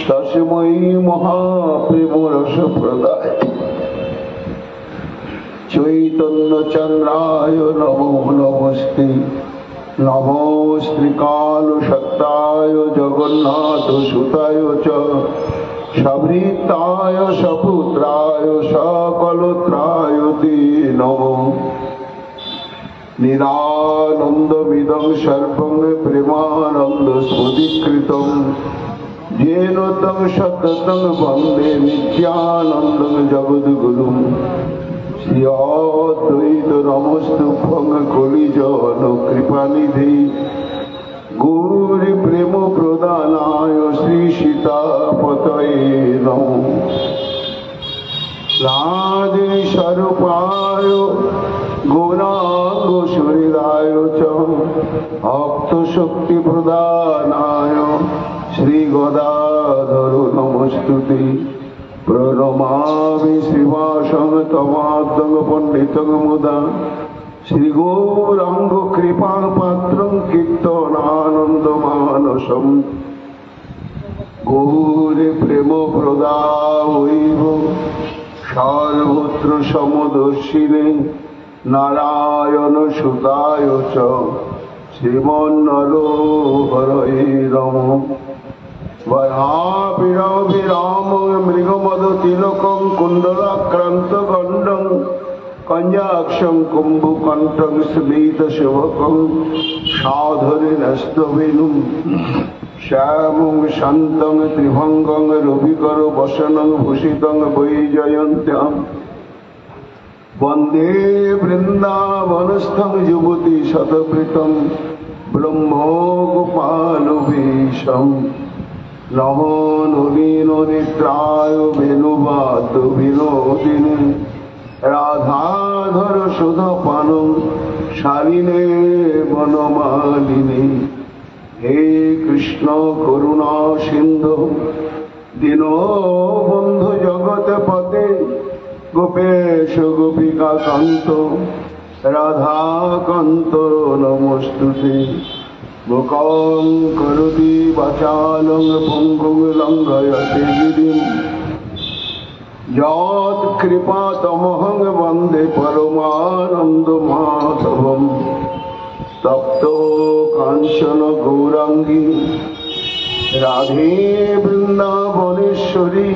तस्मै महाप्रेमरसप्रदाय चैतन्यचन्द्राय नमो नमस्ते। नमो श्रीकालशक्ताय जगन्नाथसुताय च सभृताय सपुत्राय सकलत्राय ते नमो। निरानन्दमिदं सर्वं प्रेमानन्दस्फुटीकृतं येन तं सततं वन्दे नित्यानन्दं जगद्गुरुं। श्री अद्वैत नमस्तुभ्यं कलिजन कृपानिधे गौरी प्रेम प्रदानाय श्री सीतापतये नमः। राधे स्वरूपाय गौरांग सुहृदाय च भक्तशक्ति प्रदानाय श्री गदाधर नमस्तुते। प्रणमामि श्रीवासं तमाद्यं पंडितं मुदा श्री गौरांग कृपापात्रं कीर्तनानन्दमानसं। गौरी प्रेम प्रदायैव सर्वत्र समदर्शिने नारायण सुताय च श्रीमन्नरहरये नमः। वराभिराम मृगमदतिलकं कुण्डलाक्रान्तगण्डं कञ्जाक्षं कुम्भकण्ठं स्मितशुभकं साधरेणस्तवेनुं श्यामं शान्तं त्रिभङ्गं रविकरवसनं भूषितं वैजयन्त्याम्। वन्दे वृन्दावनस्थं युवती शतवृतं ब्रह्मगोपालवेशम्। नमो नलिननेत्राय वेणुवाद्यविनोदिने राधाधर सुधापानं शालिने वनमालिने। हे कृष्ण करुणा सिन्धु दीनबन्धु जगत्पते गोपेश गोपिका कांत राधा कांत नमस्तुते। मुखं करोति वाचालं पङ्गुं लङ्घयते गिरिं यत्कृपातमहं वन्दे परमानन्दमाधवम्। तप्तो काञ्चन गौराङ्गी राधे वृन्दावनेश्वरी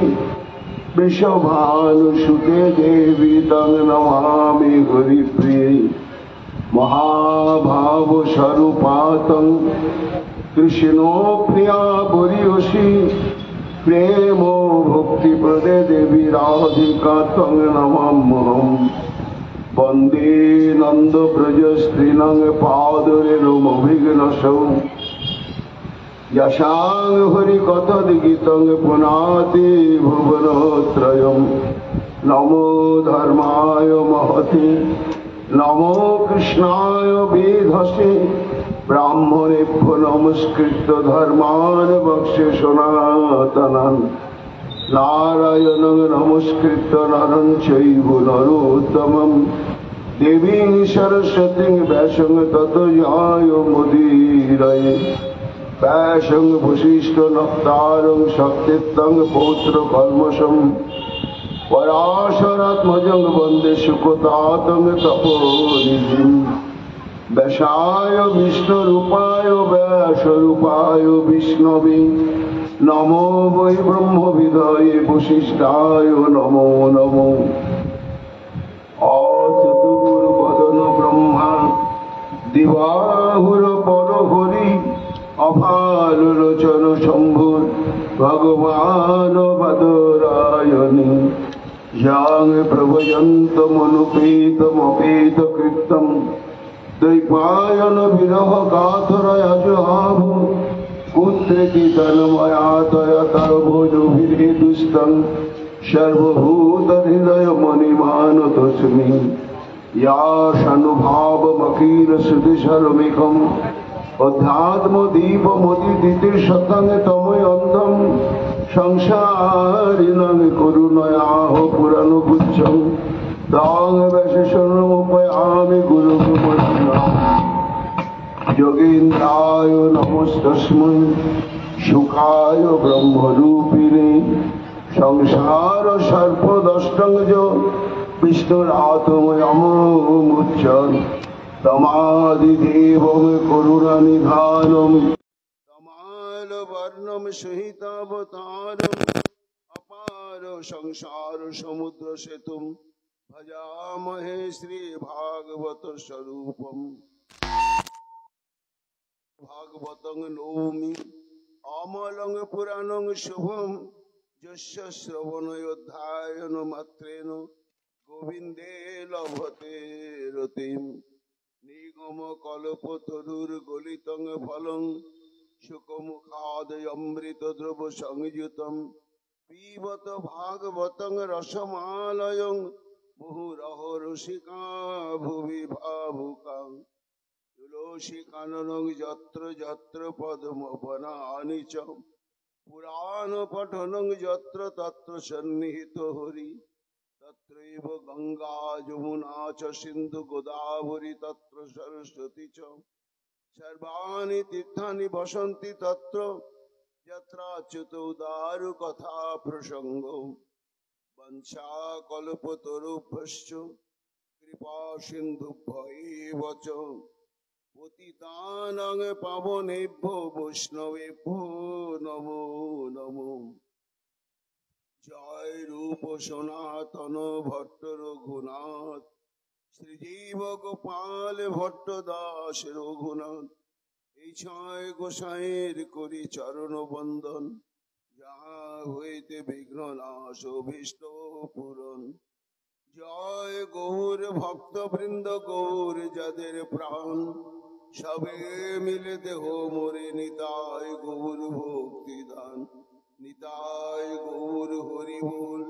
वृषभानुसुते देवी तं नमामि हरिप्रिये। महाभावस्वरूपातं कृष्णो प्रिया बरीयसी प्रेम भक्तिप्रदे देवी राधिका तं नमाम्यहम्। वन्दे नन्दव्रजस्त्रीणां पादरेणुमभिघ्नसौ यशां हरिकथादिगीतं पुनाति भुवनत्रयम्। नमो धर्माय महते नमो कृष्णाय वेधसे ब्राह्मणेभ्यो नमस्कृत्य धर्मान् वक्ष्ये सनातनान्। नारायणं नमस्कृत्य नरं चैव नरोत्तमं देवीं सरस्वतीं व्यासं ततो मुदीरये। व्यासं वसिष्ठनप्तारं शक्तितं पौत्रकल्मषं पराशरात्मजं वन्दे सुकतातं तपोनिधिं। व्यासाय विष्णुरूपाय व्यासरूपाय विष्णवे नमो वै ब्रह्मविदाय वसिष्ठाय नमो नमो। अचतुर्वदन ब्रह्मा दिवाहुरपरहरि अभालोचन शम्भुर् भगवान् बादरायणे। यां प्रभयन्तमनुपेतमपेतकृतं द्वैपायन विरह गाथरयजहाभ कुत्रेति तन्मयातया तर्भोजोभिरेदुस्तं सर्वभूतहृदयमणिमानतोऽस्मि। या सानुभावमखिलश्रुतिशर्मिकम् अध्यात्मदीपमतिदितिर्शतं तमयन्तं संसारिणं करुणयाः पुराणगुच्छं तां वैशरणमुपयामि गुरुर्महिम्नाम्। योगीन्द्राय नमस्तस्मै সুখায় ব্রহ্মরূপিণী সংসার সর্পদষ্টঙ্গ বিষ্ণুর আত্মময়মুচ্চন তমাদিদেবং করুণানিধানম তমাল বর্ণম সহিতাবতারম অপার সংসার সমুদ্র সেতুম ভজামহে শ্রী ভাগবত স্বরূপম ভাগবতং নৌমি অমলং পুরাণং শুভম যস্য শ্রবণয়োধ্যায়ন মাত্রেণ গোবিন্দে লভতে রতিম নিগম কল্পতরুর গলিতং ফলং শুকমুখাদয়মৃত দ্রব সংযুতম পিবত ভাগবতং রসমালয়ং মুহুরহ রসিকা ভুবি ভাবুকা তুলসী কাননং যত্র যত্র পদ্মবনানি চ পুরাণ পঠনং যত্র তত্র সন্নিহিত হরি তত্রৈব গঙ্গা যমুনা চ সিন্ধু গোদাবরী তত্র সরস্বতী চ সর্বাণি তীর্থানি বসন্তি তত্র যত্রাচ্যুত উদারু কথা প্রসঙ্গ বংশা কল্পতরুভ্যশ্চ কৃপা সিন্ধুভ্যৈব চ পতিতানাং পাবনেভ্যো বৈষ্ণবেভ্যো নমো নমো। জয় রূপ সনাতন ভট্ট রঘুনাথ শ্রীজীব গোপাল ভট্ট দাস রঘুনাথ এই ছয় গোসাইয়ের করি চরণ বন্দন যাহা হইতে বিঘ্ন নাশ অভীষ্ট পূরণ। জয় গৌর ভক্ত বৃন্দ গৌর যাদের প্রাণ সবে মিলে দেহ মোরে নিতাই গৌর ভক্তি দান নিতাই গৌর হরি বল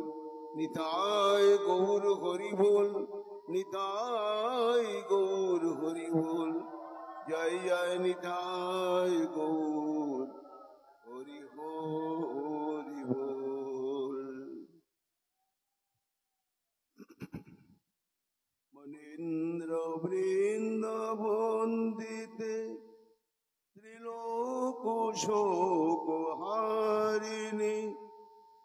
নিতাই গৌর হরি বল নিতাই গৌর হরি বল জয় জয় নিতাই গৌর হরি হরি বল। মনীন্দ্র বৃন্দ বন্দিতে ত্রিলোক শোক হারিণী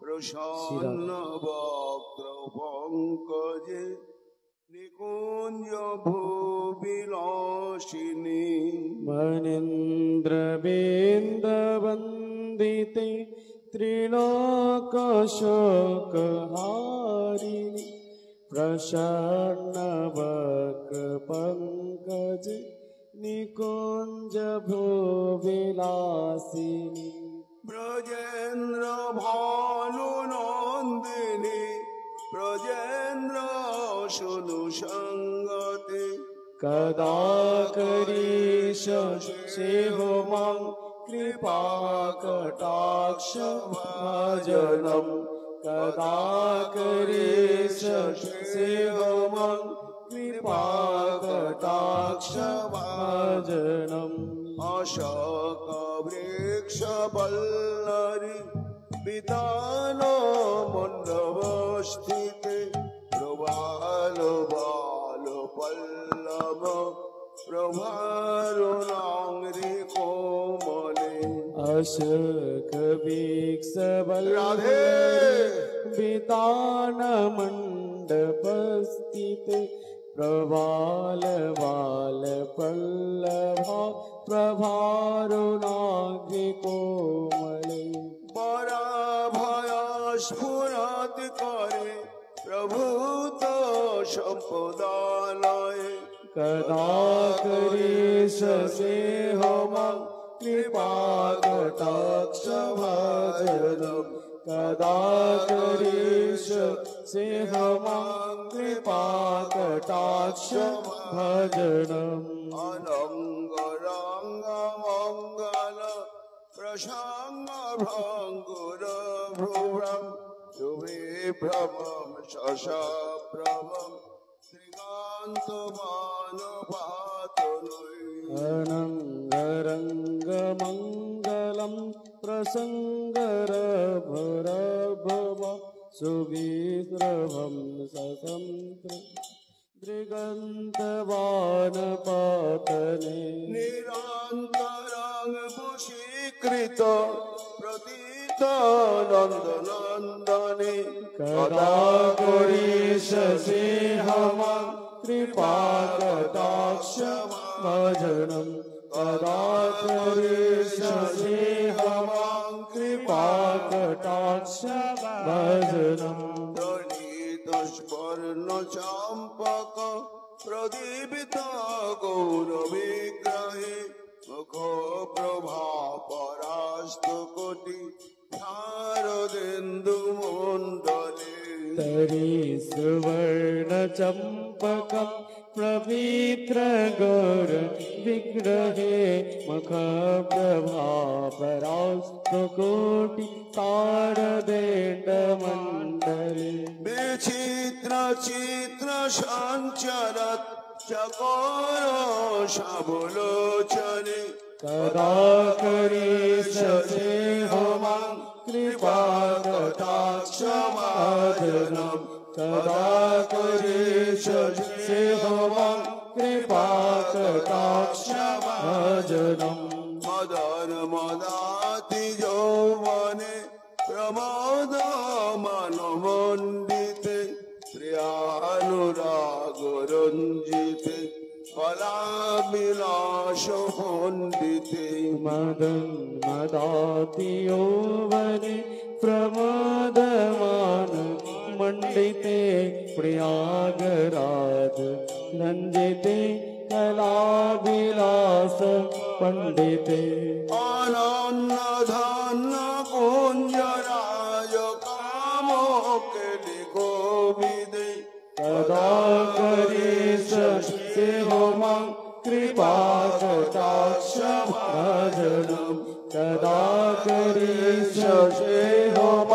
প্রসন্ন বক্ত্র পঙ্কজে নিকুঞ্জ ভূবিলাসিনী। মনীন্দ্র বৃন্দ বন্দিতে ত্রিলোক শোক হারিণী প্রসন্ন বক্ত্র পঙ্কজ নিকুঞ্জ ভূবিলাসিনী। ব্রজেন্দ্র ভানু নন্দিনী ব্রজেন্দ্র শুনু সঙ্গতে কদা করিষ সেহো মাং কৃপা কটাক্ষ ভাজনম কদা করিষ সেহো মাং কৃপা কটাক্ষ ভাজনম। অশোক বৃক্ষ বল্লরি বিতান মণ্ডপস্থিতে প্রবাল বাল পল্লব প্রভারুণাঙ্ঘ্রি কোমলে। অশোক বৃক্ষ রাধে বিতান মণ্ডপস্থিতে প্রবাল বাল পল্লভা প্রভারুণাঙ্ঘ্রি কোমলে। পরাভয় স্ফুরত করে প্রভূত সম্পদালয়ে কদা করিষ সেহো মাং কৃপা কটাক্ষ ভাজনম কদা করিষ সেহো মাং কৃপা কটাক্ষ ভাজনম। অনঙ্গ রঙ্গ মঙ্গল প্রসঙ্গ ভঙ্গুর ভ্রুভ্রম শুভিভ্রমম শশপ্রভম শ্রীকান্ত মানপাতনুই। অনঙ্গ রঙ্গ মঙ্গলম প্রসঙ্গরভরভব সুবিদ্রভম সসন্ত্র দৃগন্তবানপাতনে। নিরন্তরং বশীকৃত প্রতীত নন্দনন্দনে कदा करिष्यसि मम कृपाकटाक्ष भजनं कदा करिष्यसि मम कृपाकटाक्ष भजनं প্রণীত স্বর্ণ চম্পক প্রদীপিত গৌরবিগ্রহে মুখ প্রভা পরাস্ত কোটি শারদেন্দু মণ্ডলে तरी सुवर्णचम्पकं पवित्रगौर विग्रहे मुखप्रभापरास्तुकोटि तारदेण्डमण्डले বিচিত্র চিত্র সঞ্চরত চকর শাবলোচনে कदा करिष्यसि मम कृपाकटाक्षमादनं कदा करिष्यसि मम कृपाकटाक्षमादनं মদন মদাতি যৌবনে প্রমোদ মানমণ্ডিতে প্রিয়ানুরাগ রঞ্জিতে ফলাবিলাস পণ্ডিতে मदन मदाति यौवने प्रमोदमान मण्डिते प्रयागराज रञ्जिते कलाविलास पण्डिते অনন্য ধন্য কুঞ্জরাজ কামকেলি গোবিদে कदा करिष्यसि मम कृपाकटाक्षभाजनं कदा करिष्यसि मम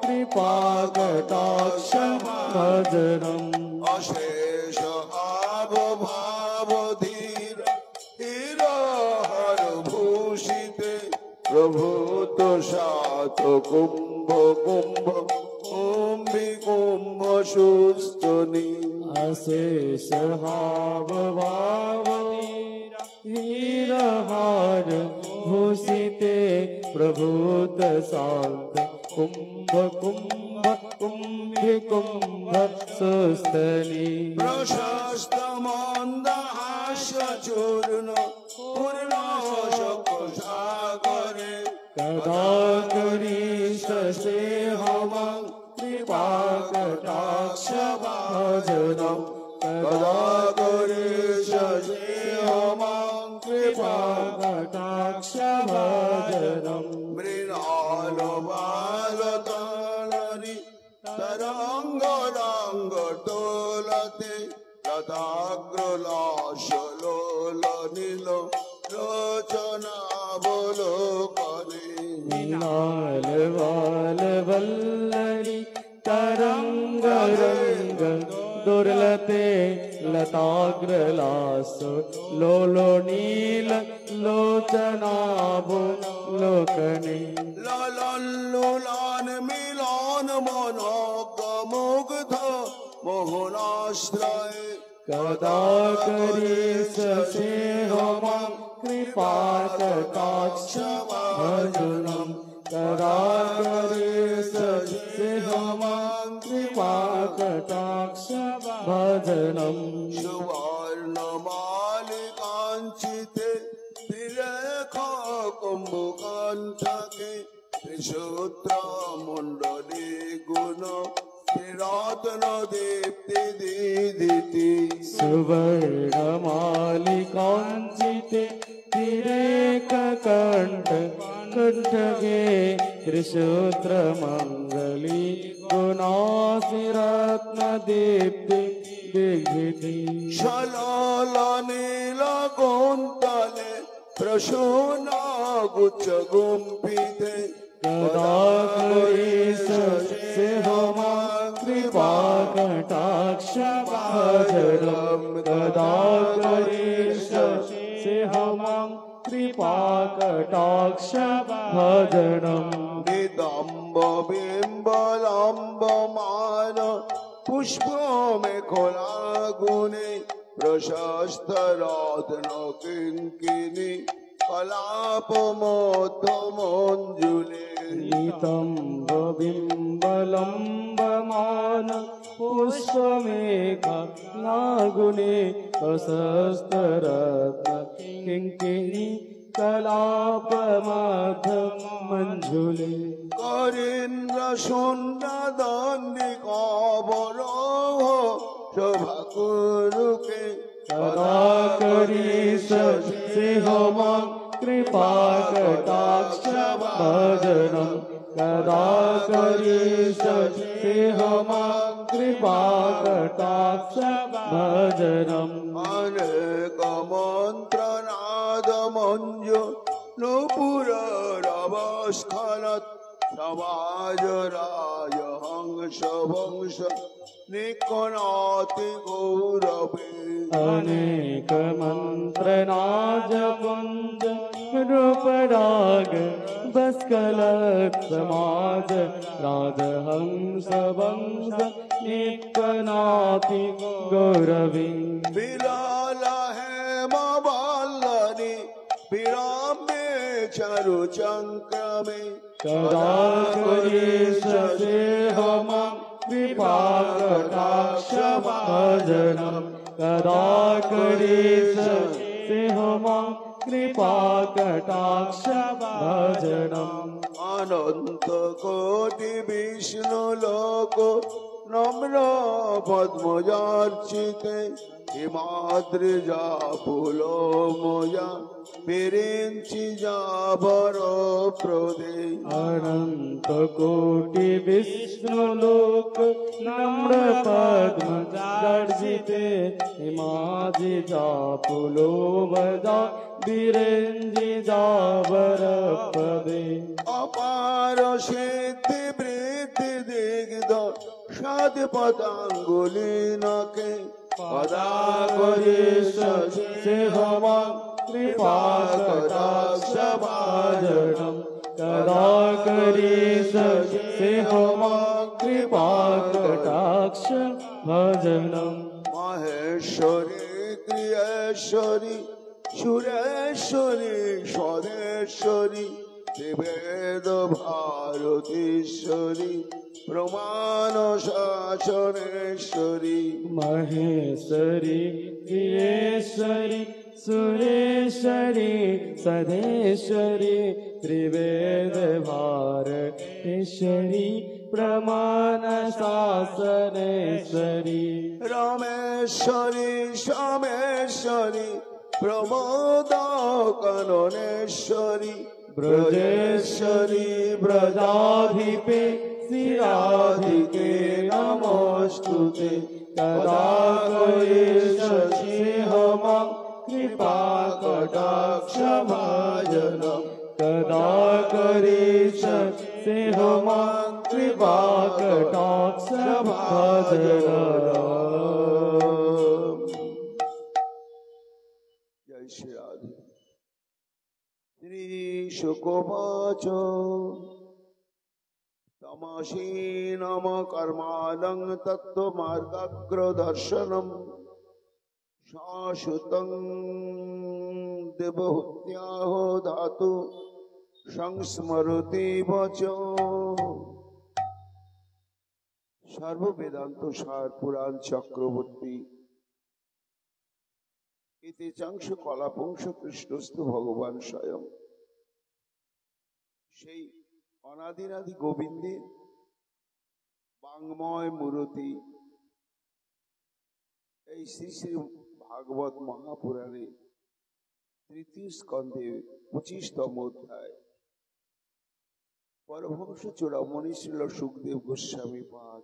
कृपाकटाक्षभाजनम् অশেষ ভাবধীর হিরহর ভূষিতে প্রভূত সাত কুম্ভ কুম্ভ কুম্ভি কুম্ভ সুস্তনি अशेष हीरहार भूषिते प्रभूत शांत कुंभ कुंभ कुंभि कुंभ सुस्तनी প্রশস্ত মন্দাহাস্য চূর্ণ পূর্ণ সাগরে कदा करिष्यसि मम कृपाकटाक्षभाजनं कदा करिष्यसि मम कृपाकटाक्षभाजनं মৃণাল বালতারি তরঙ্গ রঙ্গ তোলতে লতাগ্রলাস লোল নীল লোচনা বলোকনে नीलाल वाल वल्लरी तरंग रंग दुर्लते लताग्रलास लोलो नील लोचनाभो लोकने ললল্লুলান মিলন মনজ্ঞ মুগ্ধ মোহনাশ্রয় कदा करिष्यसि मम कृपाकटाक्षभाजनं कदा करिष्यसि मम कृपाकटाक्षभाजनं সুবর্ণ মালিকাঞ্চিতে তিলেখ কুম্ভকণ্ঠকে ত্রিসূত্র মণ্ডলী গুণ রত্ন দীপ্তি দিদিতি सुवर्णमालिकाञ्चिते तिरेककण्ठ कण्ठगे त्रिशूत्रमङ्गली गुणासिरत्नदीप्ति दिग्भिति সলল নীল কুন্তলে প্রসূন গুচ্ছ গুম্পিতে कदा करिष्यसि मम कृपाकटाक्षभाजनं कदा करिष्यसि मम कृपाकटाक्षभाजनं নিদম্ব বিম্বলম্বমান পুষ্প মেখলা গুণে প্রশস্ত রত্ন কিঙ্কিনি কলাপ মধ্য মঞ্জুলে নিতম্ব বিম্বলম্বমান পুষ্পমেঘ নাগুনে প্রশস্তরত্ন কিঙ্কিণী কলাপ মধ্য মঞ্জুলে করেন্দ্র সুন্দরী কবর শোভা কুরুকে সদা করি সিংহম কৃপা কটাক্ষ ভজনম সদা করি সিংহম কৃপা কটাক্ষ ভজনম অনেক মন্ত্রনাদ মঞ্জু নূপুর রবস্খলত সমাজ রায় হংস বংশ নিকনাতি গৌরবে अनेक मंत्र नाज पुंज रूप राग बस कलत समाज राजहंस वंश निकनाति गौरवी বিলাল হেম বল্লনি বিরামে চারু চক্রমে कदा करीश से हम कृपा कटाक्ष भजनम कदा करीश से हम कृपा कटाक्ष भजनम অনন্ত কোটি বিষ্ণু লোক নম্র পদ্মজার্চিতে হিমাদ্রি যা ফুল মোয়া বিরিঞ্চি যাবর প্রদে अनंत कोटि विष्णु लोक नम्र पद्म दर्जिते हिमाजी जापुलो बजा बिरेंजी जावर पदे অপার সিদ্ধি বৃদ্ধি দিগ্ধ সাত পদাঙ্গুলি নকে पदा करीश से हम कृपा कटाक्ष भजनम कदा करीश से हम कृपा कटाक्ष भजनम মহেশ্বরী ক্রিয়েশ্বরী সুরেশ্বরী স্বদেশ্বরী ত্রিবেদ ভারতীশ্বরী প্রমাণ শাসনেশ্বরী महेश्वरी प्रियेश्वरी सुरेश्वरी सदेश्वरी त्रिवेद भारतेश्वरी प्रमाण शासनेश्वरी রমেশ্বরী সোমেশ্বরী প্রমোদ কাননেশ্বরী ब्रजेश्वरी ब्रजाधिपे श्रीराधिके नमोस्तुते कदा करीश हम कृपा कटाक्ष भजनम कदा करीश हम कृपा कटाक्ष भजनम জয় শ্রী রাধে শ্রী শুকোবাচ তমসী নম কর্মালং তত্ত্বমার্গাগ্র দর্শনম শাশ্বতং দেবহত্যাহ ধাতু সংস্মরতি বচ সর্ববেদান্ত সার পুরাণ চক্রবর্তী ইতি চাংশ কলাপংশ কৃষ্ণস্তু ভগবান স্বয়ং সেই অনাদিনাদি গোবিন্দের বাংময় মূরতি এই শ্রী শ্রী ভাগবত মহাপুরাণে তৃতীয় স্কন্ধে 25তম অধ্যায় পরমহংস চূড়ামণি শ্রীল সুখদেব গোস্বামী পাদ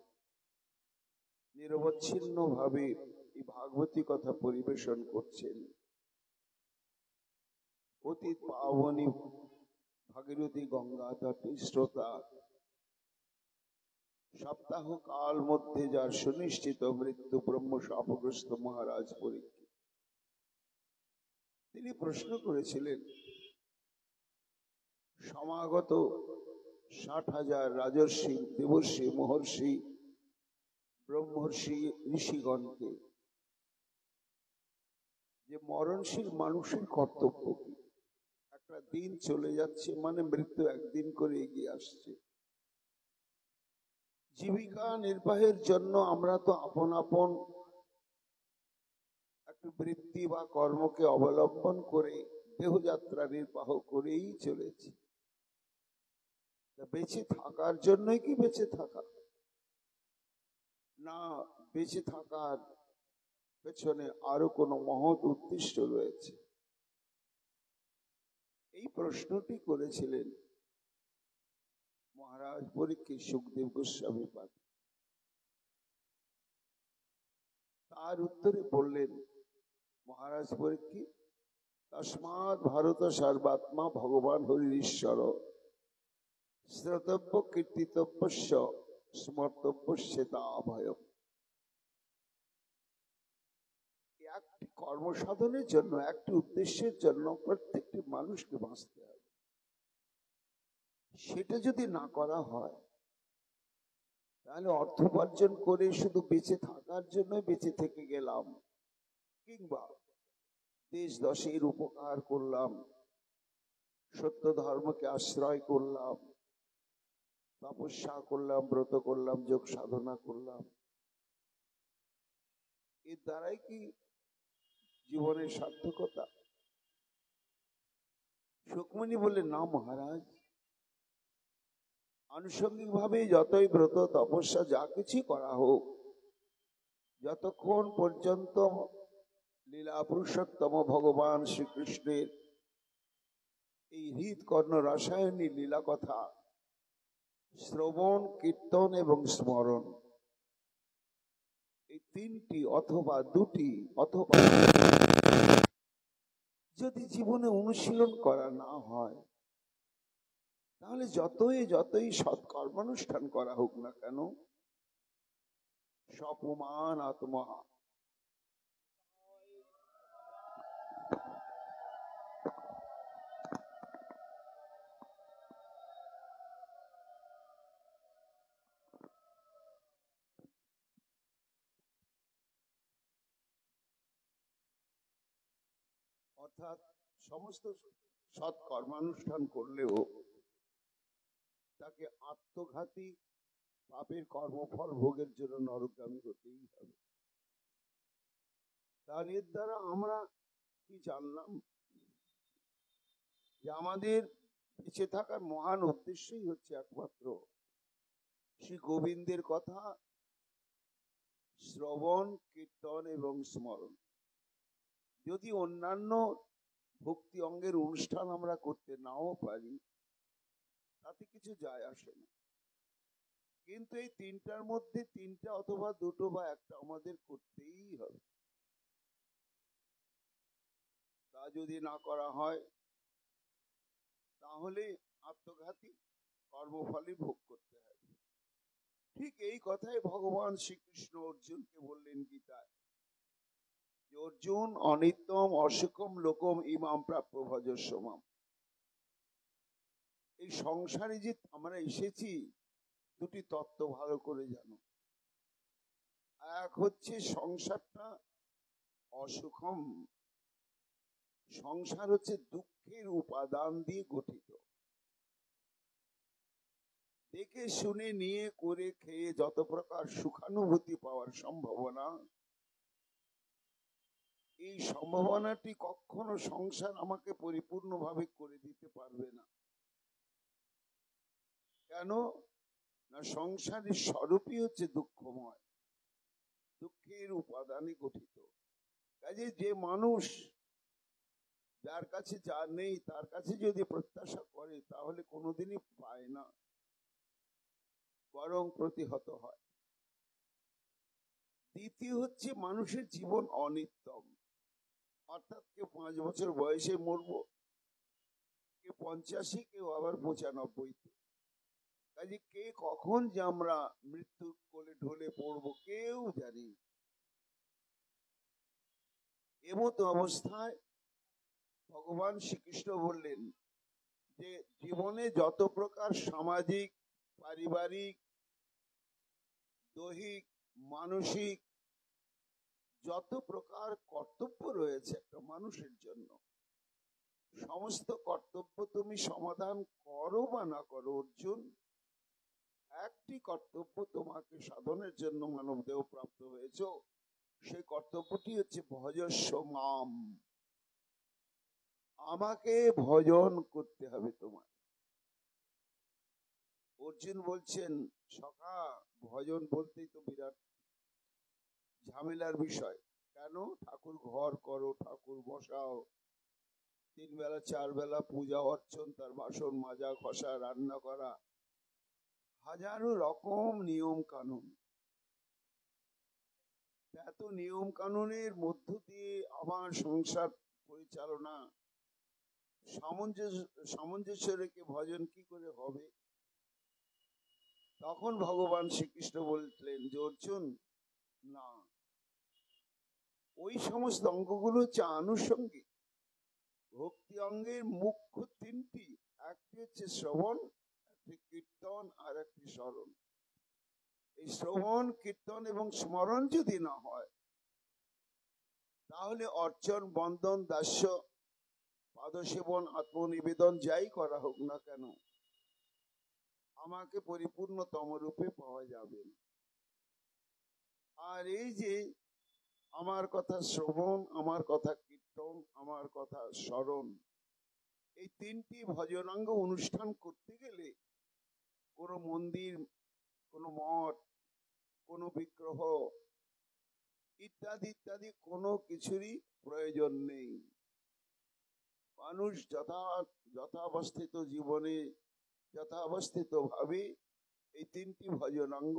নিরবচ্ছিন্ন ভাবে এই ভাগবতী কথা পরিবেশন করছেন। অতীত পাবনী ভাগীরথী গঙ্গা তটে শ্রোতা সপ্তাহ কাল মধ্যে যার সুনিশ্চিত মৃত্যু ব্রহ্ম শাপগ্রস্ত মহারাজ পরীক্ষিত, তিনি প্রশ্ন করেছিলেন সমাগত 60,000 রাজর্ষি দেবর্ষি মহর্ষি ব্রহ্মর্ষি ঋষিগণকে যে মরণশীল মানুষের কর্তব্য কি। দিন চলে যাচ্ছে, মানে মৃত্যু একদিন করে এগিয়ে আসছে। জীবিকা নির্বাহের জন্য আমরা তো আপন আপন একটু বৃত্তি বা কর্মকে অবলম্বন করে দেহযাত্রা নির্বাহ করেই চলেছি। বেঁচে থাকার জন্যই কি বেঁচে থাকা, না বেঁচে থাকার পেছনে আরো কোনো মহৎ উদ্দেশ্য রয়েছে? এই প্রশ্নটি করেছিলেন মহারাজ পরীক্ষিত সুখদেব গোস্বামী পাদ। তার উত্তরে বললেন মহারাজ পরীক্ষিত, তস্মাৎ ভারত সর্বাত্মা ভগবান হরির ঈশ্বর শ্রোতব্য কীর্তিতব্যস্য স্মর্তব্যস্যেতা ভয়ম। একটি কর্মসাধনের জন্য, একটি উদ্দেশ্যের জন্য প্রত্যেকটি মানুষকে বাঁচতে হবে। সেটা যদি না করা হয় তাহলে অর্থ উপার্জন করে শুধু বেঁচে থাকার জন্য বেঁচে থেকে গেলাম, কিংবা দেশ দশের উপকার করলাম, সত্য ধর্মকে আশ্রয় করলাম, তপস্যা করলাম, ব্রত করলাম, যোগ সাধনা করলাম, এর দ্বারাই কি জীবনের সার্থকতা? সুখমণি বললেন, না মহারাজ, আনুষঙ্গিক ভাবে যতই ব্রত তপস্যা যা কিছু করা হোক, যতক্ষণ পর্যন্ত লীলা পুরুষোত্তম ভগবান শ্রীকৃষ্ণের এই হৃদকর্ণ রসায়নী লীলা কথা শ্রবণ, কীর্তন এবং স্মরণ, এই তিনটি অথবা দুটি অথবা যদি জীবনে অনুশীলন করা না হয়, তাহলে যতই সৎকর্মানুষ্ঠান করা হোক না কেন, সপমান আত্মা, অর্থাৎ সমস্ত সৎকর্মানুষ্ঠান করলেও তাকে আত্মঘাতী পাপের কর্মফল ভোগের জন্য নরকগামী হতেই হবে। তার এর দ্বারা আমরা কি জানলাম? যে আমাদের বেঁচে থাকার মহান উদ্দেশ্যই হচ্ছে একমাত্র শ্রী গোবিন্দের কথা শ্রবণ, কীর্তন এবং স্মরণ। যদি অন্যান্য ভক্তি অঙ্গের অনুষ্ঠান আমরা করতে নাও পারি, তাতে কিছু যায় আসে না, কিন্তু এই তিনটার মধ্যে তিনটা অথবা দুটো বা একটা আমাদের করতেই হবে। তা যদি না করা হয় তাহলে আত্মঘাতী কর্মফলই ভোগ করতে হবে। ঠিক এই কথাই ভগবান শ্রীকৃষ্ণ অর্জুনকে বললেন গীতায়, যে অর্জুন অনিত্যম অসুখম লোকম ইমাম প্রাপ্য ভজস্বমাম। এই সংসারে যে আমরা এসেছি, দুটি তত্ত্ব ভালো করে জানো। এক হচ্ছে সংসারটা অসুখম, সংসার হচ্ছে দুঃখের উপাদান দিয়ে গঠিত। দেখে শুনে নিয়ে করে খেয়ে যত প্রকার সুখানুভূতি পাওয়ার সম্ভাবনা, এই সম্ভাবনাটি কখনো সংসার আমাকে পরিপূর্ণভাবে করে দিতে পারবে না। কেন না, সংসারের স্বরূপই হচ্ছে দুঃখময়, দুঃখের উপাদানে গঠিত। কাজে যে মানুষ যার কাছে যা নেই তার কাছে যদি প্রত্যাশা করে, তাহলে কোনোদিনই পায় না, বরং প্রতিহত হয়। দ্বিতীয় হচ্ছে মানুষের জীবন অনিত্যম, অর্থাৎ কেউ 5 বছর বয়সে মরবো, কেউ 85, কেউ আবার 95-তে। কাজে কে কখন যে আমরা মৃত্যুর কোলে ঢলে পড়বো কেউ জানি। এমতো অবস্থায় ভগবান শ্রীকৃষ্ণ বললেন যে জীবনে যত প্রকার সামাজিক, পারিবারিক, দৈহিক, মানসিক যত প্রকার কর্তব্য রয়েছে একটা মানুষের জন্য, সমস্ত কর্তব্য তুমি সমাধান করো বা না করো অর্জুন, একটি কর্তব্য তোমাকে সাধনের জন্য মানব দেহ প্রাপ্ত হয়েছ, সেই কর্তব্যটি হচ্ছে ভজস্ব মাম। আমাকে ভজন করতে হবে তোমার। অর্জুন বলছেন, সখা ভজন বলতেই তো বিরাট ঝামেলার বিষয়। কেন? ঠাকুর ঘর করো, ঠাকুর বসাও, 3 বেলা 4 বেলা পূজা অর্চন, তার বাসন মাজা ঘষা রান্না করা, হাজারো রকম নিয়ম কানুন। এত নিয়ম কানুনের মধ্য দিয়ে আমার সংসার পরিচালনা সামঞ্জস্য রেখে ভজন কি করে হবে? তখন ভগবান শ্রীকৃষ্ণ বললেন যে অর্জুন, না, ওই সমস্ত অঙ্গগুলো হচ্ছে আনুষঙ্গিক। ভক্তি অঙ্গের মুখ্য 3টি, একটি হচ্ছে শ্রবণ, একটি কীর্তন, আর একটি স্মরণ। এই শ্রবণ, কীর্তন এবং স্মরণ যদি না হয়, তাহলে অর্চন, বন্দন, দাস্য, পাদসেবন, আত্মনিবেদন যাই করা হোক না কেন, আমাকে পরিপূর্ণতম রূপে পাওয়া যাবে না। আর এই যে আমার কথা শ্রবণ, আমার কথা কীর্তন, আমার কথা স্মরণ, এই 3টি ভজনাঙ্গ অনুষ্ঠান করতে গেলে কোনো মন্দির, কোনো মঠ, কোনো বিগ্রহ ইত্যাদি ইত্যাদি কোনো কিছুরই প্রয়োজন নেই। মানুষ যথাবস্থিত জীবনে যথাবস্থিত ভাবে এই 3টি ভজনাঙ্গ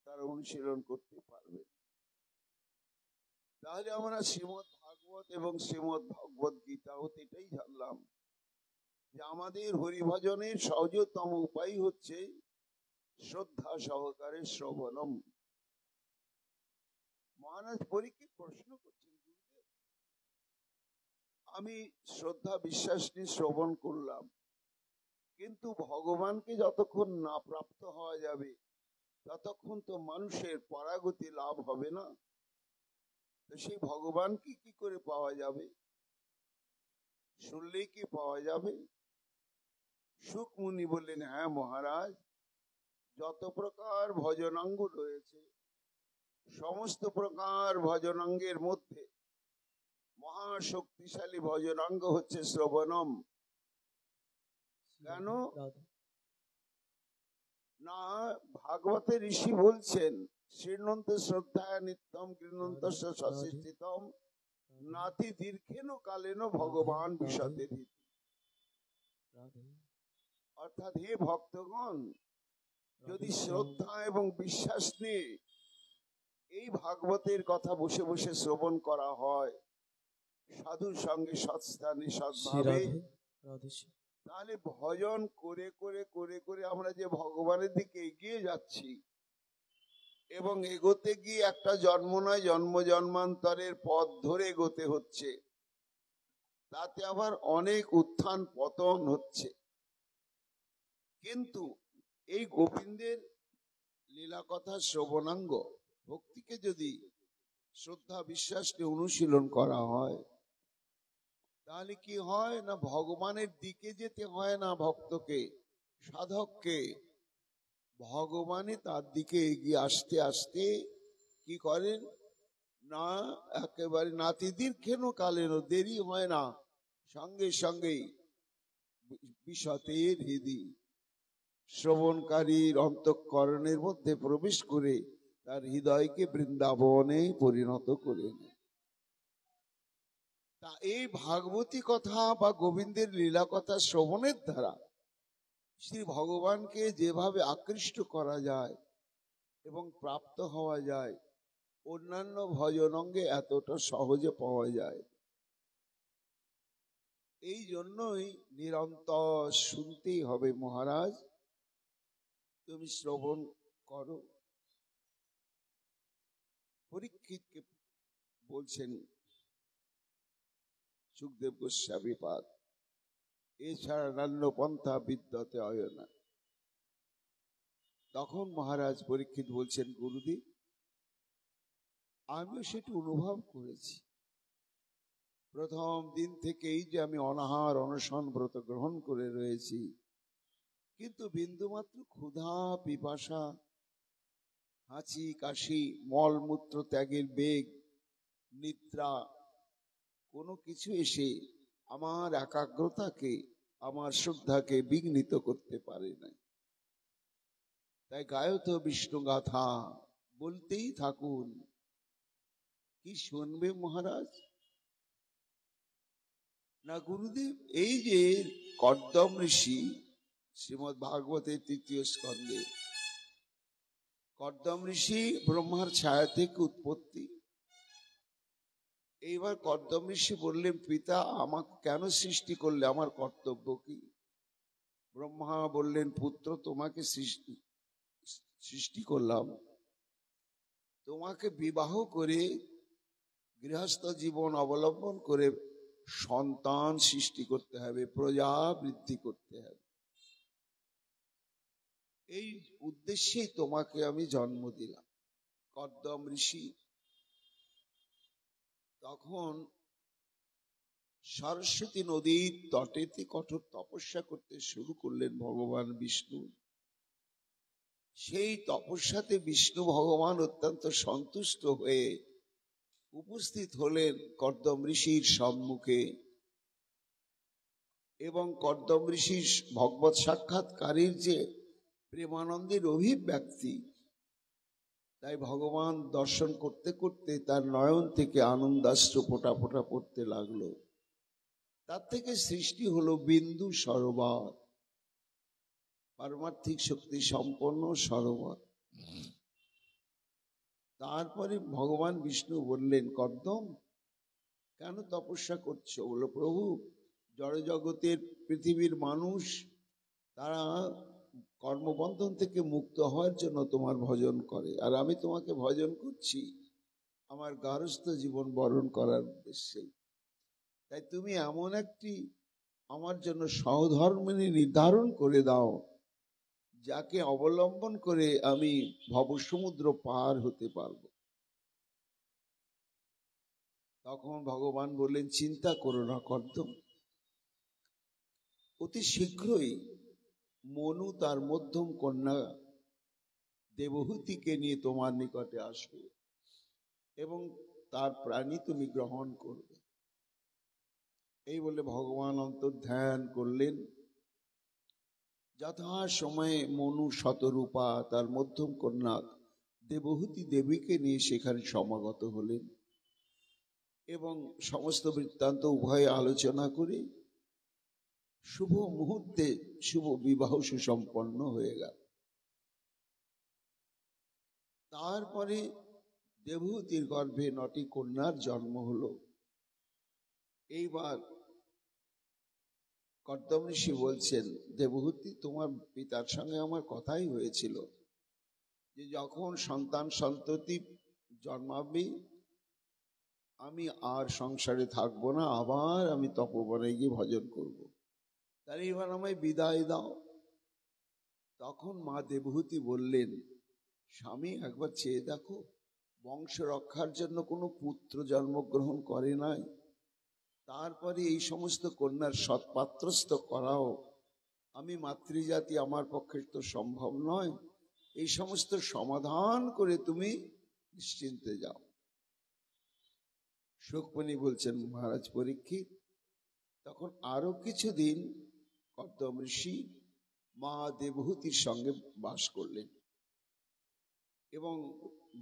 তারা অনুশীলন করতে পারবে। তাহলে আমরা শ্রীমদ্ ভাগবত এবং শ্রীমদ্ ভগবত গীতা হতে এটাই জানলাম যে আমাদের হরিভজনের সহজতম উপায় হচ্ছে শ্রদ্ধা সহকারে শ্রবণম। মহারাজ পরীক্ষিত প্রশ্ন করছেন, গুরুদেব আমি শ্রদ্ধা বিশ্বাস নিয়ে শ্রবণ করলাম, কিন্তু ভগবানকে যতক্ষণ না প্রাপ্ত হওয়া যাবে ততক্ষণ তো মানুষের পরাগতি লাভ হবে না। তো সেই ভগবানকে কি করে পাওয়া যাবে? শুনলেই কি পাওয়া যাবে? শুক মুনি বললেন, হ্যাঁ মহারাজ, যত প্রকার ভজনাঙ্গ রয়েছে সমস্ত প্রকার ভজনাঙ্গের মধ্যে মহাশক্তিশালী ভজনাঙ্গ হচ্ছে শ্রবণম। কেন না? ভাগবতের ঋষি বলছেন, শৃণ্বন্তে শ্রদ্ধায় নিত্যম গৃহন্ত সশিষ্টিতম নাতি দীর্ঘেন কালেন ভগবান বিষতে দিতি। অর্থাৎ হে ভক্তগণ, যদি শ্রদ্ধা এবং বিশ্বাস নিয়ে এই ভাগবতের কথা বসে বসে শ্রবণ করা হয় সাধুর সঙ্গে সৎস্থানে সৎভাবে, তাহলে ভজন করে করে করে করে আমরা যে ভগবানের দিকে এগিয়ে যাচ্ছি এবং এগোতে গিয়ে একটা জন্ম নয় জন্ম জন্মান্তরের পথ ধরে এগোতে হচ্ছে, তাতে আবার অনেক উত্থান পতন হচ্ছে। কিন্তু এই গোবিন্দের লীলা কথা শ্রবণাঙ্গ ভক্তিকে যদি শ্রদ্ধা বিশ্বাসকে অনুশীলন করা হয়, তাহলে কি হয় না, ভগবানের দিকে যেতে হয় না ভক্তকে, সাধককে। ভগবানে তার দিকে এগিয়ে আসতে আসতে কি করেন না, একেবারে নাতি দীর্ঘেন কালেন, দেরি হয় না, সঙ্গে সঙ্গেই বিশতের হৃদি শ্রবণকারীর অন্তঃকরণের মধ্যে প্রবেশ করে তার হৃদয়কে বৃন্দাবনে পরিণত করে নেয়। তা এই ভাগবতী কথা বা গোবিন্দের লীলা কথা শ্রবণের দ্বারা শ্রী ভগবানকে যেভাবে আকৃষ্ট করা যায় এবং প্রাপ্ত হওয়া যায়, অন্যান্য ভজন অঙ্গে এতটা সহজে পাওয়া যায়। এই জন্যই নিরন্তর শুনতেই হবে, মহারাজ তুমি শ্রবণ করো। পরীক্ষিতকে বলছেন সুখদেব গোস্বামী পাদ, এছাড়া নান্য পন্থা বিদ্যতে হয় না। তখন মহারাজ পরীক্ষিত বলছেন, গুরুদেব আমিও সেটি অনুভব করেছি, প্রথম দিন থেকেই যে আমি অনাহার অনশন ব্রত গ্রহণ করে রয়েছি, কিন্তু বিন্দুমাত্র ক্ষুধা পিপাসা, হাঁচি কাশি, মলমূত্র ত্যাগের বেগ, নিদ্রা, কোনো কিছু এসে আমার একাগ্রতাকে, আমার শ্রদ্ধাকে বিঘ্নিত করতে পারে না। তাই গায়ত বিষ্ণু গাথা বলতেই থাকুন। কি শুনবে মহারাজ? না গুরুদেব, এই যে কর্দম ঋষি, শ্রীমদ্ ভাগবতের ৩য় স্কন্ধে, কর্দম ঋষি ব্রহ্মার ছায়া থেকে উৎপত্তি। এইবার কর্দম ঋষি বললেন, পিতা আমাকে কেন সৃষ্টি করলে, আমার কর্তব্য কি? ব্রহ্মা বললেন, পুত্র তোমাকে সৃষ্টি করলাম, তোমাকে বিবাহ করে গৃহস্থ জীবন অবলম্বন করে সন্তান সৃষ্টি করতে হবে, প্রজা বৃদ্ধি করতে হবে। এই উদ্দেশ্যেই তোমাকে আমি জন্ম দিলাম। কর্দম ঋষি তখন সরস্বতী নদীর তটেতে কঠোর তপস্যা করতে শুরু করলেন ভগবান বিষ্ণু। সেই তপস্যাতে বিষ্ণু ভগবান অত্যন্ত সন্তুষ্ট হয়ে উপস্থিত হলেন কর্দম ঋষির সম্মুখে, এবং কর্দম ঋষির ভগবৎ সাক্ষাৎকারীর যে প্রেমানন্দের অভিব্যক্তি, তাই ভগবান দর্শন করতে করতে তার নয়ন থেকে আনন্দাশ্রু ফোঁটা ফোঁটা পড়তে লাগলো। তার থেকে সৃষ্টি হলো বিন্দু সরোবর, পারমার্থিক শক্তি সম্পন্ন সরোবর। তারপরে ভগবান বিষ্ণু বললেন, কর্দম কেন তপস্যা করছো? বলল, প্রভু জড়জগতের পৃথিবীর মানুষ তারা কর্মবন্ধন থেকে মুক্ত হওয়ার জন্য তোমার ভজন করে, আর আমি তোমাকে ভজন করছি আমার গার্হস্থ্য জীবন বরণ করার উদ্দেশ্যে। তাই তুমি এমন একটি আমার জন্য সহধর্মিণী নির্ধারণ করে দাও, যাকে অবলম্বন করে আমি ভবসমুদ্র পার হতে পারব। তখন ভগবান বললেন, চিন্তা করো না কর্দম, অতি শীঘ্রই মনু তার মধ্যম কন্যা দেবহূতিকে নিয়ে তোমার নিকটে আসবে এবং তার প্রাণী তুমি গ্রহণ করবে। এই বলে ভগবান অন্তর্ধ্যান করলেন। যথা সময়ে মনু শতরূপা তার মধ্যম কন্যা দেবহূতি দেবীকে নিয়ে সেখানে সমাগত হলেন এবং সমস্ত বৃত্তান্ত উভয়ে আলোচনা করে শুভ মুহূর্তে শুভ বিবাহ সুসম্পন্ন হয়ে গেল। তারপরে দেবহূতির গর্ভে 9টি কন্যার জন্ম হলো। এইবার কর্দম ঋষি বলছেন, দেবহূতি তোমার পিতার সঙ্গে আমার কথাই হয়েছিল যে যখন সন্তান সন্ততি জন্মাবে আমি আর সংসারে থাকবো না, আবার আমি তপবনে গিয়ে ভজন করব, তাহলে এবার আমায় বিদায় দাও। তখন মা দেবহূতি বললেন, স্বামী একবার চেয়ে দেখো, বংশ রক্ষার জন্য কোনো পুত্র জন্মগ্রহণ করে নাই, তারপরে এই সমস্ত কন্যার সৎপাত্রস্থ করাও আমি মাতৃজাতি, আমার পক্ষে তো সম্ভব নয়। এই সমস্ত সমাধান করে তুমি নিশ্চিন্তে যাও। শুকমণি বলছেন, মহারাজ পরীক্ষিত, তখন আরো কিছুদিন কর্দম ঋষি মা দেবহূতির সঙ্গে বাস করলেন এবং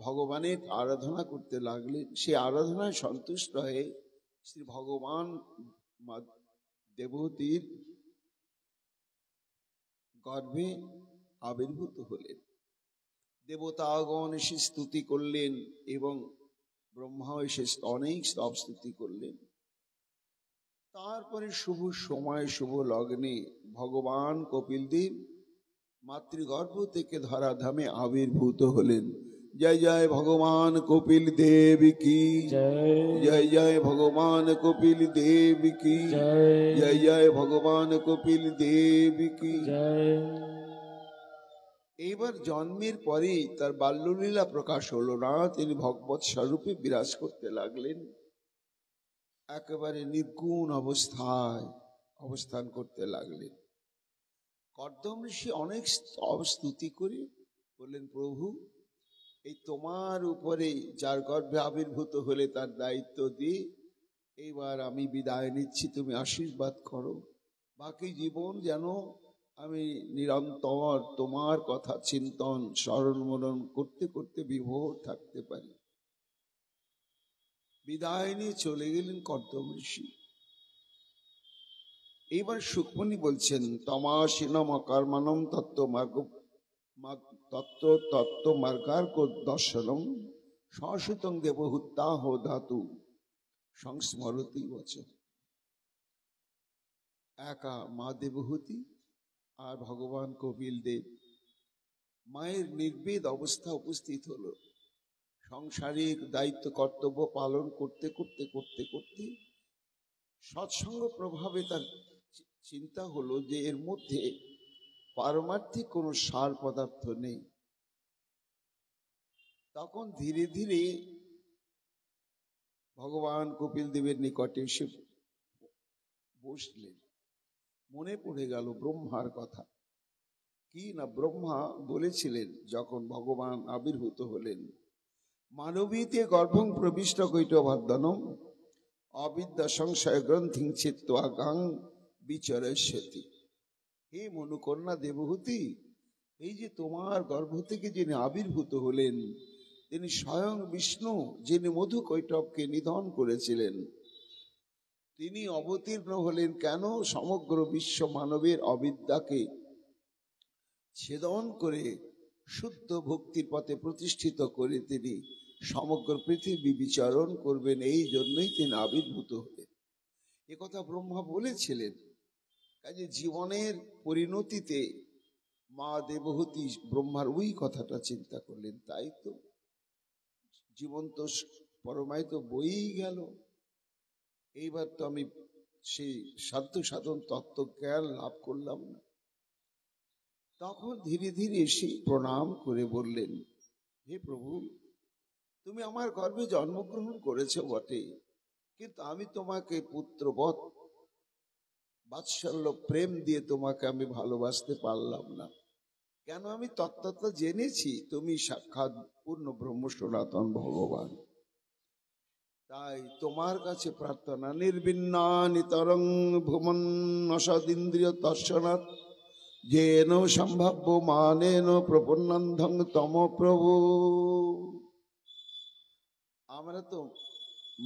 ভগবানের আরাধনা করতে লাগলেন। সে আরাধনায় সন্তুষ্ট হয়ে শ্রী ভগবান মা দেবহূতির গর্ভে আবির্ভূত হলেন। দেবতাগণ এসে স্তুতি করলেন এবং ব্রহ্মা এসে অনেক স্তব স্তুতি করলেন। তারপরে শুভ সময় শুভ লগ্নে ভগবান কপিলদেব মাতৃগর্ভ থেকে ধরাধামে আবির্ভূত হলেন। জয় জয় ভগবান কপিল দেব কি জয়, জয় ভগবান কপিল দেব কি জয়, জয় ভগবান কপিল দেব কি জয়। এইবার জন্মের পরেই তার বাল্যলীলা প্রকাশ হলো না, তিনি ভগবৎ স্বরূপে বিরাজ করতে লাগলেন। একেবারে নির্গুণ অবস্থায় অবস্থান করতে লাগলেন। কর্দম ঋষি অনেক স্তুতি করে বললেন, প্রভু, এই তোমার উপরে যার গর্ভে আবির্ভূত হলে তার দায়িত্ব দিয়ে এইবার আমি বিদায় নিচ্ছি, তুমি আশীর্বাদ করো। বাকি জীবন যেন আমি নিরন্তর তোমার কথা চিন্তন স্মরণ মনন করতে করতে বিভোর থাকতে পারি। বিদায় নিয়ে চলে গেলেন কর্দম ঋষি। এইবার সুকমণি বলছেন, তমাসীনম অকর্মণম তত্ত্ব মার্গার্গ দর্শনম সংস্কৃতং দেবহুত্তাহ ধাতু সংস্মরতি বচন। একা মা দেবহূতি আর ভগবান কপিল দেব মায়ের নির্বেদ অবস্থা উপস্থিত হলো। সংসারিক দায়িত্ব কর্তব্য পালন করতে করতে করতে করতে সৎসঙ্গ প্রভাবে তার চিন্তা হলো যে এর মধ্যে পারমার্থিক কোনো সার পদার্থ নেই। তখন ধীরে ধীরে ভগবান কপিল দেবের নিকটে এসে বসলেন। মনে পড়ে গেল ব্রহ্মার কথা। কি না, ব্রহ্মা বলেছিলেন যখন ভগবান আবির্ভূত হলেন, মানবীতে গর্ভং প্রবিষ্ট কৈটভাদ্যনম অবিদ্যা সংশয় গ্রন্থিং চিত্ত্বা গাং বিচরস্যতি। হে মনুকন্যা দেবহূতি, এই যে তোমার গর্ভ থেকে যিনি আবির্ভূত হলেন তিনি স্বয়ং বিষ্ণু, যিনি মধু কৈটবকে নিধন করেছিলেন। তিনি অবতীর্ণ হলেন কেন? সমগ্র বিশ্ব মানবের অবিদ্যাকে ছেদন করে শুদ্ধ ভক্তির পথে প্রতিষ্ঠিত করে তিনি সমগ্র পৃথিবী বিচরণ করবেন, এই জন্যই তিনি আবির্ভূত হলেন। একথা ব্রহ্মা বলেছিলেন। কাজে জীবনের পরিণতিতে মা দেবহূতি ব্রহ্মার ওই কথাটা চিন্তা করলেন। তাই তো জীবন তো পরমায় তো বইই গেল, এইবার তো আমি সেই সাধ্য সাধন তত্ত্ব জ্ঞান লাভ করলাম না। তখন ধীরে ধীরে এসে প্রণাম করে বললেন, হে প্রভু, তুমি আমার গর্ভে জন্মগ্রহণ করেছো বটে, কিন্তু আমি তোমাকে পুত্রবৎ বাৎসল্য প্রেম দিয়ে তোমাকে আমি ভালোবাসতে পারলাম না। কেন? আমি তত্ত্বটা জেনেছি তুমি সাক্ষাৎ পূর্ণ ব্রহ্ম সনাতন ভগবান। তাই তোমার কাছে প্রার্থনা, নির্বিন্নানি তরং ভুমন অসদিন্দ্রিয় দর্শনাৎ যেন সম্ভাব্য মানেন প্রপন্নন্ধং তম প্রভু। আমরা তো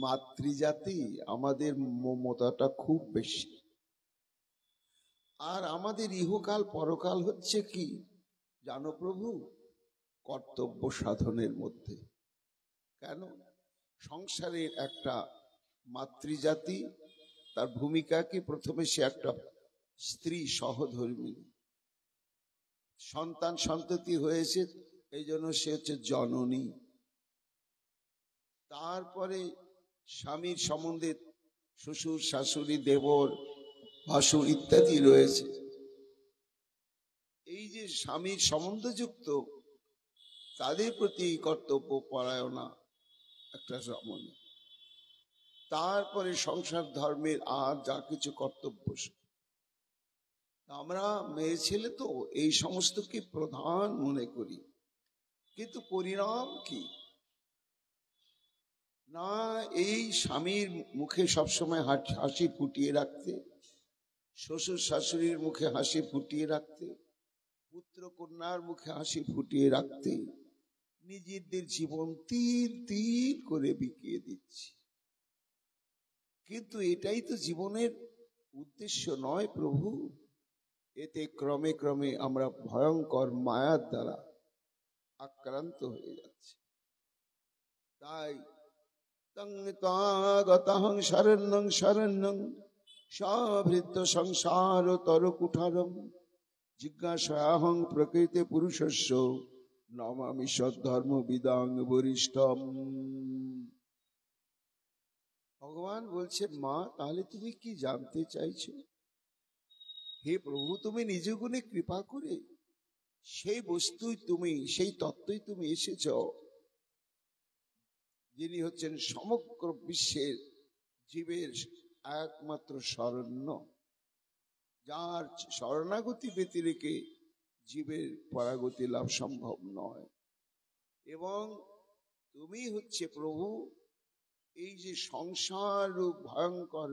মাতৃজাতি, আমাদের মমতাটা খুব বেশি। আর আমাদের ইহকাল পরকাল হচ্ছে কি জানো প্রভু? কর্তব্য সাধনের মধ্যে। কেন? সংসারের একটা মাতৃজাতি, তার ভূমিকা কি? প্রথমে সে একটা স্ত্রী সহধর্মী, সন্তান সন্ততি হয়েছে, এই জন্য সে হচ্ছে জননী। তারপরে স্বামীর সম্বন্ধে শ্বশুর শাশুড়ি দেবর ভাসুর ইত্যাদি রয়েছে। এই যে স্বামীর সম্বন্ধযুক্ত তাদের প্রতি কর্তব্য পরায়ণা একটা রমণী। তারপরে সংসার ধর্মের আর যা কিছু কর্তব্য, আমরা মেয়ে ছেলে তো এই সমস্তকে প্রধান মনে করি, কিন্তু পরিণাম কি না? এই স্বামীর মুখে সবসময় হাসি ফুটিয়ে রাখতে, শ্বশুর শাশুড়ির মুখে হাসি ফুটিয়ে রাখতে, পুত্র কন্যার মুখে হাসি ফুটিয়ে রাখতে নিজেদের জীবন তিল তিল করে বিকিয়ে দিচ্ছি। কিন্তু এটাই তো জীবনের উদ্দেশ্য নয় প্রভু। এতে ক্রমে ক্রমে আমরা ভয়ঙ্কর মায়ার দ্বারা আক্রান্ত হয়ে যাচ্ছে। তাই তং শরণ্যং শরণ্যং সভৃত্য সংসার তরকুঠারম জিজ্ঞাসাহং প্রকৃতে পুরুষস্য নমামি সদ্ধর্ম বিদাং বরিষ্ঠম। ভগবান বলছে, মা তাহলে তুমি কি জানতে চাইছো? হে প্রভু, তুমি নিজ গুণে কৃপা করে সেই বস্তুই তুমি, সেই তত্ত্বই তুমি এসেছ, যিনি হচ্ছেন সমগ্র বিশ্বের জীবের একমাত্র শরণ্য, যার শরণাগতি ব্যতিরেকে জীবের পরাগতি লাভ সম্ভব নয়। এবং তুমি হচ্ছে প্রভু এই যে সংসার রূপ ভয়ঙ্কর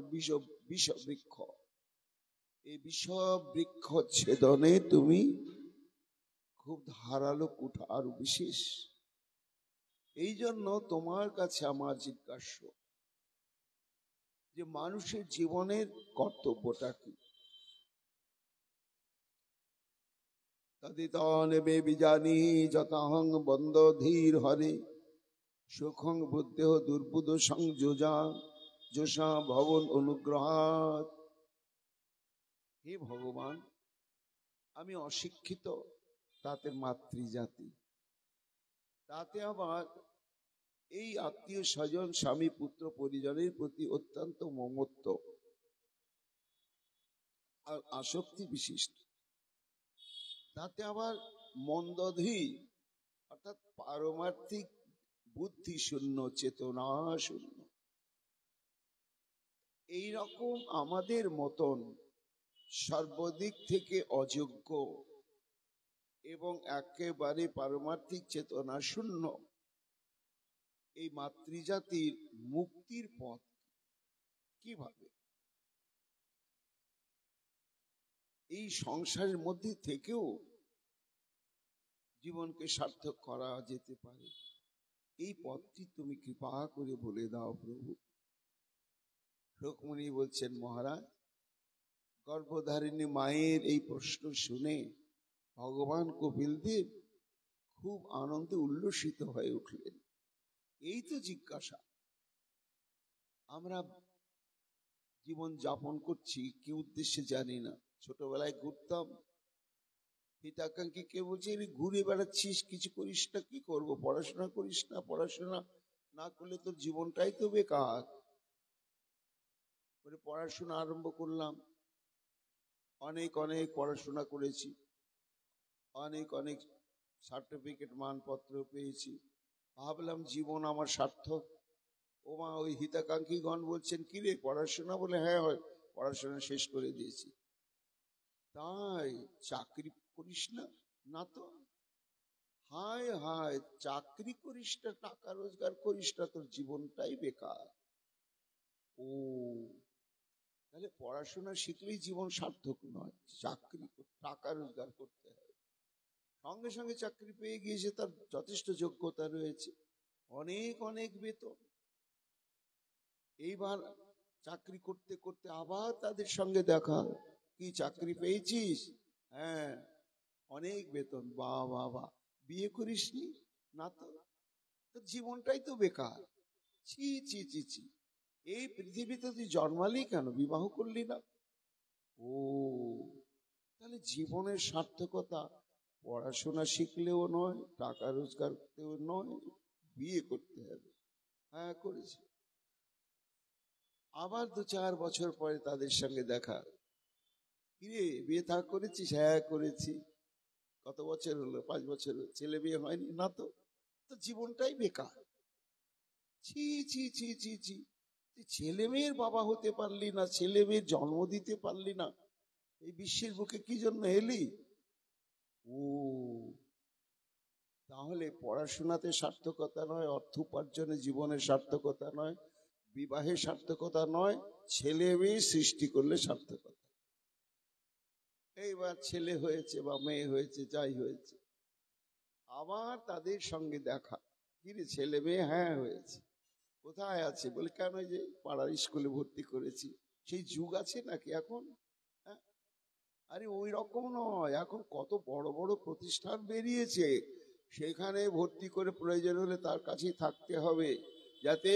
বিষ বৃক্ষ, এই বিষ বৃক্ষ ছেদনে তুমি খুব ধারালো কুঠার বিশেষ। এই জন্য তোমার কাছে আমার জিজ্ঞাসা যে মানুষের জীবনের কর্তব্যটা কি? তদিতনেবে বিজানি যতহং বন্দ ধীর হরে সুখং বুদ্ধেহ দুর্বুদ সংযোজা যোষা ভবন অনুগ্রহাৎ। হে ভগবান, আমি অশিক্ষিত, তাতে মাতৃজাতি, তাতে আবার এই আত্মীয় স্বজন স্বামী পুত্র পরিজনের প্রতি অত্যন্ত মমত্ব আর আসক্তি বিশিষ্ট, তাতে আবার মন্দধী অর্থাৎ পারমার্থিক বুদ্ধি শূন্য, চেতনা শূন্য। এইরকম আমাদের মতন সর্বদিক থেকে অযোগ্য এবং একেবারে পারমার্থিক চেতনা শূন্য এই মাতৃজাতির মুক্তির পথ কিভাবে? এই সংসারের মধ্যে থেকেও জীবনকে সার্থক করা যেতে পারে, এই পথটি তুমি কৃপা করে বলে দাও প্রভু। রুক্মিণী বলছেন, মহারাজ, গর্ভধারিণী মায়ের এই প্রশ্ন শুনে ভগবান কপিলদেব খুব আনন্দে উল্লসিত হয়ে উঠলেন। এই তো জিজ্ঞাসা, আমরা জীবন যাপন করছি কি উদ্দেশ্যে জানি না। ছোটবেলায় ঘুরতাম, হিতাকাঙ্ক্ষী কে বলছে ঘুরে বেড়াচ্ছিস, কিছু করিস না, কি করবো? পড়াশোনা করিস না, পড়াশোনা না করলে তোর জীবনটাই তো বেকার। পড়াশোনা আরম্ভ করলাম, অনেক অনেক পড়াশোনা করেছি, অনেক অনেক সার্টিফিকেট মানপত্র পেয়েছি, ভাবলাম জীবন আমার সার্থক। ও মা, ওই হিতাকাঙ্ক্ষীগণ বলছেন, কি রে পড়াশোনা? বলে হ্যাঁ, হয় পড়াশোনা শেষ করে দিয়েছি। তাই চাকরি করিস না? না তো। হায় হায়, চাকরি করিস না, টাকা রোজগার করিস না, তোর জীবনটাই বেকার। ও, তাহলে পড়াশোনা শিখলেই জীবন সার্থক নয়, চাকরি টাকা রোজগার করতে হয়। সঙ্গে সঙ্গে চাকরি পেয়ে গিয়েছে, তার যথেষ্ট যোগ্যতা রয়েছে, অনেক অনেক বেতন। এইবার চাকরি করতে করতে আবার তাদের সঙ্গে দেখা, কি চাকরি পেয়েছিস? হ্যাঁ, অনেক বেতন। বাহ বাহ বাহ। বিয়ে করিসনি? না তো। তোর জীবনটাই তো বেকার। ছি ছি ছি ছি, এই পৃথিবীতে তুই জন্মালি কেন, বিবাহ করলি না? ও, তাহলে জীবনের সার্থকতা পড়াশোনা শিখলেও নয়, টাকা রোজগার করতেও নয়, বিয়ে করতে হবে। হ্যাঁ, করেছি। আবার 2-4 বছর পরে তাদের সঙ্গে দেখা, কিরে বিয়ে থা করেছিস? হ্যাঁ করেছি। কত বছর হলো? 5 বছর। ছেলে বিয়ে হয়নি? না তো। তো জীবনটাই বেকার। ছি ছি ছি ছি ছি, ছেলে মেয়ের বাবা হতে পারলি না, ছেলে মেয়ের জন্ম দিতে পারলি না, এই বিশ্বের বুকে কি জন্য এলি? ও, তাহলে পড়াশোনাতে সার্থকতা নয়, অর্থ উপার্জনে জীবনের সার্থকতা নয়, বিবাহে সার্থকতা নয়, ছেলে মেয়ে সৃষ্টি করলে সার্থকতা। এইবার ছেলে হয়েছে বা মেয়ে হয়েছে, যাই হয়েছে, আবার তাদের সঙ্গে দেখা, কিরে ছেলে মেয়ে? হ্যাঁ হয়েছে। কোথায় আছে? বলে কেন, যে পাড়ার স্কুলে ভর্তি করেছি। সেই যুগ আছে নাকি এখন? হ্যাঁ, আরে ওই রকম নয়, এখন কত বড় বড় প্রতিষ্ঠান বেরিয়েছে, সেখানে ভর্তি করে প্রয়োজন হলে তার কাছেই থাকতে হবে, যাতে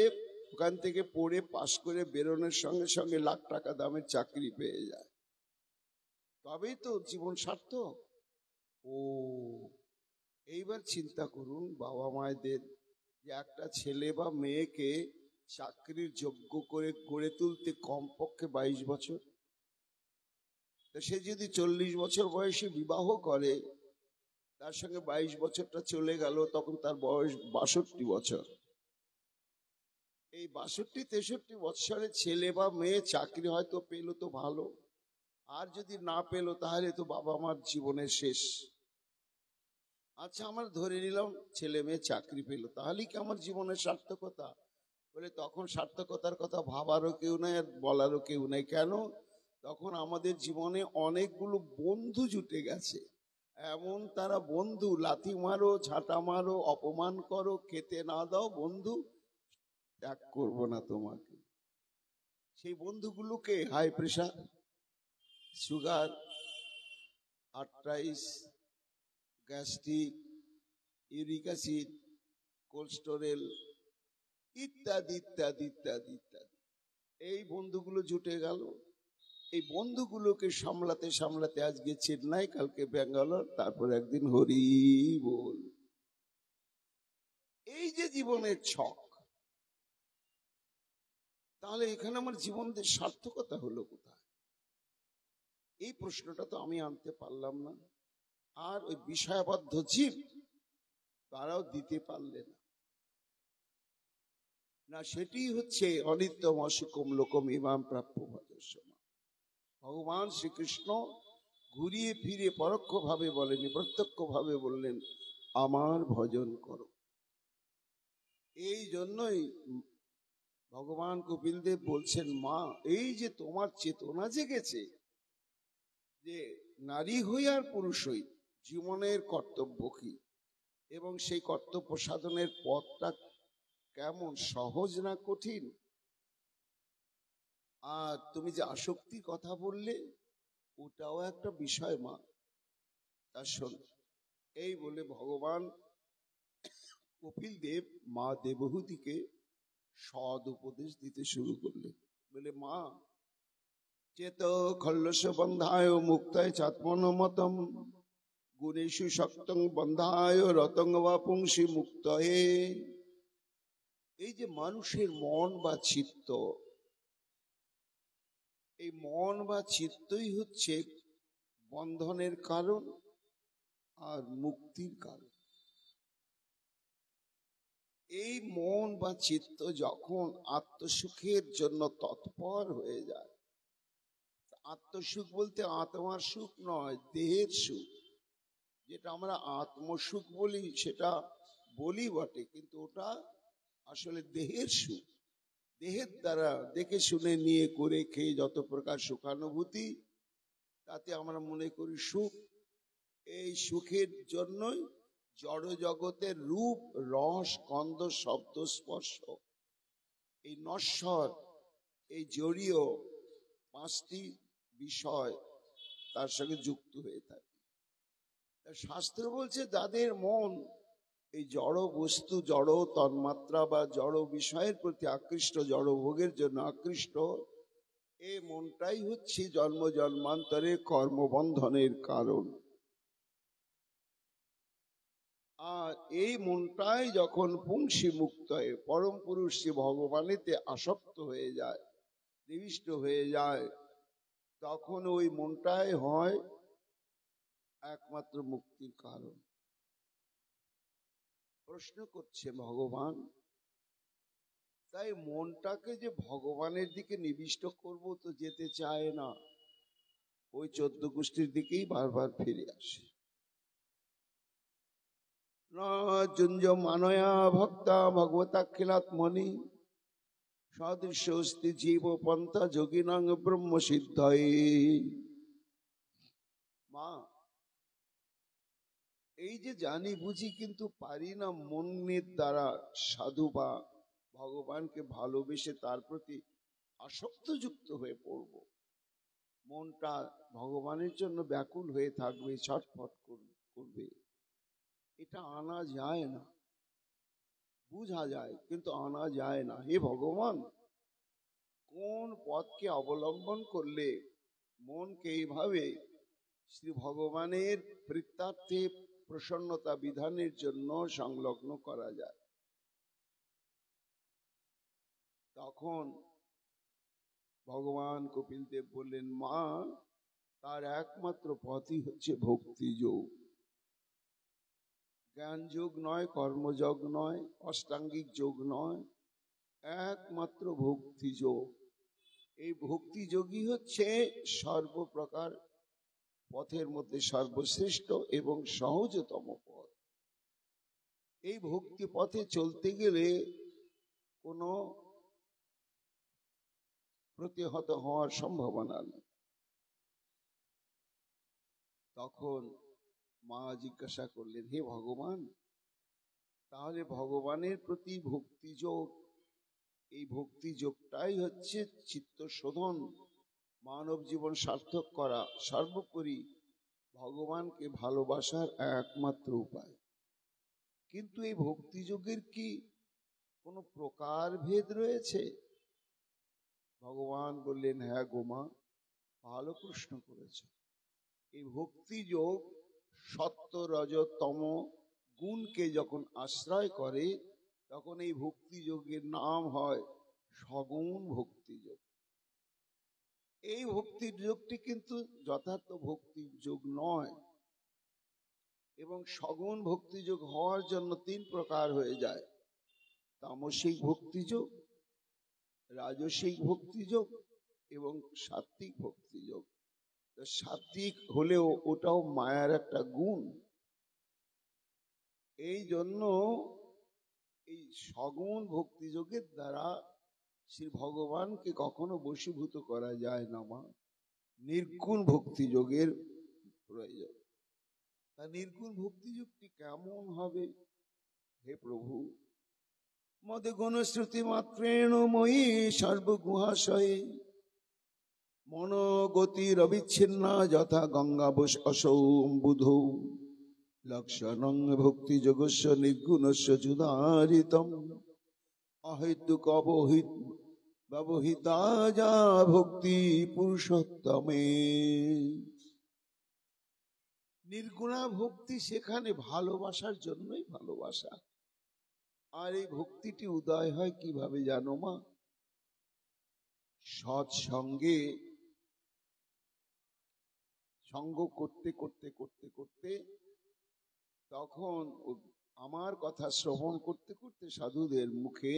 ওখান থেকে পড়ে পাশ করে বেরোনোর সঙ্গে সঙ্গে লাখ টাকা দামের চাকরি পেয়ে যায়, তবেই তো জীবন সার্থক। ও, এইবার চিন্তা করুন বাবা মায়েদের, যে একটা ছেলে বা মেয়েকে চাকরির যোগ্য করে গড়ে তুলতে কমপক্ষে 22 বছর। সে যদি 40 বছর বয়সে বিবাহ করে, তার সঙ্গে 22 বছরটা চলে গেল, তখন তার বয়স 62 বছর। এই 62-63 বৎসরে ছেলে বা মেয়ে চাকরি হয়তো পেল তো ভালো, আর যদি না পেল তাহলে তো বাবা মার জীবনের শেষ। আচ্ছা, আমরা ধরে নিলাম ছেলে মেয়ে চাকরি পেল, তাহলেই কি আমার জীবনের সার্থকতা? বলে তখন সার্থকতার কথা ভাবারও কেউ নাই আর বলারও কেউ নাই। কেন? তখন আমাদের জীবনে অনেকগুলো বন্ধু জুটে গেছে। এমন তারা বন্ধু, লাথি মারো, ঝাঁটা মারো, অপমান করো, খেতে না দাও, বন্ধু ত্যাগ করবো না তোমাকে। সেই বন্ধুগুলোকে high pressure, sugar, arthritis, gastric, uric acid, cholesterol ইত্যাদি ইত্যাদি ইত্যাদি ইত্যাদি, এই বন্ধুগুলো জুটে গেল। এই বন্ধুগুলোকে সামলাতে সামলাতে আজকে চেন্নাই, কালকে ব্যাঙ্গালোর, তারপর একদিন হরি বল। এই যে জীবনের ছক, তাহলে এখানে আমার জীবনের সার্থকতা হলো কোথায়? এই প্রশ্নটা তো আমি আনতে পারলাম না, আর ওই বিষয়বদ্ধ জীব তারাও দিতে পারলেন না। সেটি হচ্ছে অনিত্যম অসুকম লোকম ইমাম প্রাপ্য ভজস্যমা। ভগবান শ্রীকৃষ্ণ ঘুরিয়ে ফিরে পরোক্ষ ভাবে বলেনি, প্রত্যক্ষ ভাবে বললেন আমার ভজন করো। এই জন্যই ভগবান কপিল দেব বলছেন, মা এই যে তোমার চেতনা জেগেছে যে নারী হই আর পুরুষ হই জীবনের কর্তব্য কি, এবং সেই কর্তব্য সাধনের পথটা কেমন সহজ না কঠিন। আর তুমি যে আসক্তির কথা বললে ওটাও একটা বিষয় মা, তা শোন। এই বলে ভগবান কপিল দেব মা দেবহূতিকে সদ উপদেশ দিতে শুরু করলেন। বলে মা, চেত খল্লস বন্ধায় মুক্তায় চাত্মন মতম গুণেশু শক্তং বন্ধায় রতং বা পুংসি মুক্তয়ে। এই যে মানুষের মন বা চিত্ত, এই মন বা চিত্তই হচ্ছে বন্ধনের কারণ আর মুক্তির কারণ। এই মন বা চিত্ত যখন আত্মসুখের জন্য তৎপর হয়ে যায়, আত্মসুখ বলতে আত্মার সুখ নয়, দেহের সুখ, যেটা আমরা আত্মসুখ বলি সেটা বলি বটে, কিন্তু ওটা আসলে দেহের সুখ। দেহের দ্বারা দেখে শুনে নিয়ে করে খেয়ে যত প্রকার সুখানুভূতি, তাতে আমরা মনে করি সুখ। এই সুখের জন্যই জড় জগতের রূপ, রস, গন্ধ, শব্দ, স্পর্শ, এই নশ্বর, এই জড়ীয় পাঁচটি বিষয় তার সঙ্গে যুক্ত হয়ে থাকে। শাস্ত্র বলছে যাদের মন এই জড় বস্তু, জড় তন্মাত্রা বা জড় বিষয়ের প্রতি আকৃষ্ট, জড় ভোগের জন্য আকৃষ্ট, এই মনটাই হচ্ছে জন্ম জন্মান্তরে কর্মবন্ধনের কারণ। আর এই মনটাই যখন পুংসী মুক্ত হয়ে পরম পুরুষ শ্রী ভগবানেতে আসক্ত হয়ে যায়, নিবিষ্ট হয়ে যায়, তখন ওই মনটাই হয় একমাত্র মুক্তির কারণ। প্রশ্ন করছে ভগবান, তাই মনটাকে যে ভগবানের দিকে নিবিষ্ট করব তো যেতে চায় না, ওই 14 গোষ্ঠীর দিকেই বারবার ফিরে আসে। জুঞ্জ মানয়া ভক্তা ভগবতাখিলাত্মনি সদৃশ্য অস্তি জীব পন্থা যোগিনাং ব্রহ্ম সিদ্ধয়ে। মা, এই যে জানি বুঝি কিন্তু পারি না মনের দ্বারা সাধু বা ভগবানকে ভালোবেসে তার প্রতি আসক্তযুক্ত হয়ে পড়ব, মনটা ভগবানের জন্য ব্যাকুল হয়ে থাকবে, ছটফট করবে, এটা আনা যায় না। বুঝা যায় কিন্তু আনা যায় না। হে ভগবান, কোন পথকে অবলম্বন করলে মনকে এইভাবে শ্রী ভগবানের প্রীত্যার্থে প্রসন্নতা বিধানের জন্য সংলগ্ন করা যায়? তখন ভগবান কপিল দেব বললেন, মা, তার একমাত্র পথই হচ্ছে ভক্তি যোগ। জ্ঞান যোগ নয়, কর্মযোগ নয়, অষ্টাঙ্গিক যোগ নয়, একমাত্র ভক্তিযোগ। এই ভক্তিযোগই হচ্ছে সর্বপ্রকার পথের মধ্যে সর্বশ্রেষ্ঠ এবং সহজতম পথ। এই ভক্তি পথে চলতে গেলে কোনো প্রতিহত হওয়ার সম্ভাবনা নেই। তখন মা জিজ্ঞাসা করলেন, হে ভগবান, তাহলে ভগবানের প্রতি ভক্তিযোগ, এই ভক্তিযোগটাই হচ্ছে চিত্ত শোধন, মানব জীবন সার্থক করা, সর্বোপরি ভগবানকে ভালোবাসার একমাত্র উপায়। কিন্তু এই ভক্তিযোগের কি কোনো প্রকার ভেদ রয়েছে? ভগবান বললেন, হ্যাঁ গোমা, ভালো প্রশ্ন করেছে। এই ভক্তিযোগ সত্য রজ তম গুণকে যখন আশ্রয় করে, তখন এই ভক্তিযোগের নাম হয় সগুণ ভক্তিযোগ। এই ভক্তির যোগটি কিন্তু যথার্থ ভক্তির যোগ নয়, এবং সগুণ ভক্তিযোগ হওয়ার জন্য তিন প্রকার হয়ে যায়: তামসিক ভক্তিযোগ, রাজসিক ভক্তিযোগ এবং সাত্বিক ভক্তিযোগ। সাত্বিক হলেও ওটাও মায়ার একটা গুণ। এই জন্য এই সগুণ ভক্তিযোগের দ্বারা শ্রী ভগবানকে কখনো বশীভূত করা যায় না মা। নির্গুণ ভক্তিযোগের প্রয়োজন। তা নির্গুণ ভক্তিযোগটি কেমন হবে হে প্রভু? মদে গণশ্রুতি মাত্রেণ ময়ী সর্বগুহাশয়ে মনোগতির অবিচ্ছিন্না যথা গঙ্গা অসৌম্বুধৌ লক্ষণং ভক্তিযোগস্য নির্গুণস্য যুদারিতম অহেতুক ব্যবহিতা যা ভক্তি পুরুষোত্তমে। নির্গুণা ভক্তি সেখানে ভালোবাসার জন্যই ভালোবাসা। আর এই ভক্তিটি উদয় হয় কিভাবে জানো মা? সৎসঙ্গে সঙ্গ করতে করতে করতে করতে তখন আমার কথা শ্রবণ করতে করতে সাধুদের মুখে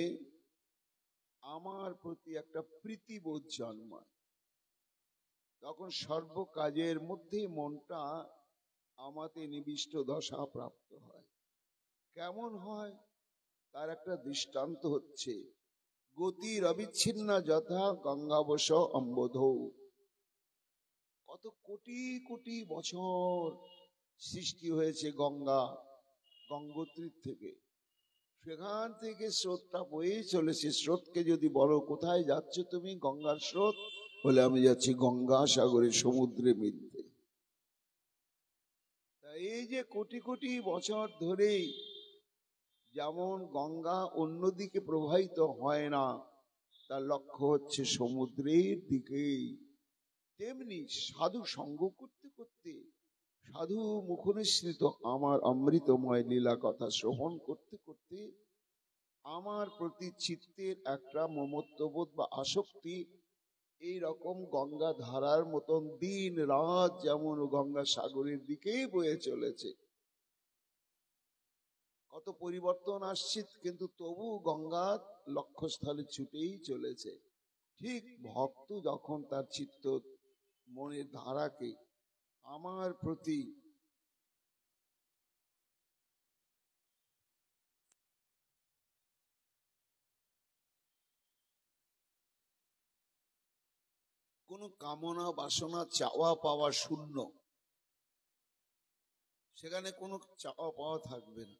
আমার প্রতি একটা প্রীতিবোধ জন্মায়। তখন সর্ব কাজের মধ্যে মনটা আমাতে নিবিষ্ট দশা প্রাপ্ত হয়। কেমন হয় তার একটা দৃষ্টান্ত হচ্ছে, গতির অবিচ্ছিন্না যথা গঙ্গাবশ অম্বোধৌ। কত কোটি কোটি বছর সৃষ্টি হয়েছে গঙ্গোত্রীর থেকে, সেখান থেকে স্রোতটা বয়ে চলেছে। স্রোতকে যদি বলো কোথায় যাচ্ছ তুমি? গঙ্গার স্রোত বলে আমি যাচ্ছি গঙ্গা সাগরের সমুদ্রে মিলতে। এই যে কোটি কোটি বছর ধরে যেমন গঙ্গা অন্যদিকে প্রবাহিত হয় না, তার লক্ষ্য হচ্ছে সমুদ্রের দিকেই, তেমনি সাধু সঙ্গ করতে করতে, সাধু মুখনিসৃত আমার অমৃতময় লীলা কথা শ্রবণ করতে করতে আমার প্রতি চিত্তের একটা মমত্ববোধ বা আসক্তি এই রকম গঙ্গা ধারার মতন দিন রাত যেমন গঙ্গা সাগরের দিকেই বয়ে চলেছে। কত পরিবর্তন আসছে, কিন্তু তবু গঙ্গা লক্ষ্যস্থলে ছুটেই চলেছে। ঠিক ভক্ত যখন তার চিত্ত মনের ধারাকে আমার প্রতি কোনো কামনা বাসনা চাওয়া পাওয়া শূন্য, সেখানে কোনো চাওয়া পাওয়া থাকবে না।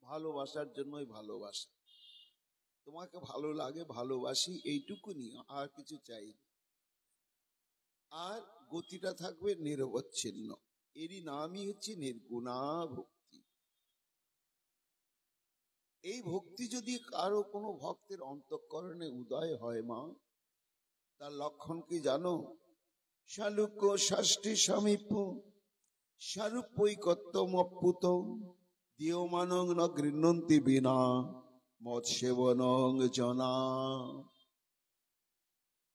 ভালোবাসার জন্যই ভালোবাসা, তোমাকে ভালো লাগে ভালোবাসি, এইটুকুনি, আর কিছু চাই না। আর গতিটা থাকবে নিরবচ্ছিন্ন। এরই নামই হচ্ছে নির্গুণা ভক্তি। এই ভক্তি যদি কারো কোনো ভক্তের অন্তঃকরণে উদয় হয় মা, তার লক্ষণ কি জানো? শালুক ষষ্ঠী সমীপ স্বরূপৈকত্বমপ্লুত দীয়মানং ন গৃহ্ণন্তি বিনা মৎসেবনং জনা।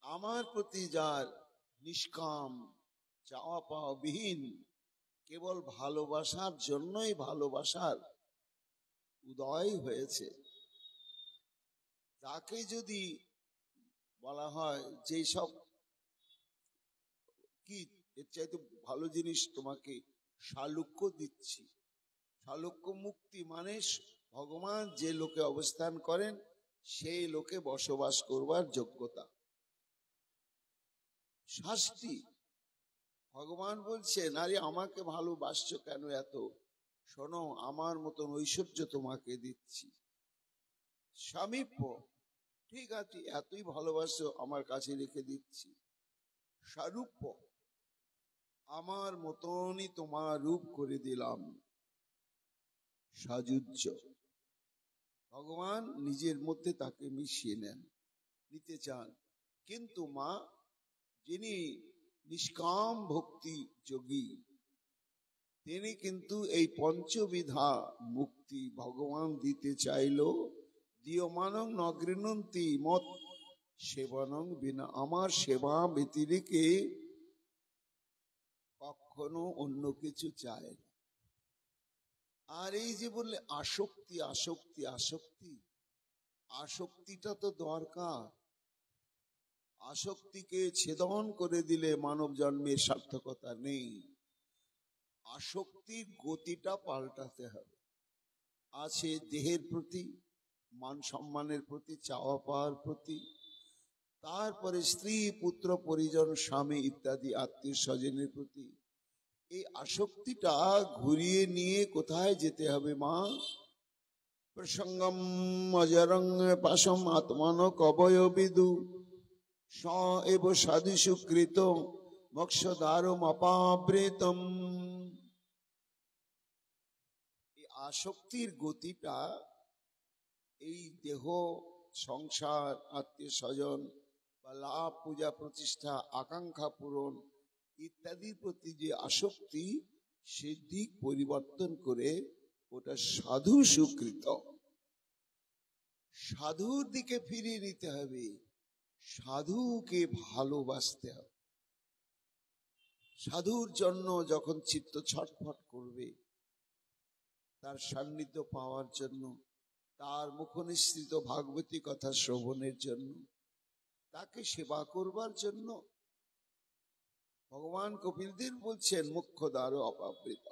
আমার প্রতি যার নিষ্কাম চাওয়া পাওয়া বিহীন, কেবল ভালোবাসার জন্যই ভালোবাসার উদয় হয়েছে, তাকে যদি বলা হয় যে সব কি এর চাইতে ভালো জিনিস তোমাকে সালুক্য দিচ্ছি, সালুক্য মুক্তি মানে ভগবান যে লোকে অবস্থান করেন সেই লোকে বসবাস করবার যোগ্যতা, শাস্তি। ভগবান বলছেন আরে আমাকে ভালোবাসছো কেন এত, শোনো আমার মতন ঐশ্বর্য তোমাকে দিচ্ছি। স্বামীপ্য, ঠিক আছে এতই ভালোবাসো আমার কাছে রেখে দিচ্ছি। স্বরূপ, আমার মতনই তোমার রূপ করে দিলাম। সাযুজ্য, ভগবান নিজের মধ্যে তাকে মিশিয়ে নেন, নিতে চান। কিন্তু মা যিনি নিষ্কাম ভক্তি যোগী, তিনি কিন্তু এই পঞ্চবিধা মুক্তি ভগবান দিতে চাইল। দিয়মানং ন গৃহন্তি মত সেবনং বিনা, আমার সেবা ব্যতিরেকে কখনো অন্য কিছু চায় না। আর এই যে বললে আসক্তি আসক্তি আসক্তি, আসক্তিটা তো দরকার। আসক্তিকে ছেদন করে দিলে মানব জন্মের সার্থকতা নেই। আসক্তির গতিটা পাল্টাতে হবে। আছে দেহের প্রতি, মান সম্মানের প্রতি, চাওয়া পাওয়ার প্রতি, তারপরে স্ত্রী পুত্র পরিজন স্বামী ইত্যাদি আত্মীয় স্বজনের প্রতি। এই আসক্তিটা ঘুরিয়ে নিয়ে কোথায় যেতে হবে মা? প্রসঙ্গম অজরং পাশম আত্মন কবয় বিদু স এব সাধু সুকৃত মোক্ষদ্বারম অপাবৃতম। এই আসক্তির গতিটা এই দেহ, সংসার, আত্মীয় স্বজন বা লাভ, পূজা প্রতিষ্ঠা, আকাঙ্ক্ষা পূরণ ইত্যাদির প্রতি যে আসক্তি, সে দিক পরিবর্তন করে ওটা সাধু সুকৃত, সাধুর দিকে ফিরিয়ে নিতে হবে। সাধুকে ভালোবাসতে হবে। সাধুর জন্য যখন চিত্ত ছটফট করবে, তার সান্নিধ্য পাওয়ার জন্য, তার মুখনিসৃত ভাগবতী কথা শ্রবণের জন্য, তাকে সেবা করবার জন্য, ভগবান কপিলদেব বলছেন মোক্ষদ্বার অপাবৃত।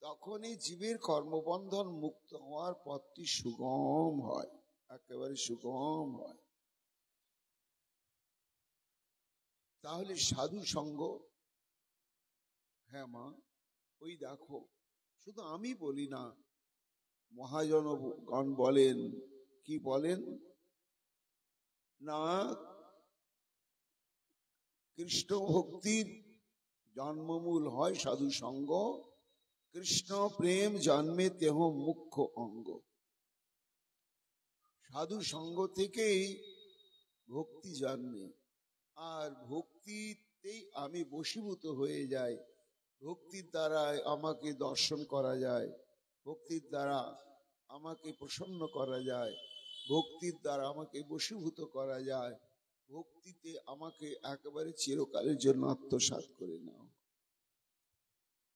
তখনই জীবের কর্মবন্ধন মুক্ত হওয়ার পথটি সুগম হয়, একেবারে সুগম হয়। তাহলে সাধু সঙ্গ, হ্যাঁ মা, ওই দেখো, শুধু আমি বলি না, মহাজনগণ বলেন, কি বলেন না, কৃষ্ণ ভক্তির জন্মমূল হয় সাধু সঙ্গ, কৃষ্ণ প্রেম জন্মে তেহ মুখ্য অঙ্গ। সাধু সঙ্গ থেকেই ভক্তি জন্মে, আর ভক্তিতেই আমি বশীভূত হয়ে যাই। ভক্তির দ্বারা আমাকে দর্শন করা যায়, ভক্তির দ্বারা আমাকে প্রসন্ন করা যায়, ভক্তির দ্বারা আমাকে বশীভূত করা যায়, ভক্তিতে আমাকে একেবারে চিরকালের জন্য আত্মসাৎ করে নাও।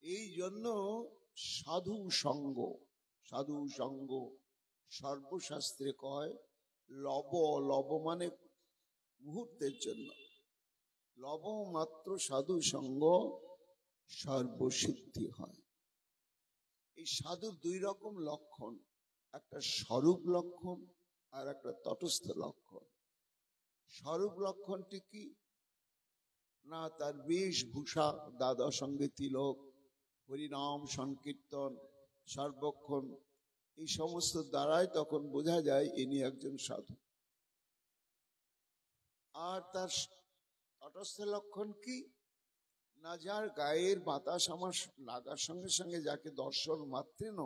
এই জন্য সাধু সঙ্গ, সাধু সঙ্গ সর্বশাস্ত্রে কয় লব, লব মানে মুহূর্তের জন্য, লব মাত্র সাধু সঙ্গ সর্বসিদ্ধি হয়। এই সাধুর দুই রকম লক্ষণ, একটা স্বরূপ লক্ষণ আর একটা তটস্থ লক্ষণ। স্বরূপ লক্ষণটি কি না, তার বেশভূষা, দ্বাদশ সঙ্গে তিলক, হরিনাম সংকীর্তন সর্বক্ষণ, এই সমস্ত দ্বারাই তখন বোঝা যায় ইনি একজন সাধু। আর তার তটস্থ লক্ষণ কি না, যার গায়ের বাতাস আমার লাগার সঙ্গে সঙ্গে যাকে দর্শন মাত্রেন,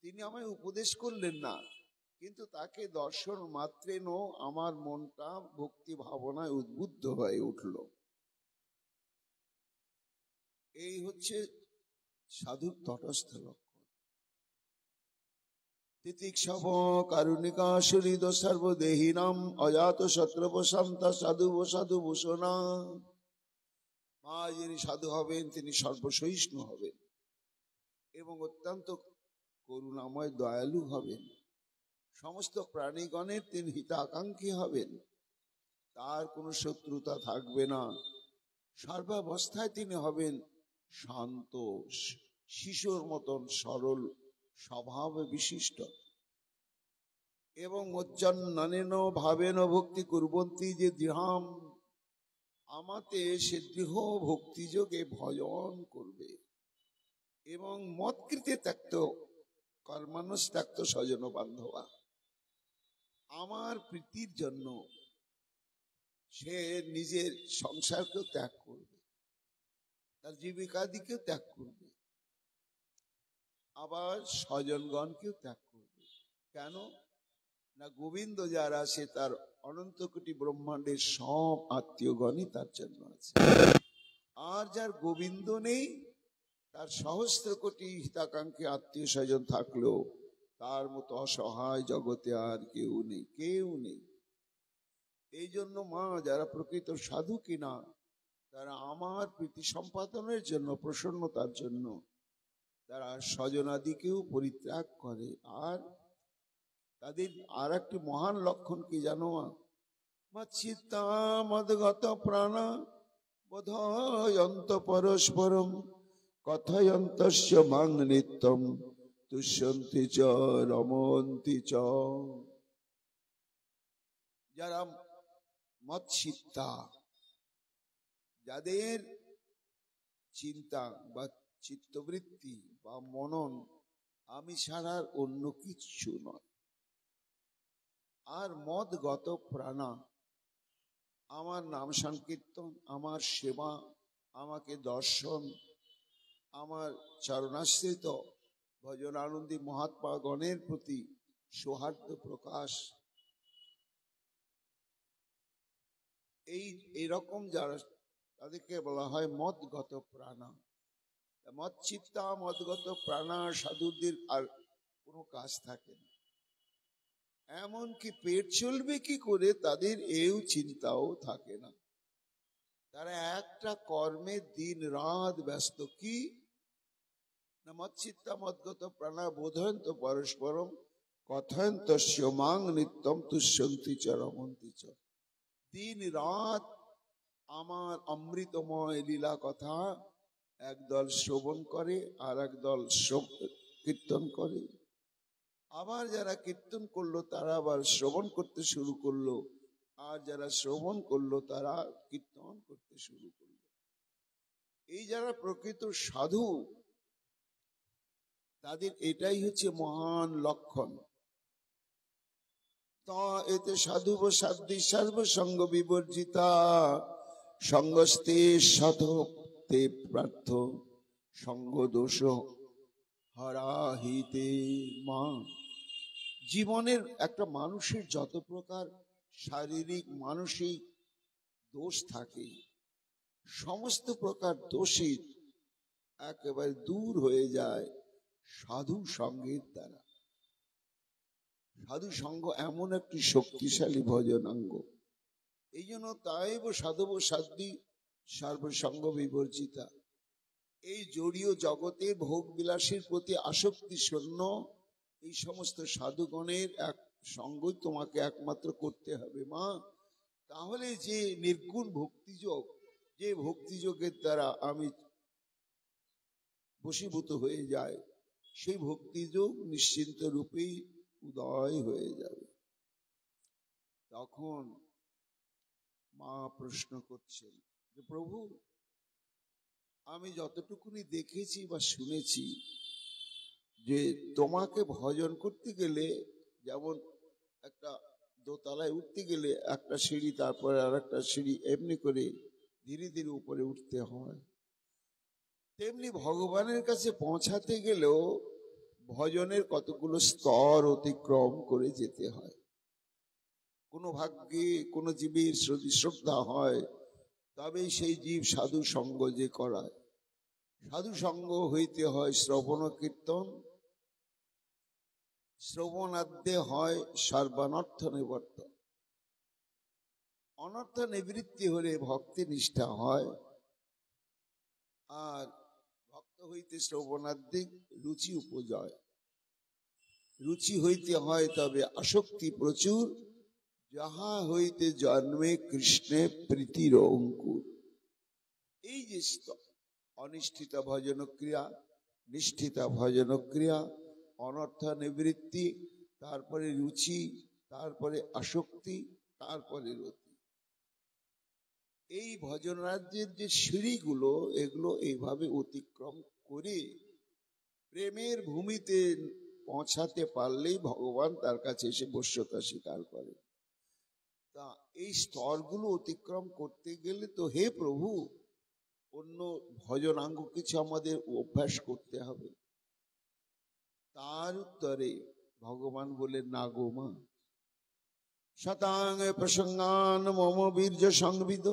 তিনি আমায় উপদেশ করলেন না, কিন্তু তাকে দর্শন মাত্রেন আমার মনটা ভক্তি ভাবনায় উদ্বুদ্ধ হয়ে উঠল। এই হচ্ছে সাধুর তটস্থ লক্ষণ। তিতিক্ষব কারুণিকা সুহৃদ সর্বদেহিনাম অজাত শত্রুব শান্তা সাধু সাধু ভূষণা। মা, যিনি সাধু হবেন তিনি সর্বসহিষ্ণু হবেন এবং অত্যন্ত করুণাময় দয়ালু হবেন। সমস্ত প্রাণীগণের তিনি হিতাকাঙ্ক্ষী হবেন, তার কোনো শত্রুতা থাকবে না, সর্বাবস্থায় তিনি হবেন শান্ত, শিশুর মতন সরল স্বভাব বিশিষ্ট। এবং মজ্জন্ননেন ভাবেন ভক্তি কুর্বন্তি যে দৃঢ়ম, আমাতে সে দৃঢ় ভক্তিযোগে ভজন করবে। এবং মৎকৃতে ত্যক্ত কর্মানুষ্ঠ্যক্ত স্বজন বান্ধবা, আমার প্রীতির জন্য সে নিজের সংসারকেও ত্যাগ করবে, তার জীবিকাদিকেও ত্যাগ করবে, আবার স্বজনগণকেও ত্যাগ করবে। কেন না, গোবিন্দ যারা সে তার অনন্ত কোটি ব্রহ্মাণ্ডের সব আত্মীয়গণই তার জন্য আছে। আর যার গোবিন্দ নেই, তার সহস্র কোটি হিতাকাঙ্ক্ষী আত্মীয় স্বজন থাকলেও তার মতো অসহায় জগতে আর কেউ নেই, কেউ নেই। এই জন্য মা, যারা প্রকৃত সাধু কিনা, তারা আমার প্রীতি সম্পাদনের জন্য, প্রসন্নতার জন্য তারা স্বজনাদিকেও পরিত্যাগ করে। আর তাদের আর একটি মহান লক্ষণ কি জানো? মচ্ছিতা মদগত প্রাণ বোধয়ন্ত পরস্পরম কথয়ন্তস্য মাং নিত্যম তুষ্যন্তি চ রমন্তি চ। যারা মৎসিতা, যাদের চিন্তা বা চিত্তবৃত্তি বা মনন আমি ছাড়ার অন্য কিচ্ছু নয়, আর মদগত প্রাণা, আমার নাম সংকীর্তন, আমার সেবা, আমাকে দর্শন, আমার চরণাশ্রিত ভজনানন্দী মহাত্মা গণের প্রতি সৌহার্দ্য প্রকাশ, এইরকম যারা, তাদেরকে বলা হয় মদগত প্রাণা। মৎচিত্তা মদগত প্রাণা সাধুদের আর কোনো কাজ থাকে না, এমনকি পেট চলবে কি করে তাদের এও চিন্তাও থাকে না। তারা একটা কর্মে দিন রাত ব্যস্ত, কি না মৎচিত্তা মদগত প্রাণা বোধয়ন্ত পরস্পরম কথয়ন্তস্য মাং নিত্যম তুষ্যন্তি চ রমন্তি চ। দিন রাত আমার অমৃতময় লীলা কথা একদল শ্রবণ করে, আর একদল কীর্তন করে। আবার যারা কীর্তন করলো তারা আবার শ্রবণ করতে শুরু করলো, আর যারা শ্রবণ করলো তারা কীর্তন করতে শুরু করলো। এই যারা প্রকৃত সাধু, তাদের এটাই হচ্ছে মহান লক্ষণ। তা এতে সাধু সাধ্বী সর্বসঙ্গ বিবর্জিতা সঙ্গস্তে শততে প্রার্থ সঙ্গ দোষ হরাহিতে। মা, জীবনের একটা মানুষের যত প্রকার শারীরিক মানসিক দোষ থাকে, সমস্ত প্রকার দোষই একেবারে দূর হয়ে যায় সাধু সঙ্গের দ্বারা। সাধু সঙ্গ এমন একটি শক্তিশালী ভজনাঙ্গ। এই জন্য তাইব সাধব সাধ্বী সর্বসঙ্গ বিবর্জিতা। এই জড়ীয় জগতে ভোগ বিলাসের প্রতি আসক্তি শূন্য এই সমস্ত সাধুগণের এক সঙ্গই তোমাকে একমাত্র করতে হবে মা। তাহলে যে নির্গুণ ভক্তিযোগ, যে ভক্তিযোগের দ্বারা আমি বশীভূত হয়ে যায়, সেই ভক্তিযোগ নিশ্চিন্ত রূপেই উদয় হয়ে যাবে। তখন মা প্রশ্ন করছেন যে প্রভু, আমি যতটুকুনি দেখেছি বা শুনেছি যে তোমাকে ভজন করতে গেলে, যেমন একটা দোতলায় উঠতে গেলে একটা সিঁড়ি, তারপরে আর একটা সিঁড়ি, এমনি করে ধীরে ধীরে উপরে উঠতে হয়, তেমনি ভগবানের কাছে পৌঁছাতে গেলেও ভজনের কতগুলো স্তর অতিক্রম করে যেতে হয়। কোনো ভাগ্যে কোনো জীবের যদি শ্রদ্ধা হয়, তবে সেই জীব সাধু সঙ্গ যে করায়, সাধু সঙ্গ হইতে হয় শ্রবণ কীর্তন, শ্রবণাদ্যে হয় সর্বানর্থ নিবর্তন, অনর্থ নিবৃত্তি হলে ভক্তি নিষ্ঠা হয়, আর ভক্ত হইতে শ্রবণাদ্যে রুচি উপজয়। রুচি হইতে হয় তবে আসক্তি প্রচুর, যাহা হইতে জন্মে কৃষ্ণে প্রীতির অঙ্কুর। এই যে অনিষ্ঠিতা ভজন ক্রিয়া, নিষ্ঠিতা ভজন ক্রিয়া, অনর্থ নিবৃত্তি, তারপরে রুচি, তারপরে আসক্তি, তারপরে রতি, এই ভজন রাজ্যের যে সিঁড়িগুলো, এগুলো এইভাবে অতিক্রম করে প্রেমের ভূমিতে পৌঁছাতে পারলেই ভগবান তার কাছে এসে বশ্যতা স্বীকার করে। তা এই স্তরগুলো অতিক্রম করতে গেলে তো হে প্রভু অন্য ভজনাঙ্গ কিছু আমাদের অভ্যাস করতে হবে। তার উত্তরে ভগবান বলেন, না গো মা, শতাং প্রসঙ্গান মম বীর্য সংবিদ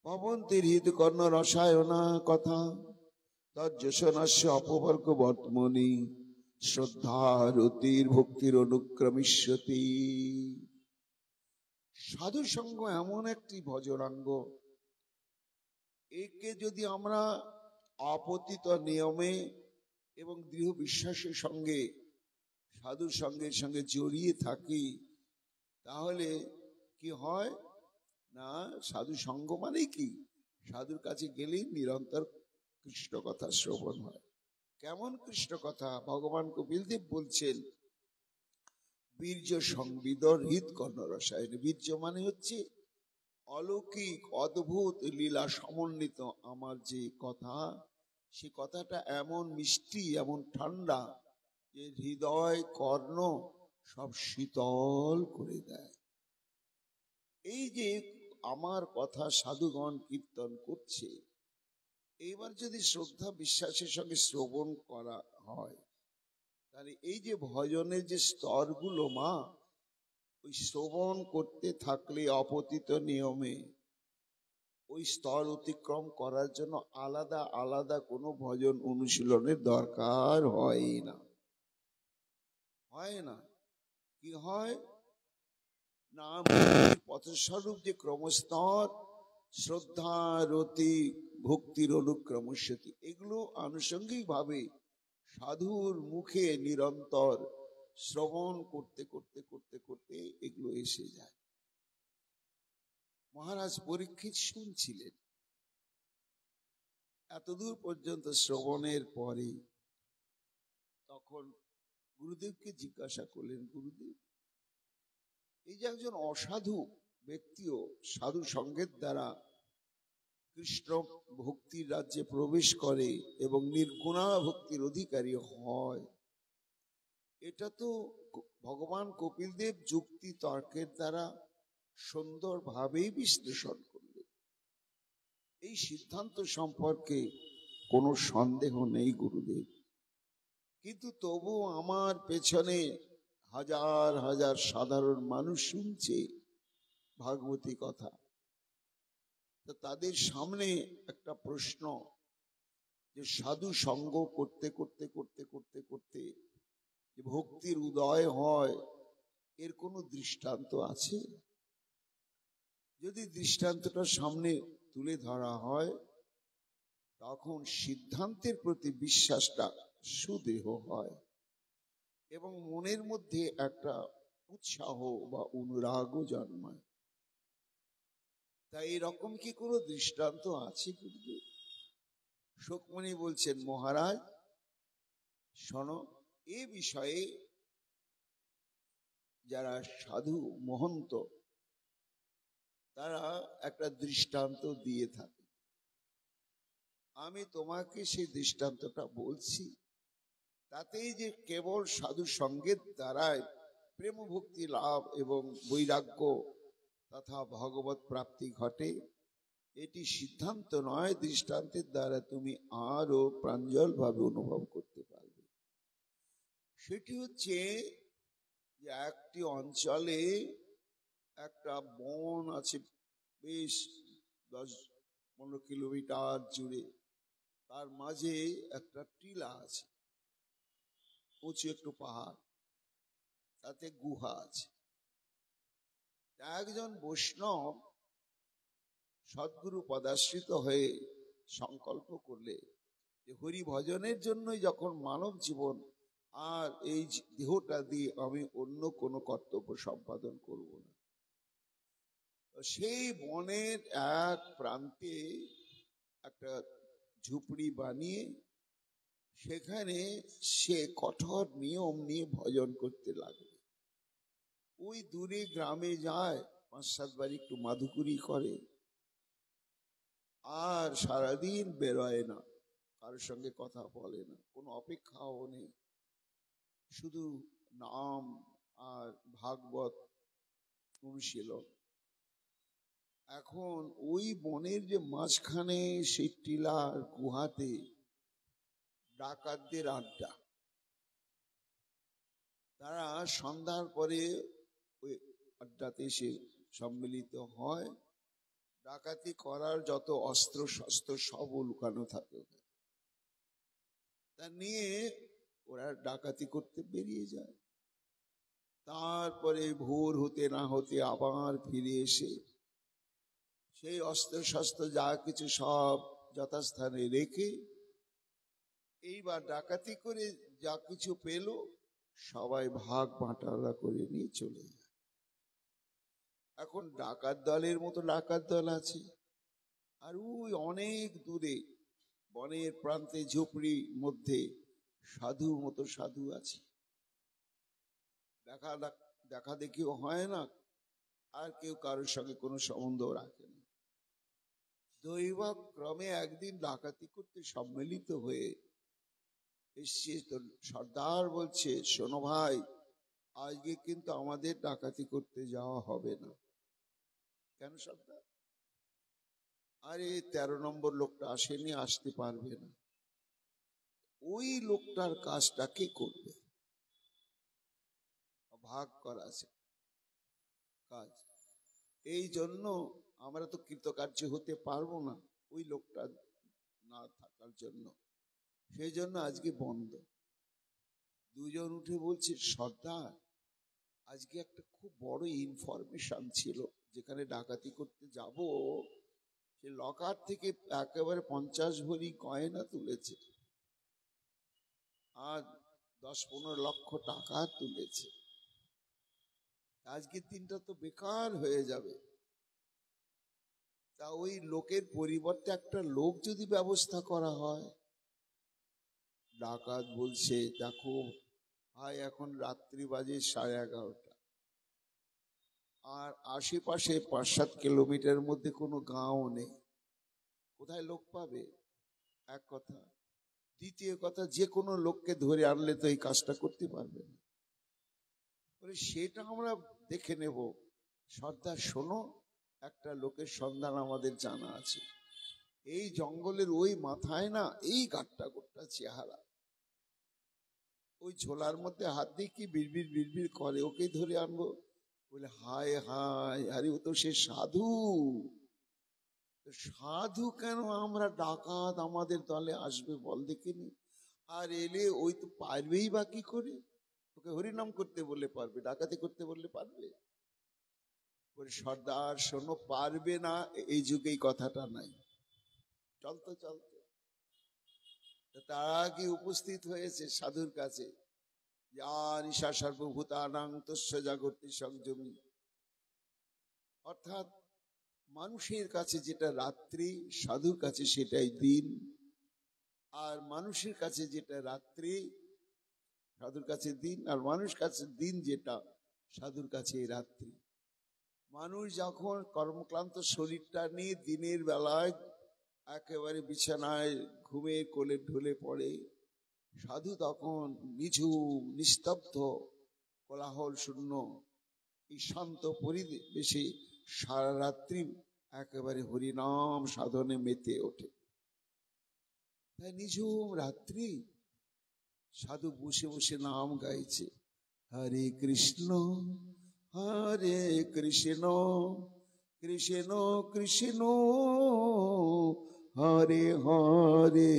ভবন্তির হৃদ কর্ণ রসায়না কথা তজ্জসনস্য অপবর্গ বর্তমনি শ্রদ্ধা রতির ভক্তির অনুক্রমিষ্যতি। সাধু সঙ্গ এমন একটি ভজনাঙ্গ, একে যদি আমরা আপতিত নিয়মে এবং দৃঢ় বিশ্বাসের সঙ্গে সাধু সঙ্গের সঙ্গে জড়িয়ে থাকি, তাহলে কি হয় না, সাধু সঙ্গ মানে কি, সাধুর কাছে গেলেই নিরন্তর কৃষ্ণ কথা শ্রবণ হয়। কেমন কৃষ্ণ কথা? ভগবান কপিলদেব বলছেন, বীর্য সংবিদ হৃদ কর্ণ রসায়ন। বীর্য মানে হচ্ছে অলৌকিক অদ্ভুত লীলা সমন্বিত আমার যে কথা, সে কথাটা এমন মিষ্টি, এমন ঠান্ডা যে হৃদয় কর্ণ সব শীতল করে দেয়। এই যে আমার কথা সাধুগণ কীর্তন করছে, এইবার যদি শ্রদ্ধা বিশ্বাসের সঙ্গে শ্রবণ করা হয়, তাহলে এই যে ভজনের যে স্তরগুলো মা, ওই শ্রবণ করতে থাকলে অপতিত নিয়মে ওই স্তর অতিক্রম করার জন্য আলাদা আলাদা কোনো ভজন অনুশীলনের দরকার হয় না। হয় না। কি হয় না, পথস্বরূপ যে ক্রমস্তর শ্রদ্ধা রতি ভক্তির অনুক্রমস্যতি, এগুলো আনুষঙ্গিক ভাবে সাধুর মুখে নিরন্তর শ্রবণ করতে করতে করতে করতে এগুলো এসে যায়। মহারাজ পরীক্ষিত শুনছিলেন, এতদূর পর্যন্ত শ্রবণের পরে তখন গুরুদেবকে জিজ্ঞাসা করলেন, গুরুদেব, এই যে একজন অসাধু ব্যক্তিও সাধু সঙ্গের দ্বারা কৃষ্ণ ভক্তির রাজ্যে প্রবেশ করে এবং নির্গুণা ভক্তির অধিকারী হয়, এটা তো ভগবান কপিলদেব যুক্তি তর্কের দ্বারা সুন্দরভাবেই বিশ্লেষণ করলেন। এই সিদ্ধান্ত সম্পর্কে কোনো সন্দেহ নেই গুরুদেব, কিন্তু তবু আমার পেছনে হাজার হাজার সাধারণ মানুষ শুনছে ভাগবতী কথা, তো তাদের সামনে একটা প্রশ্ন, যে সাধু সঙ্গ করতে করতে করতে করতে করতে যে ভক্তির উদয় হয়, এর কোনো দৃষ্টান্ত আছে? যদি দৃষ্টান্তটা সামনে তুলে ধরা হয়, তখন সিদ্ধান্তের প্রতি বিশ্বাসটা সুদৃঢ় হয় এবং মনের মধ্যে একটা উৎসাহ বা অনুরাগও জন্মায়। তাই এরকম কি কোনো দৃষ্টান্ত আছে? গুরুদেব শোকমণি বলছেন, মহারাজ শোনো, এ বিষয়ে যারা সাধু মহন্ত তারা একটা দৃষ্টান্ত দিয়ে থাকে। আমি তোমাকে সেই দৃষ্টান্তটা বলছি, তাতেই যে কেবল সাধু সঙ্গের দ্বারাই প্রেম ভক্তি লাভ এবং বৈরাগ্য তথা ভগবত প্রাপ্তি ঘটে, এটি সিদ্ধান্ত নয়, দৃষ্টান্তের দ্বারা তুমি আরো প্রাঞ্জল ভাবে অনুভব করতে পারবে। সেটি হচ্ছে যে একটি অঞ্চলে একটা বন আছে, বেশ 10-15 কিলোমিটার জুড়ে, তার মাঝে একটা টিলা আছে, উঁচু একটু পাহাড়, তাতে গুহা আছে। একজন বৈষ্ণব সদ্গুরু পদাশ্রিত হয়ে সংকল্প করলে যে হরি ভজনের জন্যই যখন মানব জীবন আর এই দেহটা দিয়ে আমি অন্য কোনো কর্তব্য সম্পাদন করব না। সেই বনের এক প্রান্তে একটা ঝুপড়ি বানিয়ে সেখানে সে কঠোর নিয়ম নিয়ে ভজন করতে লাগলো। ওই দূরে গ্রামে যায়, 5-7 বার একটু মাধুকুরি করে, আর সারাদিন বেরোয় না, কারোর সঙ্গে কথা বলে না, কোনো অপেক্ষাও নেই, শুধু নাম আর ভাগবত অনুশীলন। এখন ওই বনের যে মাঝখানে সেই টিলার গুহাতে ডাকাতদের আড্ডা। তারা সন্ধ্যার পরে ওই আড্ডাতে এসে সম্মিলিত হয়। ডাকাতি করার যত অস্ত্র শস্ত্র সব লুকানো থাকে, তা নিয়ে ওরা ডাকাতি করতে বেরিয়ে যায়। তারপরে ভোর হতে না হতে আবার ফিরে এসে সেই অস্ত্র শস্ত্র যা কিছু সব যথাস্থানে রেখে এইবার ডাকাতি করে যা কিছু পেল সবাই ভাগ বাঁটারা করে নিয়ে চলে যায়। এখন ডাকাত দলের মতো ডাকাত দল আছে, আর ওই অনেক দূরে বনের প্রান্তে ঝুপড়ির মধ্যে সাধুর মতো সাধু আছে। দেখা দেখিও হয় না, আর কেউ কারোর সঙ্গে কোনো সম্বন্ধ রাখে না। দৈবক্রমে একদিন ডাকাতি করতে সম্মিলিত হয়ে এসছে, তো সর্দার বলছে, শোনো ভাই, আজকে কিন্তু আমাদের ডাকাতি করতে যাওয়া হবে না। কেন সর্দার? আরে 13 নম্বর লোকটা আসেনি, আসতে পারবে না। ওই লোকটার কাজটা কে করবে? ভাগ করা আছে কাজ, এই জন্য আমরা তো কৃতকার্য হতে পারবো না ওই লোকটা না থাকার জন্য, সেই জন্য আজকে বন্ধ। দুজন উঠে বলছে, সর্দার, আজকে একটা খুব বড় ইনফরমেশন ছিল, যেখানে ডাকাতি করতে যাব সে লকার থেকে একেবারে 50 ভরি গয়না তুলেছে, আর 10-15 লক্ষ টাকা তুলেছে। আজকের দিনটা তো বেকার হয়ে যাবে। তা ওই লোকের পরিবর্তে একটা লোক যদি ব্যবস্থা করা হয়। ডাকাত বলছে, দেখো ভাই, এখন রাত্রি বাজে 11:30, আর আশেপাশে 5-7 কিলোমিটারের মধ্যে কোনো গাঁও নেই, কোথায় লোক পাবে? এক কথা। দ্বিতীয় কথা, যে কোনো লোককে ধরে আনলে তো এই কাজটা করতে পারবে না। সেটা আমরা দেখে নেব। সর্দার শোনো, একটা লোকের সন্ধান আমাদের জানা আছে, এই জঙ্গলের ওই মাথায় না, এই গাট্টা গোট্টা চেহারা, ওই ঝোলার মধ্যে হাত দিয়ে কি বিড়বিড় বিড়বিড় করে, ওকে ধরে আনবো। বলে, হায় হায়, আরে ও তো সে সাধু। সাধু কেন আমরা ডাকাত আমাদের দলে আসবে বল দেখিনি? আর এলে ওই তো পারবেই বা কি করে? ওকে হরিনাম করতে বললে পারবে, ডাকাতি করতে বললে পারবে? বলে, সর্দার শোনো, পারবে না এই যুগে এই কথাটা নাই। চলতো চলতো তারা কি উপস্থিত হয়েছে সাধুর কাছে, ঈশা সর্বভূতানাং তস্য জাগর্তি সংযমী। অর্থাৎ মানুষের কাছে যেটা রাত্রি, সাধুর কাছে সেটাই দিন, আর মানুষের কাছে যেটা রাত্রি সাধুর কাছে দিন, আর মানুষ কাছে দিন যেটা সাধুর কাছে রাত্রি। মানুষ যখন কর্মক্লান্ত শরীরটা নিয়ে দিনের বেলায় একেবারে বিছানায় ঘুমে কোলে ঢলে পড়ে, সাধু তখন নিঝুম নিস্তব্ধ কোলাহল শূন্য এই শান্ত পরিবেশে সারা রাত্রি একেবারে হরিনাম সাধনে মেতে ওঠে। তাই নিঝুম রাত্রি সাধু বসে বসে নাম গাইছে, হরে কৃষ্ণ কৃষ্ণ কৃষ্ণ হরে হরে,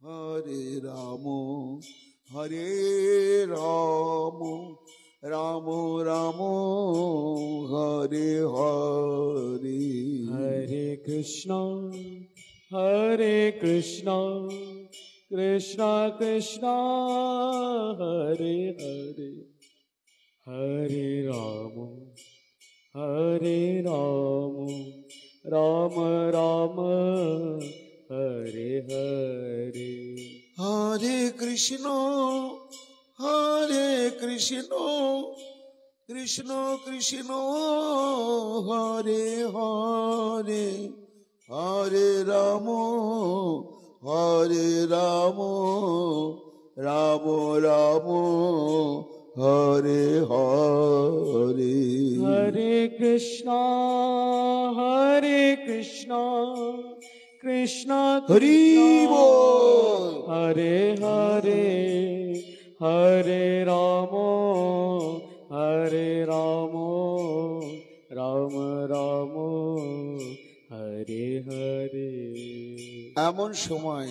হরে রাম রাম রাম হরে হরে। হরে কৃষ্ণ कृष्ण कृष्ण हरे हरे हरे राम राम राम हरे हरे हरे कृष्ण कृष्ण कृष्ण हरे हरे हरे राम राम राम हरे हरे हरे कृष्ण कृष्ण हरि कृष्ण बोल हरे हरे हरे राम राम राम हरे हरे এমন সময়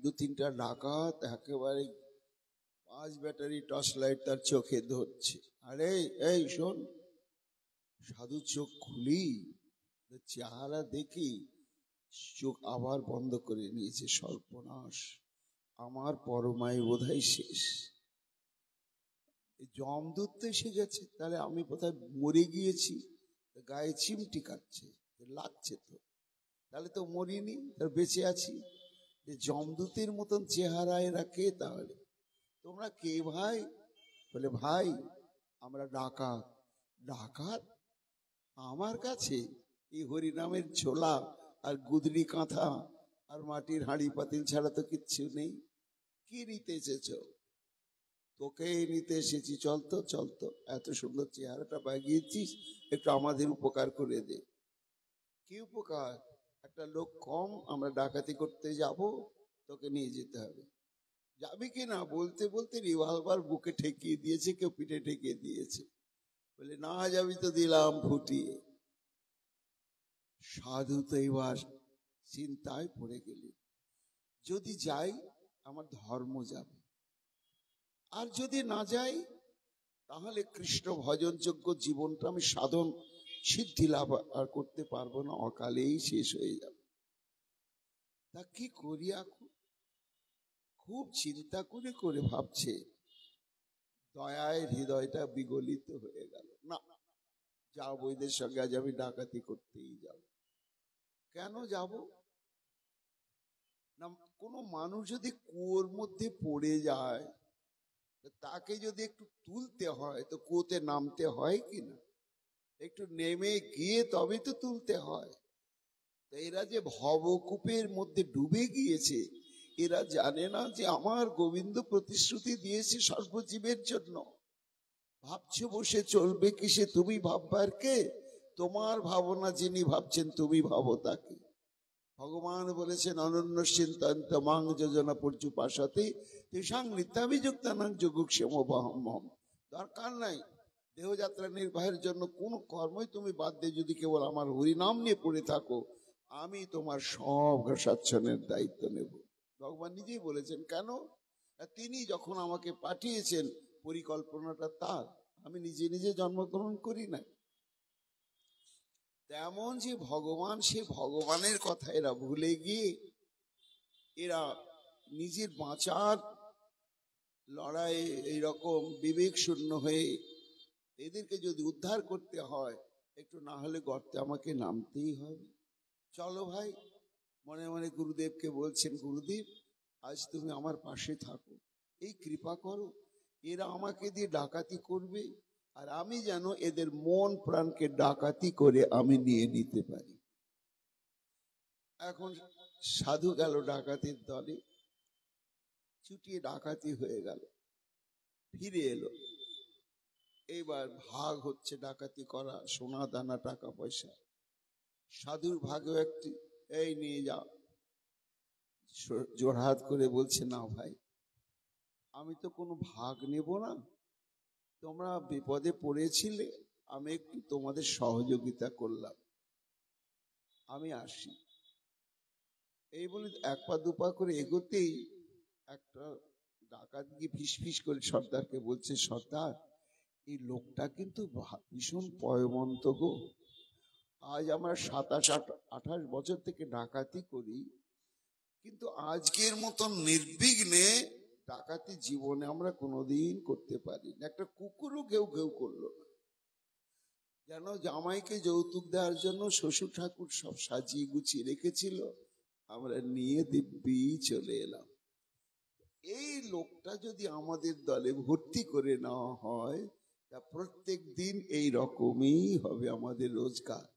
দু তিনটা ডাকাত একেবারে 5 ব্যাটারি টর্চ লাইট তার চোখে ধরছে। আরে এই শোন, সাধু চোখ খুলি চেহারা দেখি চোখ আবার বন্ধ করে নিয়েছে। সর্বনাশ, আমার পরমাই বোধহয় শেষ। জমদূত তো এসে গেছে, তাহলে আমি বোধহয় মরে গিয়েছি। গায়ে চিমটি কাটছে, লাগছে তো, তাহলে তো মরিনি, তার বেঁচে আছি। জমদূতের মতন চেহারা এরা কে? তাহলে তোমরা কে ভাই? বলে ভাই আমরা ডাকাত। ডাকাত? আমার কাছে এই হরিনামের ছোলা আর গুদরি কাঁথা আর মাটির হাঁড়ি পাতিল ছাড়া তো কিচ্ছু নেই। কি নিতে এসেছ? তোকে নিতে এসেছি, চলতো চলতো, এত সুন্দর চেহারাটা বাগিয়েছিস, একটু আমাদের উপকার করে দে। কি উপকার? একটা লোক কম, আমরা ডাকাতি করতে যাব, তোকে নিয়ে যেতে হবে। যাবি কি না বলতে বলতে রিভলভার বুকে ঠেকিয়ে দিয়েছে, কেউ পিঠে ঠেকিয়ে দিয়েছে। বলে না যাবি তো দিলাম ফুটিয়ে। সাধু তো এবার চিন্তায় পড়ে গেলি, যদি যাই আমার ধর্ম যাবে, আর যদি না যাই তাহলে কৃষ্ণ ভজনযোগ্য জীবনটা আমি সাধন সিদ্ধি লাভ আর করতে পারবো না, অকালেই শেষ হয়ে যাবে। তা কি করি এখন? খুব চিন্তা করে করে ভাবছে, দয়ায় হৃদয়টা বিগলিত হয়ে গেল। না, যাবো, এদের সঙ্গে আজ আমি ডাকাতি করতেই যাব। কেন যাব না? কোনো মানুষ যদি কুয়োর মধ্যে পড়ে যায়, তাকে যদি একটু তুলতে হয় তো কুয়োতে নামতে হয় কিনা? একটু নেমে গিয়ে তবে তো তুলতে হয়। তো এরা যে ভবকূপের মধ্যে ডুবে গিয়েছে, এরা জানে না যে আমার গোবিন্দ প্রতিশ্রুতি দিয়েছে সর্বজীবের জন্য। ভাবছো বসে চলবে কিসে? তুমি ভাববার কে? তোমার ভাবনা যিনি ভাবছেন তুমি ভাবো তাকে। ভগবান বলেছেন অনন্য চিন্তন্ত মাং যোজনা পর্যু পাশাতে তেষাং নিত্যাভিযুক্তানাং যোগুক্ষেমবাহম। দরকার নাই দেহযাত্রা নির্বাহের জন্য কোন কর্মই তুমি বাদ দিয়ে যদি কেবল আমার হরিনাম নিয়ে পড়ে থাকো, আমি তোমার সব স্বাচ্ছন্যের দায়িত্ব নেব। ভগবান নিজেই বলেছেন। কেন? তিনি যখন আমাকে পাঠিয়েছেন পরিকল্পনাটা তার, আমি নিজে নিজে জন্মগ্রহণ করি না। তেমন যে ভগবান, সে ভগবানের কথা এরা ভুলে গিয়ে এরা নিজের বাঁচার লড়াইয়ে এইরকম বিবেক শূন্য হয়ে, এদেরকে যদি উদ্ধার করতে হয় একটু না হলে গর্তে আমাকে নামতেই হবে। চলো ভাই, মনে মনে গুরুদেবকে বলছেন, গুরুদেব আজ তুমি আমার পাশে থাকো, এই কৃপা করো, এরা আমাকে দিয়ে ডাকাতি করবে আর আমি যেন এদের মন প্রাণকে ডাকাতি করে আমি নিয়ে নিতে পারি। এখন সাধু গেল ডাকাতির দলে, ছুটিয়ে ডাকাতি হয়ে গেল, ফিরে এলো। এবার ভাগ হচ্ছে ডাকাতি করা, সোনা দানা টাকা পয়সা। সাধুর ভাগেও একটি, এই নিয়ে যাও। জোড়হাত করে বলছে, না ভাই আমি তো কোনো ভাগ নেব না, তোমরা বিপদে পড়েছিলে, আমি একটু তোমাদের সহযোগিতা করলাম, আমি আসি। এই বলে এক পা দুপা করে এগোতেই একটা ডাকাত গিয়ে ফিস ফিস করে সর্দারকে বলছে, সর্দার এই লোকটা কিন্তু ভীষণ পয়মন্ত গো, আজ আমরা 27-28 বছর থেকে ডাকাতি করি, কিন্তু আজকের মতন নির্বিঘ্নে ডাকাতি জীবনে আমরা কোনোদিন করতে পারি না। একটা কুকুরও ঘেউ ঘেউ করলো না, যেন জামাইকে যৌতুক দেওয়ার জন্য শ্বশুর ঠাকুর সব সাজিয়ে গুছিয়ে রেখেছিল, আমরা নিয়ে দিব্যি চলে এলাম। এই লোকটা যদি আমাদের দলে ভর্তি করে নেওয়া হয়, তা প্রত্যেক দিন এই রকমই হবে আমাদের রোজগার।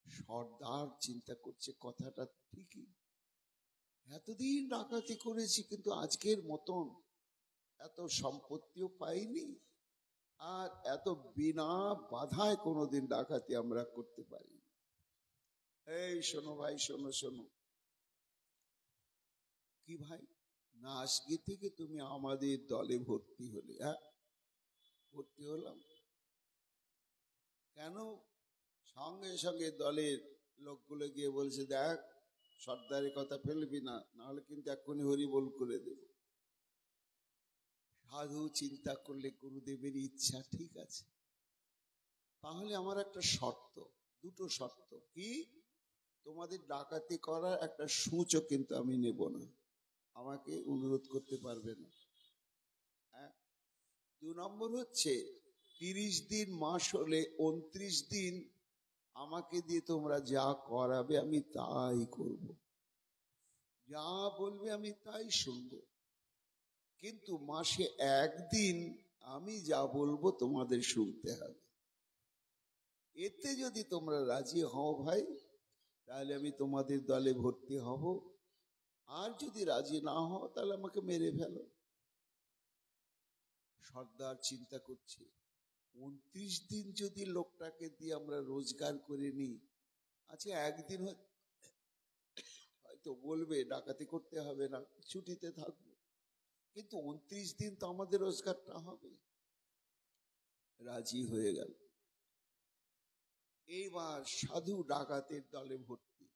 সর্দার চিন্তা করছে কথাটা ঠিকই, এতদিন ডাকাতি করেছি কিন্তু আজকের মতন এত সম্পত্তিও পাইনি, আর এত বিনা বাধায় কোনোদিন ডাকাতি আমরা করতে পারি। এই শোনো ভাই, শোনো শোনো, কি ভাই, না আজকে থেকে তুমি আমাদের দলে ভর্তি হলে? হ্যাঁ, ভর্তি হলাম। কেন? সঙ্গে সঙ্গে দলের লোকগুলো গিয়ে বলছে, দেখ সর্দারের কথা ফেলবি না, নাহলে কিন্তু এক্ষুনি হরিবোল করে দেব। সাধু চিন্তা করলে গুরুদেবের ইচ্ছা ঠিক আছে, তাহলে আমার একটা শর্ত, দুটো শর্ত। কি? তোমাদের ডাকাতি করার একটা সূচও কিন্তু আমি নেব না, আমাকে অনুরোধ করতে পারবে না। 2 নম্বর হচ্ছে 30 দিন মাস হলে 29 দিন আমাকে দিয়ে তোমরা যা করাবে আমি তাই করব, যা বলবে আমি তাই শুনবো। কিন্তু মাসে একদিন আমি যা বলবো তোমাদের শুনতে হবে। এতে যদি তোমরা রাজি হও ভাই, তাহলে আমি তোমাদের দলে ভর্তি হব, আর যদি রাজি না হও তাহলে আমাকে মেরে ফেলো। সর্দার চিন্তা করছে, 29 দিন যদি লোকটাকে দিয়ে আমরা রোজগার করে নিই, আচ্ছা একদিন হয়তো বলবে ডাকাতি করতে হবে না, ছুটিতে থাকবো, কিন্তু 29 দিন তো আমাদের রোজগারটা হবে। রাজি হয়ে গেল। এইবার সাধু ডাকাতের দলে ভর্তি,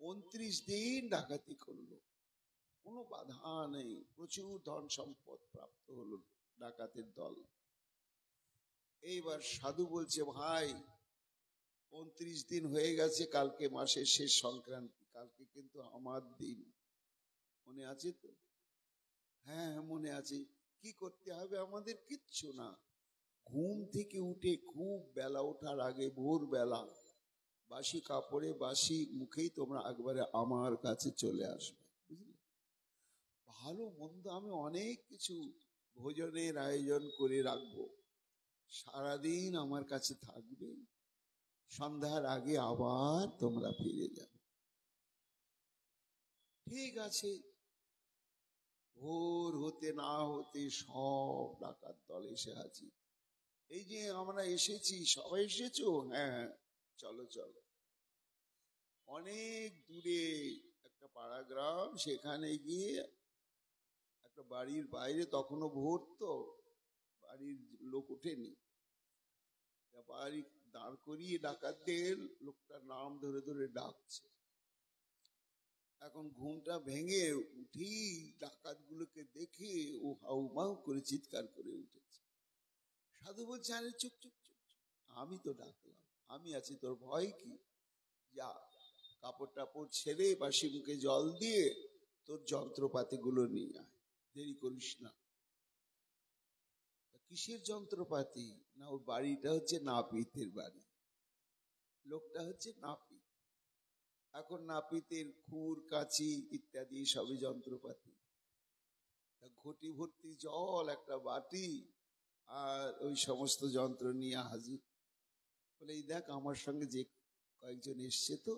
29 দিন ডাকাতি করলো, কোনো বাধা নেই, প্রচুর ধন সম্পদ প্রাপ্ত হলো ডাকাতের দল। এইবার সাধু বলছে, ভাই 29 দিন হয়ে গেছে, কালকে মাসের শেষ সংক্রান্তি, কালকে কিন্তু আমার দিন, মনে আছে তো? হ্যাঁ মনে আছে। কি করতে হবে আমাদের? কিচ্ছু না, ঘুম থেকে উঠে খুব বেলা ওঠার আগে, ভোর বেলা, বাসি কাপড়ে বাসি মুখেই তোমরা একবারে আমার কাছে চলে আসবে, বুঝলে? ভালো মন্দ আমি অনেক কিছু ভোজনের আয়োজন করে রাখবো, সারাদিন আমার কাছে থাকবে, সন্ধ্যার আগে আবার তোমরা ফিরে যাবে। ঠিক আছে। ভোর হতে না হতে সব ডাকাত দল এসে হাজির। এই যে আমরা এসেছি, সবাই এসেছো? হ্যাঁ চলো চলো। অনেক দূরে একটা পাড়া গ্রাম, সেখানে গিয়ে একটা বাড়ির বাইরে, তখনও ভোর তো, বাড়ির লোক ওঠেনি, বাড়ি দাঁড় করিয়ে ডাকাতদের লোকটার নাম ধরে ধরে ডাকছে। এখন ঘুমটা ভেঙে উঠি ডাকাত গুলোকে দেখে ও হাউমাউ করে চিৎকার করে উঠেছে। সাধু বলছে, আরে চুপ চুপ চুপ, আমি তো ডাকলাম, আমি আছি, তোর ভয় কি? যা কাপড় টাপড় ছেড়ে বাসি মুখে জল দিয়ে তোর যন্ত্রপাতি গুলো নিয়ে আয়, দেরি করিস না। কিসের যন্ত্রপাতি? না, ওর বাড়িটা হচ্ছে নাপিতের বাড়ি, লোকটা হচ্ছে নাপিত। এখন নাপিতের খুর কাঁচি ইত্যাদি সবই যন্ত্রপাতি। ঘটি ভর্তি জল, একটা বাটি, আর ওই সমস্ত যন্ত্র নিয়ে হাজির। বলে, এই দেখ আমার সঙ্গে যে কয়েকজন এসছে, তো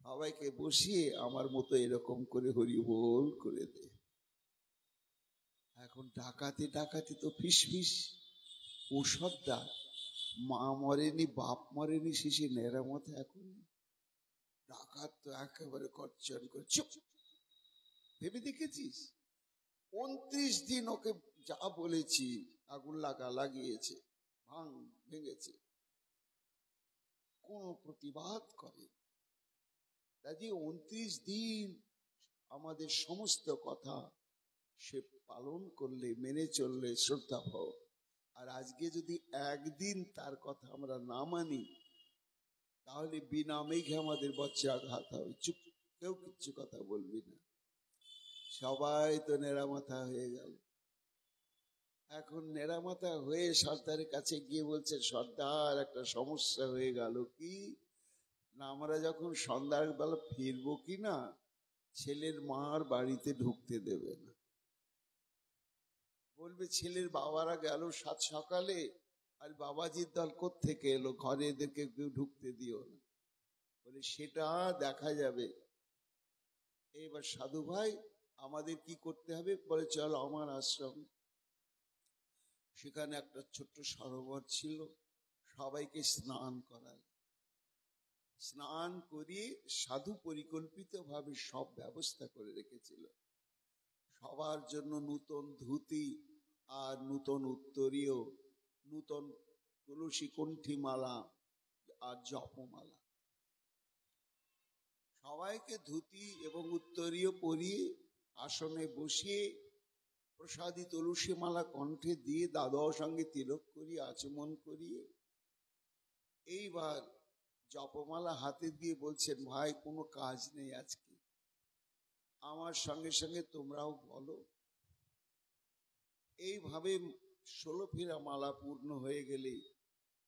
সবাইকে বসিয়ে আমার মতো এরকম করে হরিবোল করে দে। এখন ডাকাতি ডাকাতি তো ফিস ফিস। ও সর্দার, মা মরেনি বাপ মরেনি, শেষে নেরামত এখন। ডাকাত তো একেবারে কচ্চন করে, চুপ, ভেবে দেখেছিস 29 দিন ওকে যা বলেছি, আগুন লাগিয়েছে, ভাঙ ভেঙেছে, কোন প্রতিবাদ করে? কাজে 29 দিন আমাদের সমস্ত কথা সে পালন করলে, মেনে চললে শ্রদ্ধা ভাব। আর আজকে যদি একদিন তার কথা আমরা না মানি, তাহলে বিনা মেঘে আমাদের বজ্রাঘাত হবে। চুপ, কেউ কিচ্ছু কথা বলবি না। সবাই তো নেড়ামাথা হয়ে গেল। এখন নেড়ামাথা হয়ে সর্দারের কাছে গিয়ে বলছে, সর্দার একটা সমস্যা হয়ে গেল। কি না, আমরা যখন সন্ধ্যার বেলা ফিরবো কি না, ছেলের মার বাড়িতে ঢুকতে দেবে না। বলবে ছেলের বাবারা গেল সাত সকালে, আর বাবাজির দল কোত্থেকে এলো, ঘরে এদেরকে কেউ ঢুকতে দিও না। বলে সেটা দেখা যাবে। এবার সাধু ভাই আমাদের কি করতে হবে? বলে চল আমার আশ্রম। সেখানে একটা ছোট্ট সরোবর ছিল, সবাইকে স্নান করাল। স্নান করিয়ে সাধু পরিকল্পিত ভাবে সব ব্যবস্থা করে রেখেছিল। সবার জন্য নূতন ধুতি আর নূতন উত্তরীয়, নূতন তুলসী কণ্ঠী মালা আর জপমালা। সবাইকে ধুতি এবং উত্তরীয় পরিয়ে আসনে বসিয়ে প্রসাদী তুলসী মালা কণ্ঠে দিয়ে দাদার সঙ্গে তিলক করিয়ে আচমন করিয়ে এইবার জপমালা হাতে দিয়ে বলছেন, ভাই কোনো কাজ নেই আজকে, আমার সঙ্গে সঙ্গে তোমরাও বলো। এইভাবে 16 ফেরা মালা পূর্ণ হয়ে গেলে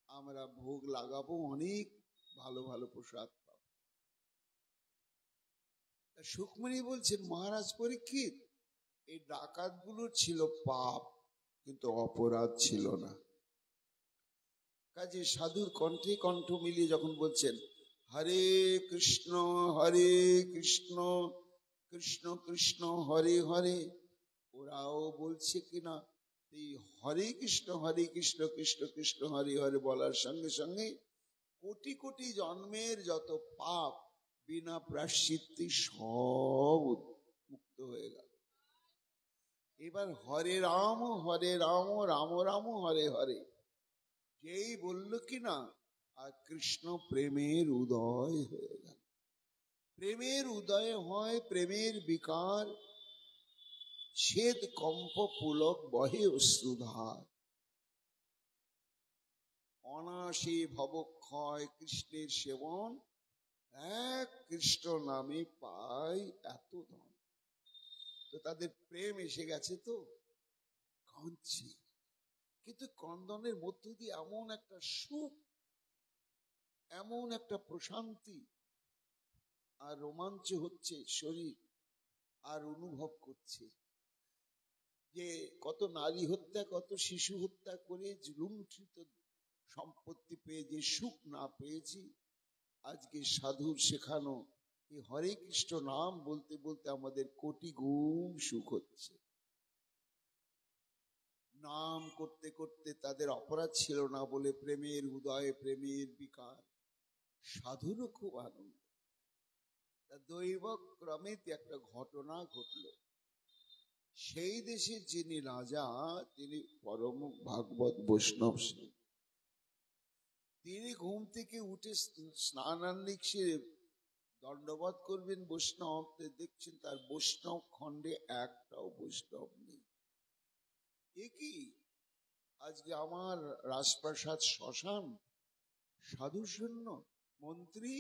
আমরা ভোগ লাগাবো, অনেক ভালো ভালো প্রসাদ পাবো। সুখমণি বলছেন, মহারাজ পরীক্ষিত, এই ডাকাতগুলোর ছিল পাপ কিন্তু অপরাধ ছিল না। কাজে সাধুর কণ্ঠে কণ্ঠ মিলিয়ে যখন বলছেন হরে কৃষ্ণ কৃষ্ণ কৃষ্ণ হরে হরে, ওরাও বলছে কিনা এই হরে কৃষ্ণ কৃষ্ণ কৃষ্ণ হরে হরে বলার সঙ্গে সঙ্গে কোটি কোটি জন্মের যত পাপ বিনা প্রায়শ্চিত্তে সব মুক্ত হয়ে গেল। এবার হরে রাম রাম রাম হরে হরে যেই বলল কিনা, আর কৃষ্ণ প্রেমের উদয় হয়ে গেল। প্রেমের উদয় হয়, প্রেমের বিকার, শ্বেত কম্প পুলক বহে অশ্রুধার। অনাসে ভবক্ষয় কৃষ্ণের সেবন, এক কৃষ্ণ নামে পাই এত ধন। তো তাদের প্রেম এসে গেছে, তো কাঁদছে, কিন্তু ক্রন্দনের মধ্য দিয়ে এমন একটা সুখ, এমন একটা প্রশান্তি আর রোমাঞ্চ হচ্ছে শরীর, আর অনুভব করছে যে কত নারী হত্যা, কত শিশু হত্যা করে লুণ্ঠিত সম্পত্তি পেয়ে যে সুখ না পেয়েছি, আজকে সাধুর শেখানো এই হরে কৃষ্ণ নাম বলতে বলতে আমাদের কোটি গুণ সুখ হচ্ছে। নাম করতে করতে তাদের অপরাধ ছিল না বলে প্রেমের উদয়, প্রেমের বিকার, সাধুরও খুব আনন্দ। দৈব ক্রমে একটা ঘটনা ঘটল। সেই দেশের যিনি রাজা, তিনি পরম ভাগবত বৈষ্ণব ছিলেন। তিনি ঘুম থেকে উঠে স্নানান্নিক সেরে দণ্ডবোধ করবেন বৈষ্ণব, দেখছেন তার বৈষ্ণব খণ্ডে একটাও বৈষ্ণব নেই। এ কি, আজকে আমার রাজপ্রাসাদ শ্মশান, সাধু শূন্য। মন্ত্রী,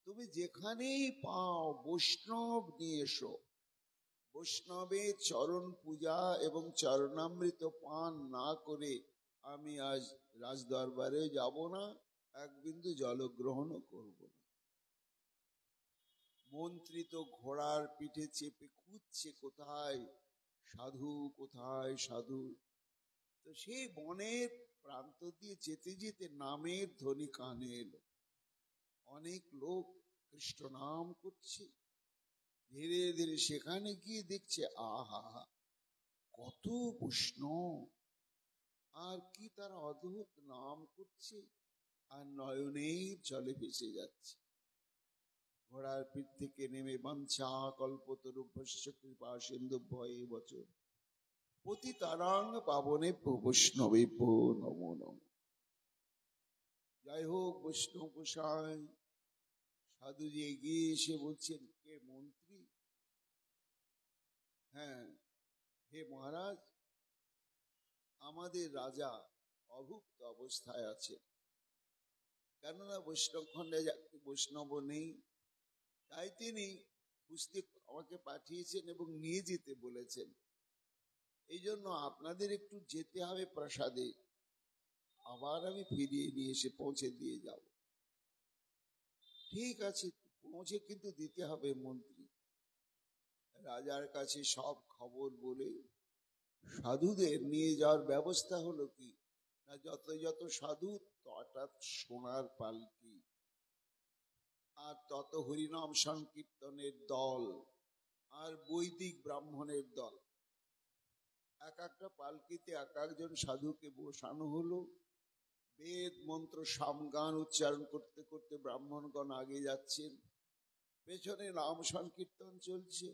তুমি যেখানেই পাও বৈষ্ণব নিয়ে এসো। বৈষ্ণবের চরণ পূজা এবং চরণামৃত পান না করে আমি আজ রাজদরবারে যাব না, এক বিন্দু জলগ্রহণও করব না। মন্ত্রী তো ঘোড়ার পিঠে চেপে খুঁজছে কোথায় সাধু, কোথায় সাধু। তো সেই বনের প্রান্ত দিয়ে যেতে যেতে নামের ধ্বনি কানে এলো। অনেক লোক কৃষ্ণ নাম করছে। ধীরে ধীরে সেখানে গিয়ে দেখছে, আহা কত বৈষ্ণব, আর কি তারা অদ্ভুত নাম করছে, আর নয়নের জলে ভেসে যাচ্ছে। ঘোড়ার পিঠ থেকে নেমে বাঞ্ছা কল্পতরুভ্যশ্চ কৃপা সিন্ধুভ্যয়ে বচন পতিতানাং পাবনে বৈষ্ণবে নমো নমো। যাই হোক, বৈষ্ণব গোসাই সাধুজি এগিয়ে এসে বলছেন, কে? মন্ত্রী? হ্যাঁ, হে মহারাজ, আমাদের রাজা অভুক্ত অবস্থায় আছে, কেননা বৈষ্ণব খণ্ডে বৈষ্ণব নেই। তাই তিনি পুস্তক আমাকে পাঠিয়েছেন এবং নিয়ে যেতে বলেছেন। এই জন্য আপনাদের একটু যেতে হবে প্রাসাদে, আবার আমি ফিরিয়ে নিয়ে এসে পৌঁছে দিয়ে যাব। ঠিক আছে, পৌঁছে কিন্তু দিতে হবে মন্ত্রী। রাজার কাছে সব খবর বলে সাধুদের নিয়ে যাওয়ার ব্যবস্থা হলো কি না, যত যত সাধু তত সোনার পালকি, আর তত হরিনাম সংকীর্তনের দল, আর বৈদিক ব্রাহ্মণের দল। এক একটা পালকিতে এক একজন সাধুকে বসানো হলো। বেদ মন্ত্র সামগান উচ্চারণ করতে করতে ব্রাহ্মণগণ আগে যাচ্ছেন, পেছনে নাম সংকীর্তন চলছে,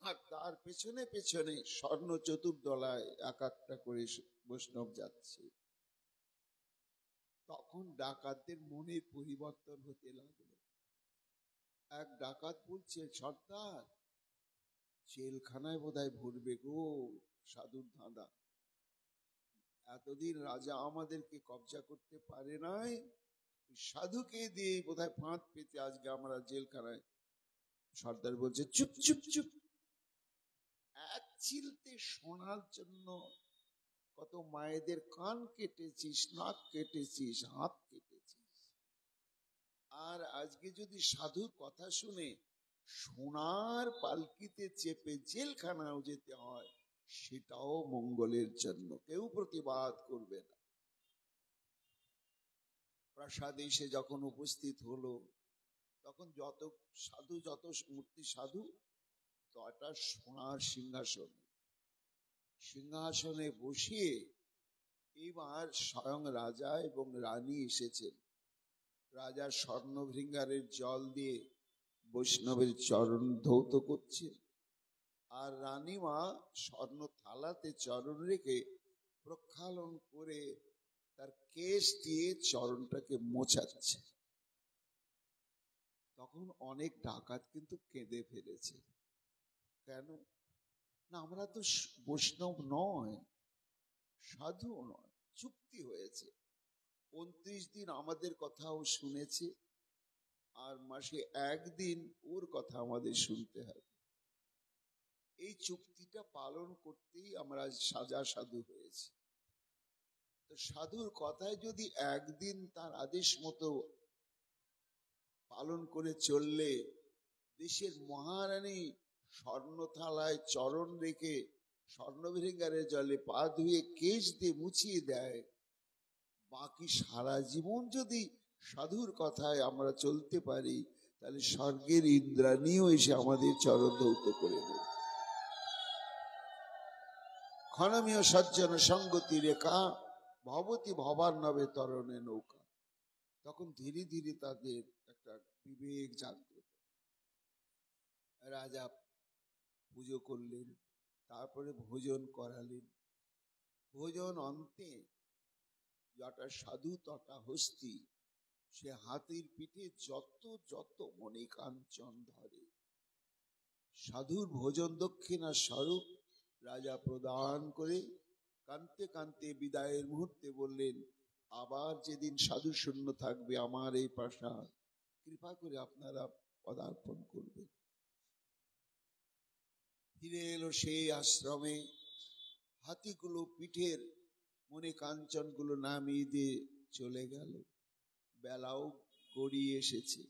আর তার পেছনে পেছনে স্বর্ণ চতুর্দলায় এক একটা করে বৈষ্ণব যাচ্ছে। তখন ডাকাতদের মনের পরিবর্তন হতে লাগলো। এক ডাকাত বলছে, সর্দার, জেলখানায় বোধহয় ভরবে গো সাধুর ধাঁধা। এতদিন রাজা আমাদেরকে কবজা করতে পারে নাই, সাধুকে দিয়ে বোধহয় ফাঁদ পেতে আজকে আমরা জেলখানায়। সর্দার বলছে, চুপ চুপ চুপ, এক চিলতে শোনার জন্য কত মায়েদের কান কেটেছিস, নাক কেটেছিস, হাত কেটেছিস, আর আজকে যদি সাধুর কথা শুনে সোনার পালকিতে চেপে জেলখানাও যেতে হয়, সেটাও মঙ্গলের জন্য। কেউ প্রতিবাদ করবে না। প্রাসাদে এসে যখন উপস্থিত হলো, তখন যত সাধু, যত মূর্তি সাধু, তটা সোনার সিংহাসনে সিংহাসনে বসিয়ে এবার স্বয়ং রাজা এবং রানী এসেছেন। রাজা স্বর্ণভৃঙ্গারের জল দিয়ে বৈষ্ণবের চরণ ধৌত করছে, আর রানীমা স্বর্ণ থালাতে চরণ রেখে প্রক্ষালন করে তার কেশ দিয়ে চরণটাকে মোছাচ্ছে। তখন অনেক ডাকাত কিন্তু কেঁদে ফেলেছে। কেন না, আমরা তো বৈষ্ণব নয়, সাধু নয়, চুক্তি হয়েছে, 29 দিন আমাদের কথাও শুনেছে, আর মাসে একদিন ওর কথা আমাদের শুনতে হবে। এই চুক্তিটা পালন করতেই আমরা সাজা সাধু হয়েছি। তো সাধুর কথায় যদি একদিন তার আদেশ মতো পালন করে চললে, দেশের মহারানী স্বর্ণ থালায় চরণ রেখে স্বর্ণভৃঙ্গারের জলে পা ধুয়ে কেশ দিয়ে মুছিয়ে দেয়, বাকি সারা জীবন যদি সাধুর কথায় আমরা চলতে পারি, তাহলে স্বর্গের ইন্দ্রাণীও এসে আমাদের চরণ ধৌত করে দেবে। ক্ষণমীয় সজ্জন সঙ্গতি রেখা ভবতী ভবার নবে তরণে নৌকা। তখন ধীরে ধীরে তাদের একটা বিবেক জাগ্রত। রাজা পুজো করলেন, তারপরে ভোজন করালেন। ভোজন অন্তে যটা সাধু তটা হস্তি, সে হাতির পিঠে যত যত মণিকাঞ্চন ধরে, সাধুর ভোজন দক্ষিণা স্বরূপ রাজা প্রদান করে কাঁদতে কাঁদতে বিদায়ের মুহূর্তে বললেন, আবার যেদিন সাধু শূন্য থাকবে আমার এই প্রাসাদ, কৃপা করে আপনারা পদার্পণ করবেন। ফিরে এলো সেই আশ্রমে, হাতিগুলো পিঠের মনে কাঞ্চন গুলো নামিয়ে দিয়ে চলে গেল। বেলাও গড়িয়ে এসেছে।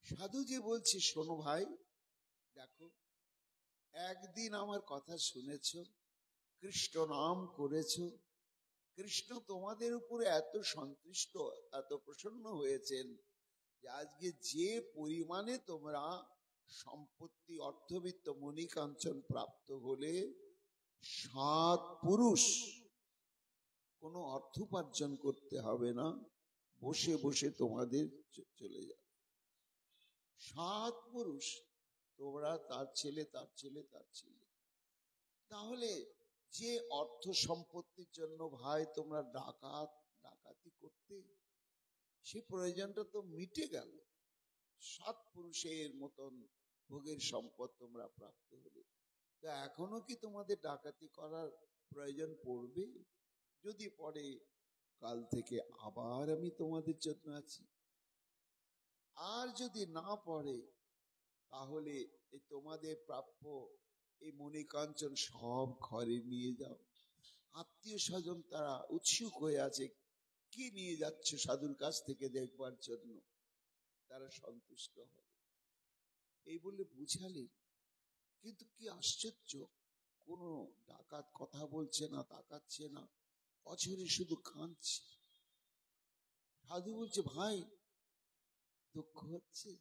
সাধু যে বলছে, শোনো ভাই, দেখো, একদিন আমার কথা শুনেছ, কৃষ্ণ নাম করেছ, কৃষ্ণ তোমাদের উপরে এত সন্তুষ্ট, এত প্রসন্ন হয়েছেন যে আজকে যে পরিমাণে তোমরা সম্পত্তি, অর্থবিত্ত, মণিকাঞ্চন প্রাপ্ত হলে, 7 পুরুষ কোনো অর্থোপার্জন করতে হবে না, বসে বসে তোমাদের চলে যাবে। 7 পুরুষ, তোমরা, তার ছেলে, তার ছেলে, তার ছেলে। তাহলে যে অর্থ সম্পত্তির জন্য ভাই তোমরা ডাকাতি করতে, সে প্রয়োজনটা তো মিটে গেল। 7 পুরুষের মতন ভোগের সম্পদ তোমরা প্রাপ্ত হলে, তা এখনো কি তোমাদের ডাকাতি করার প্রয়োজন পড়বে? যদি পড়ে, কাল থেকে আবার আমি তোমাদের জন্য আছি। আর যদি না পড়ে তাহলে এই তোমাদের প্রাপ্য এই মণিকাঞ্চন সব ঘরে নিয়ে যাও। আত্মীয় স্বজন তারা উৎসুক হয়ে আছে, কি নিয়ে যাচ্ছ সাধুর কাছ থেকে দেখবার জন্য, তারা সন্তুষ্ট হবে। এই বলে বুঝালেন। কিন্তু কি আশ্চর্য, কোনো ডাকাত কথা বলছে না, তাকাচ্ছে না, অঝরে শুধু কাঁদছে। সাধু বলছে, ভাই দুঃখ হচ্ছে?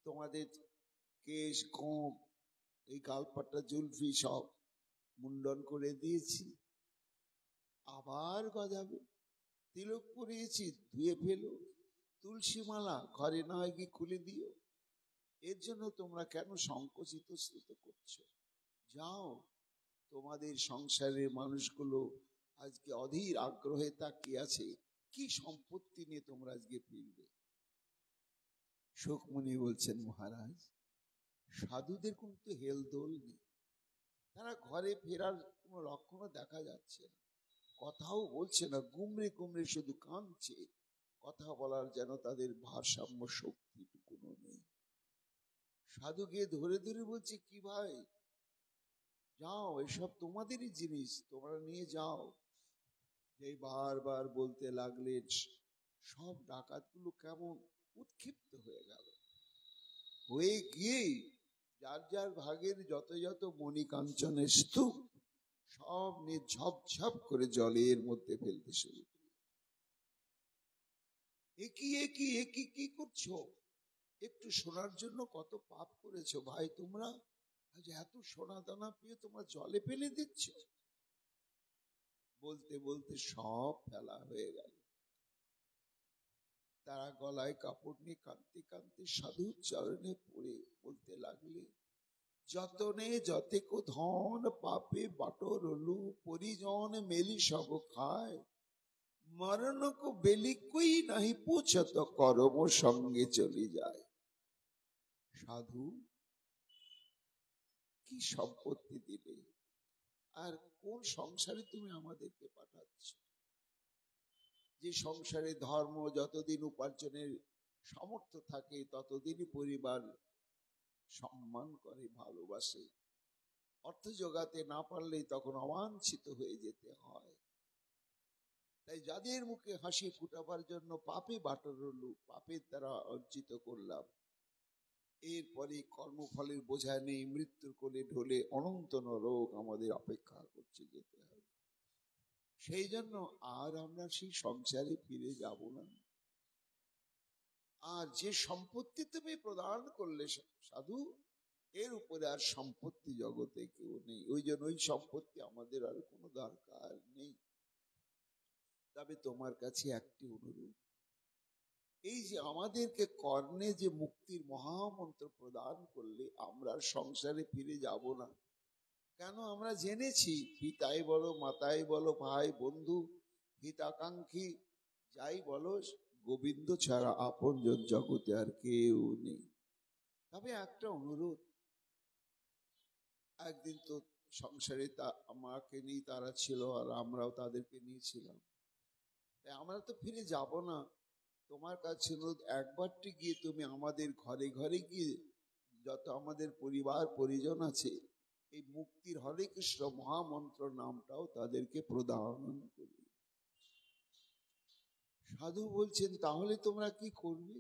তোমাদের কেশ গোপ এই গালপাটা জুলফি সব মুন্ডন করে দিয়েছি, আবার গজাবে। তিলক পরিয়েছি, ধুয়ে ফেলো। তুলসী মালা ঘরে না হয় কি খুলে দিও। এর জন্য তোমরা কেন সংকুচিত স্থিত করছো? যাও, তোমাদের সংসারের মানুষগুলো আজকে অধীর আগ্রহে তাকিয়ে আছে, কি সম্পত্তি নিয়ে তোমরা আজকে ফিরবে। শোকমুনি বলছেন, মহারাজ সাধুদের কিন্তু হেলদোল নেই, তারা ঘরে ফেরার কোনো লক্ষণও দেখা যাচ্ছে না, কথাও বলছে না, গুমরে গুমরে শুধু কাঁদছে। কথা বলার যেন তাদের ভারসাম্য শক্তিটুকুনো নেই। সাধু গিয়ে ধরে ধরে বলছে, কি ভাই যাও, এসব তোমাদেরই জিনিস, তোমরা নিয়ে যাও। যে বারবার বলতে লাগলেন, সব ডাকাতগুলো কেমন উৎক্ষিপ্ত হয়ে গেল, হয়ে গিয়ে যার যার ভাগের যত যত মণিকাঞ্চনের স্তূপ সব নিয়ে ঝপঝপ করে জলের মধ্যে ফেলতে শুরু করল। একই একই একই কি করছো? একটু সোনার জন্য কত পাপ করেছো ভাই তোমরা, আজ এত সোনা দানা পেয়ে তোমরা জলে ফেলে দিচ্ছ। বলতে বলতে সব ফেলা হয়ে গেল। তারা গলায় কাপড় নিয়ে কাঁদতে কাঁদতে সাধুর চরণে পড়ে বলতে লাগলে, যতনে যতেক ধন পাপে বাটরলু, পরিজন মেলি সব খায়, মরণক বেলি কই নাহি পুছত, কর্ম সঙ্গে চলে যায়। সাধু কি সম্পত্তি দিলে, আর কোন সংসারে তুমি আমাদেরকে পাঠাচ্ছ? যে সংসারে ধর্ম যতদিন উপার্জনের সামর্থ্য থাকে ততদিনই পরিবার সম্মান করে, ভালোবাসে। অর্থ জোগাতে না পারলেই তখন অবাঞ্ছিত হয়ে যেতে হয়। তাই যাদের মুখে হাসি ফুটাবার জন্য পাপে বাটরলু, পাপের দ্বারা অর্জিত করলাম, এরপরে কর্মফলের বোঝা নেই, মৃত্যুর কোলে ঢলে অনন্ত নরক আমাদের অপেক্ষা করছে, যেতে হবে। সেই জন্য আর আমরা সেই সংসারে ফিরে যাব না। আর যে সম্পত্তি তুমি প্রদান করলে সাধু, এর উপরে আর সম্পত্তি জগতে কেউ নেই। ওই জন্য ওই সম্পত্তি আমাদের আর কোনো দরকার নেই। তবে তোমার কাছে একটি অনুরোধ, এই যে আমাদেরকে কর্ণে যে মুক্তির মহামন্ত্র প্রদান করলে, আমরা সংসারে ফিরে যাব না কেন? আমরা জেনেছি পিতাই বলো, মাতাই বলো, ভাই বন্ধু হিতাকাঙ্ক্ষী যাই বলো, গোবিন্দ ছাড়া আপনজন জগতে আর কেউ নেই। তবে একটা অনুরোধ, একদিন তো সংসারে আমাকে নিয়ে তারা ছিল আর আমরাও তাদেরকে নিয়েছিলাম, আমরা তো ফিরে যাব না। তোমার কাছে অনুরোধ, একবারটি গিয়ে তুমি আমাদের ঘরে ঘরে গিয়ে যত আমাদের পরিবার পরিজন আছে, এই মুক্তির হরে কৃষ্ণ মহামন্ত্র নামটাও তাদেরকে প্রদান করি। সাধু বলছেন, তাহলে তোমরা কি করবে?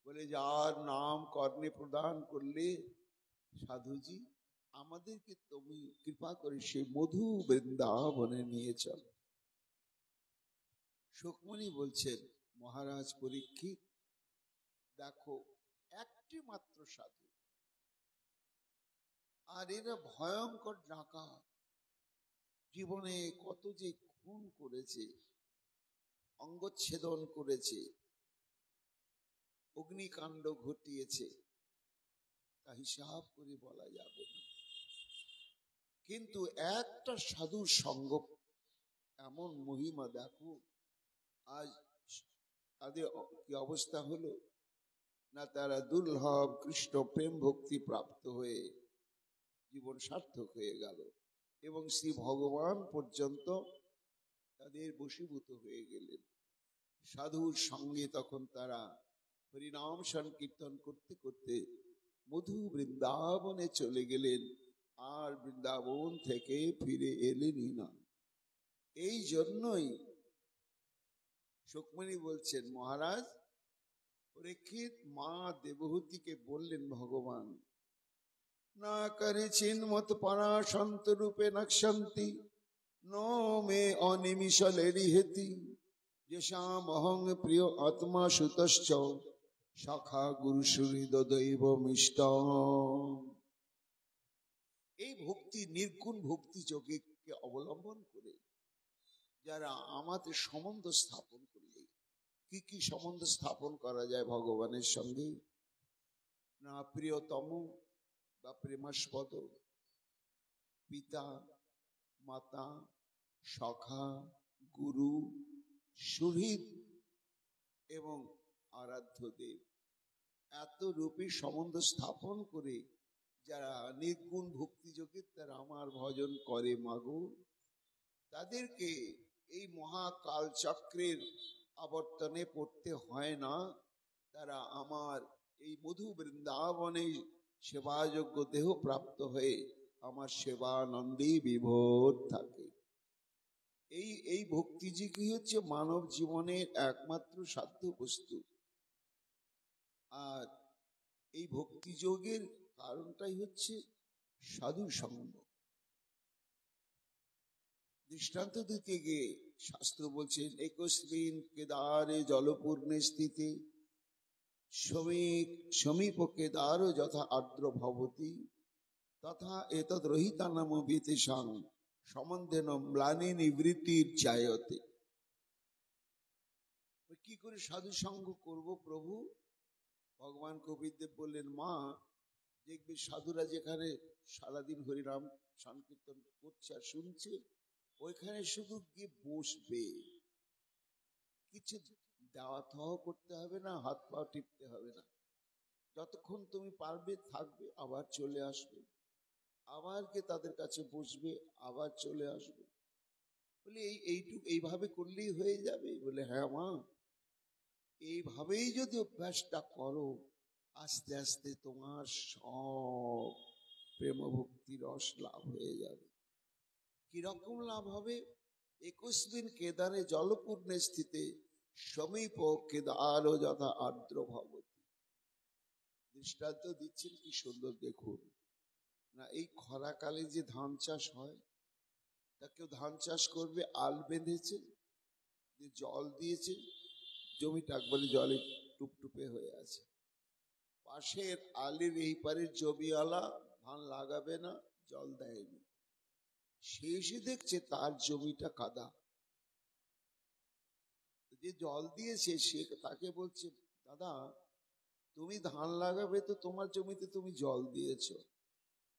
বলে, যার নাম কর্ণে প্রদান করলে সাধুজি আমাদেরকে তুমি কৃপা করে সেই মধু বৃন্দাবনে নিয়ে চলো। শোকমণি বলছেন, মহারাজ পরীক্ষিত দেখো, একটি মাত্র সাধু, আর এরা ভয়ঙ্কর ডাকাত, জীবনে কত যে খুন করেছে, অঙ্গচ্ছেদন করেছে, অগ্নিকাণ্ড ঘটিয়েছে, তা হিসাব করে বলা যাবে না। কিন্তু একটা সাধুর সঙ্গ এমন মহিমা দেখো, আজ তাদের কি অবস্থা হলো না, তারা দুর্লভ কৃষ্ণ প্রেম ভক্তি প্রাপ্ত হয়ে জীবন সার্থক হয়ে গেল এবং শ্রী ভগবান পর্যন্ত তাদের বশীভূত হয়ে গেলেন। সাধুর সঙ্গে তখন তারা হরিনাম সংকীর্তন করতে করতে মধু বৃন্দাবনে চলে গেলেন, আর বৃন্দাবন থেকে ফিরে এলেনই না। এই জন্যই সুকমণি বলছেন, মহারাজ পরীক্ষিত মা দেবহূতিকে বললেন, ভগবান না করেছেন মত পারা সন্ত রূপে নক্ষন্তি নো মে অনিমিষলেরি হেতি যেষাম অহং প্রিয় আত্মা সুতশ্চ শাখা গুরু সুহৃদ দৈব মিষ্ট। এই ভক্তি নির্গুণ ভক্তি যোগকে অবলম্বন করে যারা আমাদের সম্বন্ধ স্থাপন করলে, কি কি সম্বন্ধ স্থাপন করা যায় ভগবানের সঙ্গে? না প্রিয়তম বা প্রেমাস্পদ, পিতা মাতা সখা গুরু সুহৃদ এবং আরাধ্য দেব, এত রূপে সম্বন্ধ স্থাপন করে যারা নির্গুণ ভক্তি যোগের তারা আমার ভজন করে মাগো, তাদেরকে এই মহাকাল চক্রের আবর্তনে পড়তে হয় না। তারা আমার এই মধু বৃন্দাবনে সেবাযোগ্য দেহ প্রাপ্ত হয়ে আমার সেবানন্দে বিভোর থাকে। এই ভক্তিজি কি হচ্ছে মানব জীবনের একমাত্র সাধ্য বস্তু। আর এই ভক্তি যোগের কারণটাই হচ্ছে সাধু সঙ্গ। দৃষ্টান্ত দিতে গিয়ে শাস্ত্র বলছেন, একস্মিন কেদারে জলপূর্ণে স্থিতে সমীপ কেদার যথা আর্দ্র ভবতি তথা এতদ রহিতা নাম বিতেশাং সম্বন্ধেন ম্লানি নিবৃত্তির চায়তে। কি করে সাধু সঙ্গ করব প্রভু? ভগবান কবিরদেব বললেন, মা দেখবে সাধুরা যেখানে সারাদিন হরিনাম সংকীর্তন করছে আর শুনছে, ওইখানে শুধু গিয়ে বসবে, কিছু দেওয়া থহ করতে হবে না, হাত পা টিপতে হবে না। যতক্ষণ তুমি পারবে থাকবে, আবার চলে আসবে, আবার কে তাদের কাছে বসবে, আবার চলে আসবে। বলে এইভাবে করলেই হয়ে যাবে? বলে হ্যাঁ মা, এইভাবেই যদি অভ্যাসটা করো, আস্তে আস্তে তোমার সব প্রেম ভক্তি রস লাভ হয়ে যাবে। কিরকম লাভ হবে? একস্মিন কেদারে জলপূর্ণে স্থিতে সমীপ কেদার যথা আর্দ্র ভবতি। দৃষ্টান্ত দিচ্ছেন, কি সুন্দর দেখুন না। এই খরাকালে যে ধান চাষ হয়, তা কেউ ধান চাষ করবে, আল বেঁধেছে, জল দিয়েছে, জমিটা একবারে জলে টুপটুপে হয়ে আছে। পাশের আলের এই পারের জমিওয়ালা ধান লাগাবে না, জল দেয়নি। সে এসে দেখছে তার জমিটা কাদা, যে জল দিয়েছে সে তাকে বলছে, দাদা তুমি ধান লাগাবে তো তোমার জমিতে তুমি জল দিয়েছ,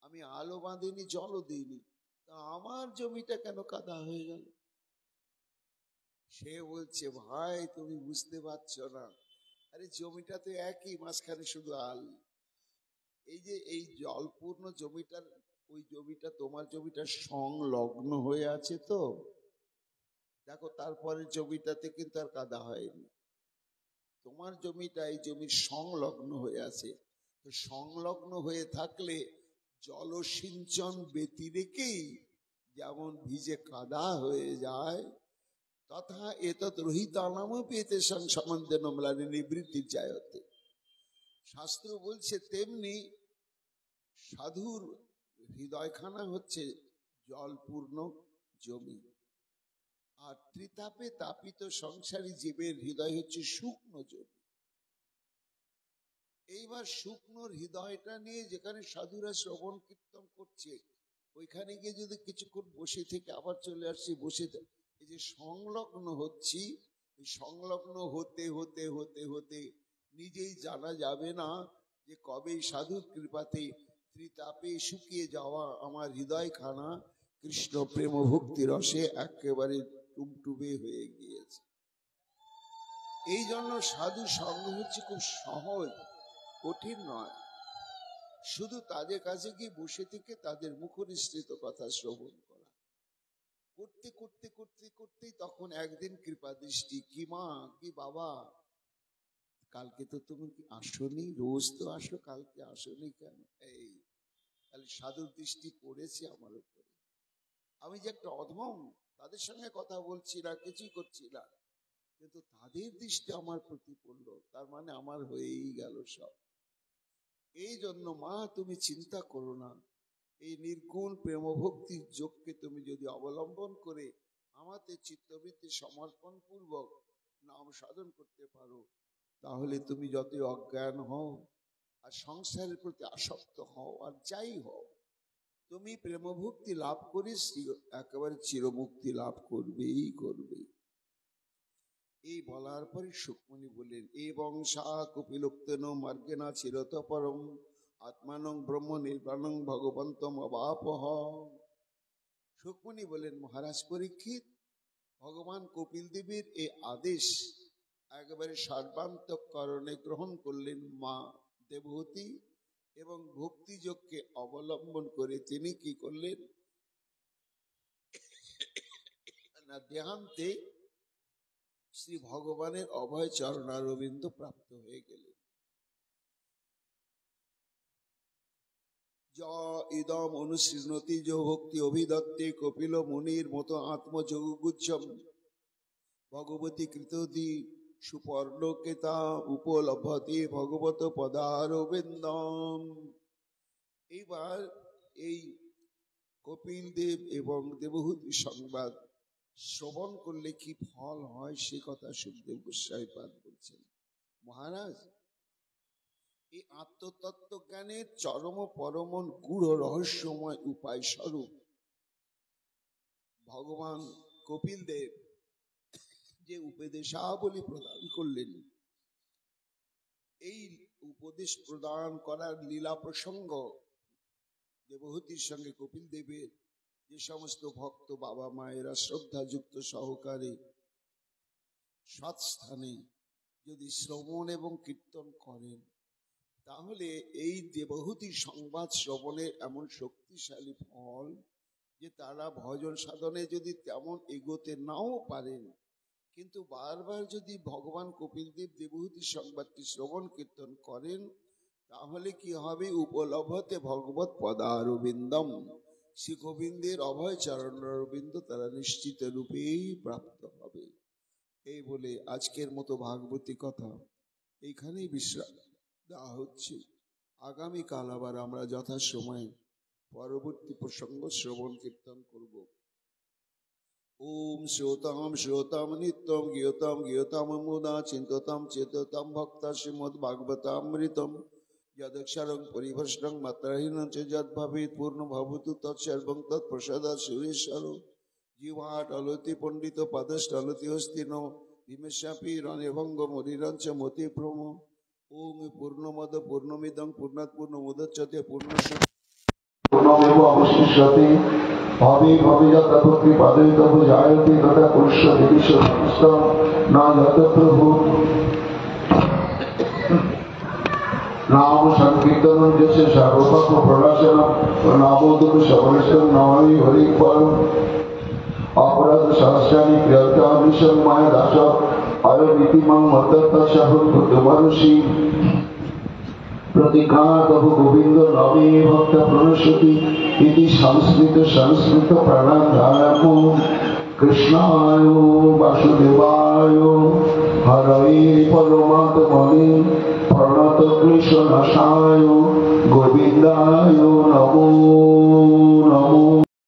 আমি আলো বাঁধিনি, জলও দিইনি, তা আমার জমিটা কেন কাদা হয়ে গেল? সে বলছে, ভাই তুমি বুঝতে পারছো না, আরে জমিটা তো একই, মাঝখানে শুধু আল। এই যে এই জলপূর্ণ জমিটার, ওই জমিটা তোমার জমিটা সংলগ্ন হয়ে আছে তো, দেখো তারপরে জমিটাতে কিন্তু আর কাদা হয়নি। তোমার জমিটা এই জমির সংলগ্ন হয়ে আছে, তো সংলগ্ন হয়ে থাকলে জলসিঞ্চন ব্যতি রেখেই যেমন ভিজে কাদা হয়ে যায়, তথা এতৎ রহিতানাম পেতে সম্বন্ধে ম্লানি নিবৃত্তির চায়তে। শাস্ত্র বলছে তেমনি সাধুর হৃদয়খানা হচ্ছে জলপূর্ণ জমি, আর ত্রিতাপে তাপিত সংসারী জীবের হৃদয় হচ্ছে শুকনো জমি। এইবার শুকনো হৃদয়টা নিয়ে যেখানে সাধুরা শ্রবণ কীর্তন করছে, ওইখানে গিয়ে যদি কিছুক্ষণ বসে থেকে আবার চলে আসছি, বসে এই যে সংলগ্ন হচ্ছি, এই সংলগ্ন হতে হতে হতে হতে নিজেই জানা যাবে না যে কবে সাধুর কৃপাতে ত্রিতাপে শুকিয়ে যাওয়া আমার হৃদয় খানা কৃষ্ণ প্রেম ভক্তি রসে একেবারে টুমটুমে হয়ে গিয়েছে। এই জন্য সাধু সঙ্গ হচ্ছে খুব সহজ, কঠিন নয়। শুধু তাদের কাছে গিয়ে বসে থেকে তাদের মুখনিসৃত কথা শ্রবণ করা, করতে করতে করতে করতেই তখন একদিন কৃপা দৃষ্টি, কি মা কি বাবা কালকে তো তুমি আসনি, রোজ তো আসো, কালকে আসনি কেন? এই তাহলে সাধুর দৃষ্টি পড়েছে আমার উপরে। আমি যে একটা অধম, তাদের সঙ্গে কথা বলছি না, কিছুই করছি না, কিন্তু তাদের দৃষ্টি আমার প্রতি পড়লো, তার মানে আমার হয়েই গেল সব। এই জন্য মা তুমি চিন্তা করো না, এই নির্গুণ প্রেম ভক্তির যোগকে তুমি যদি অবলম্বন করে আমাদের চিত্তবৃত্তি সমর্পণ পূর্বক নাম সাধন করতে পারো, তাহলে তুমি যতই অজ্ঞান হও আর সংসারের প্রতি আসক্ত হও আর যাই হও, তুমি প্রেমভক্তি লাভ করে একেবারে চিরমুক্তি লাভ করবেই করবে। এই বলার পরে সুকমণি বললেন, এবং সা কপিলোক্তেন মার্গেনা চিরত পরম আত্মানং ব্রহ্ম নির্বাণং ভগবন্তম অবাপহ। সুকমণি বলেন, মহারাজ পরীক্ষিত, ভগবান কপিল দেবের এই আদেশ একেবারে সর্বান্তঃকরণে গ্রহণ করলেন মা দেবহূতি, এবং ভক্তিযোগকে অবলম্বন করে তিনি কি করলেন না, দেহান্তে শ্রী ভগবানের অভয় চরণারবিন্দ প্রাপ্ত হয়ে গেলেন। য ইদম অনুশৃণতি যো ভক্তি অভিদত্তে কপিল মুনির মতো আত্মযোগুচ্ছম ভগবতী কৃতদি সুপর্ণকেতা উপলভ্যতে ভগবত পদারবিন্দম। এইবার এই কপিল দেব এবং দেবহূতি সংবাদ শ্রবণ করলে কি ফল হয় সে কথা সুখদেব গোস্বামী পাদ বলছেন। মহারাজ, এই আত্মতত্ত্ব জ্ঞানের চরম পরম গূঢ় রহস্যময় উপায় স্বরূপ ভগবান কপিল দেব যে উপদেশাবলী প্রদান করলেন, এই উপদেশ প্রদান করার লীলা প্রসঙ্গ দেবহূতির সঙ্গে কপিল দেবের যে সমস্ত ভক্ত বাবা মায়েরা শ্রদ্ধাযুক্ত সহকারে সৎস্থানে যদি শ্রবণ এবং কীর্তন করেন, তাহলে এই দেবহূতি সংবাদ শ্রবণের এমন শক্তিশালী ফল যে তারা ভজন সাধনে যদি তেমন এগোতে নাও পারেন, কিন্তু বারবার যদি ভগবান কপিল দেব দেবহূতি সংবাদটি শ্রবণ কীর্তন করেন, তাহলে কি হবে, উপলভ্যতে ভগবত পদারবিন্দম, শ্রী গোবিন্দের অভয় চরণারবিন্দ তারা নিশ্চিত রূপেই প্রাপ্ত হবে। এই বলে আজকের মতো ভাগবতী কথা এইখানেই বিশ্রাম দেওয়া হচ্ছে। আগামীকাল আবার আমরা যথাসময়ে পরবর্তী প্রসঙ্গ শ্রবণ কীর্তন করব। ওম শ্রোতাম শ্রোতাম নিত্যম গীয়তাম গীয়তাম মুদা চিন্ততাম চেততাম ভক্তা শ্রীমদ ভাগবতামৃতম যদক্ষরং পরিভষ্টং মাত্রাহীনং চ যদ্ভাবেৎ পূর্ণ ভবতু তৎসর্বং তৎপ্রসাদাৎ সুরেশ্বর জীবাট অলতি পণ্ডিত পদস্থলতি হস্তিন ভীমেশাপি রণভঙ্গ মরিরঞ্চ মতি প্রম। ওম পূর্ণমদ পূর্ণমিদং পূর্ণাৎ পূর্ণমুদচ্যতে পূর্ণমেব অবশিষ্যতে ভাবে ভাবে যথা ভক্তি পাদে তব জায়তে তথা পুরুষ বিদিশ না যত প্রভু নাম সংকীর্তনম যস্য সর্বপাপ প্রণাশনম নামোদক সবরিষ্টম নমামি হরি পরম। অপরাধ সহস্রাণি ক্রিয়তামিশং মায়া দাস অয়নীতিমং মতত্তসহ ভূতমনুষী প্রতিঘাত গোবিন্দ নমে ভক্ত প্রণশতি ইতি সংস্কৃত প্রাণাধারম। কৃষ্ণায় বাসুদেবায় হরয়ে পরমাত্মনে প্রণত ক্লেশনাশায় গোবিন্দায়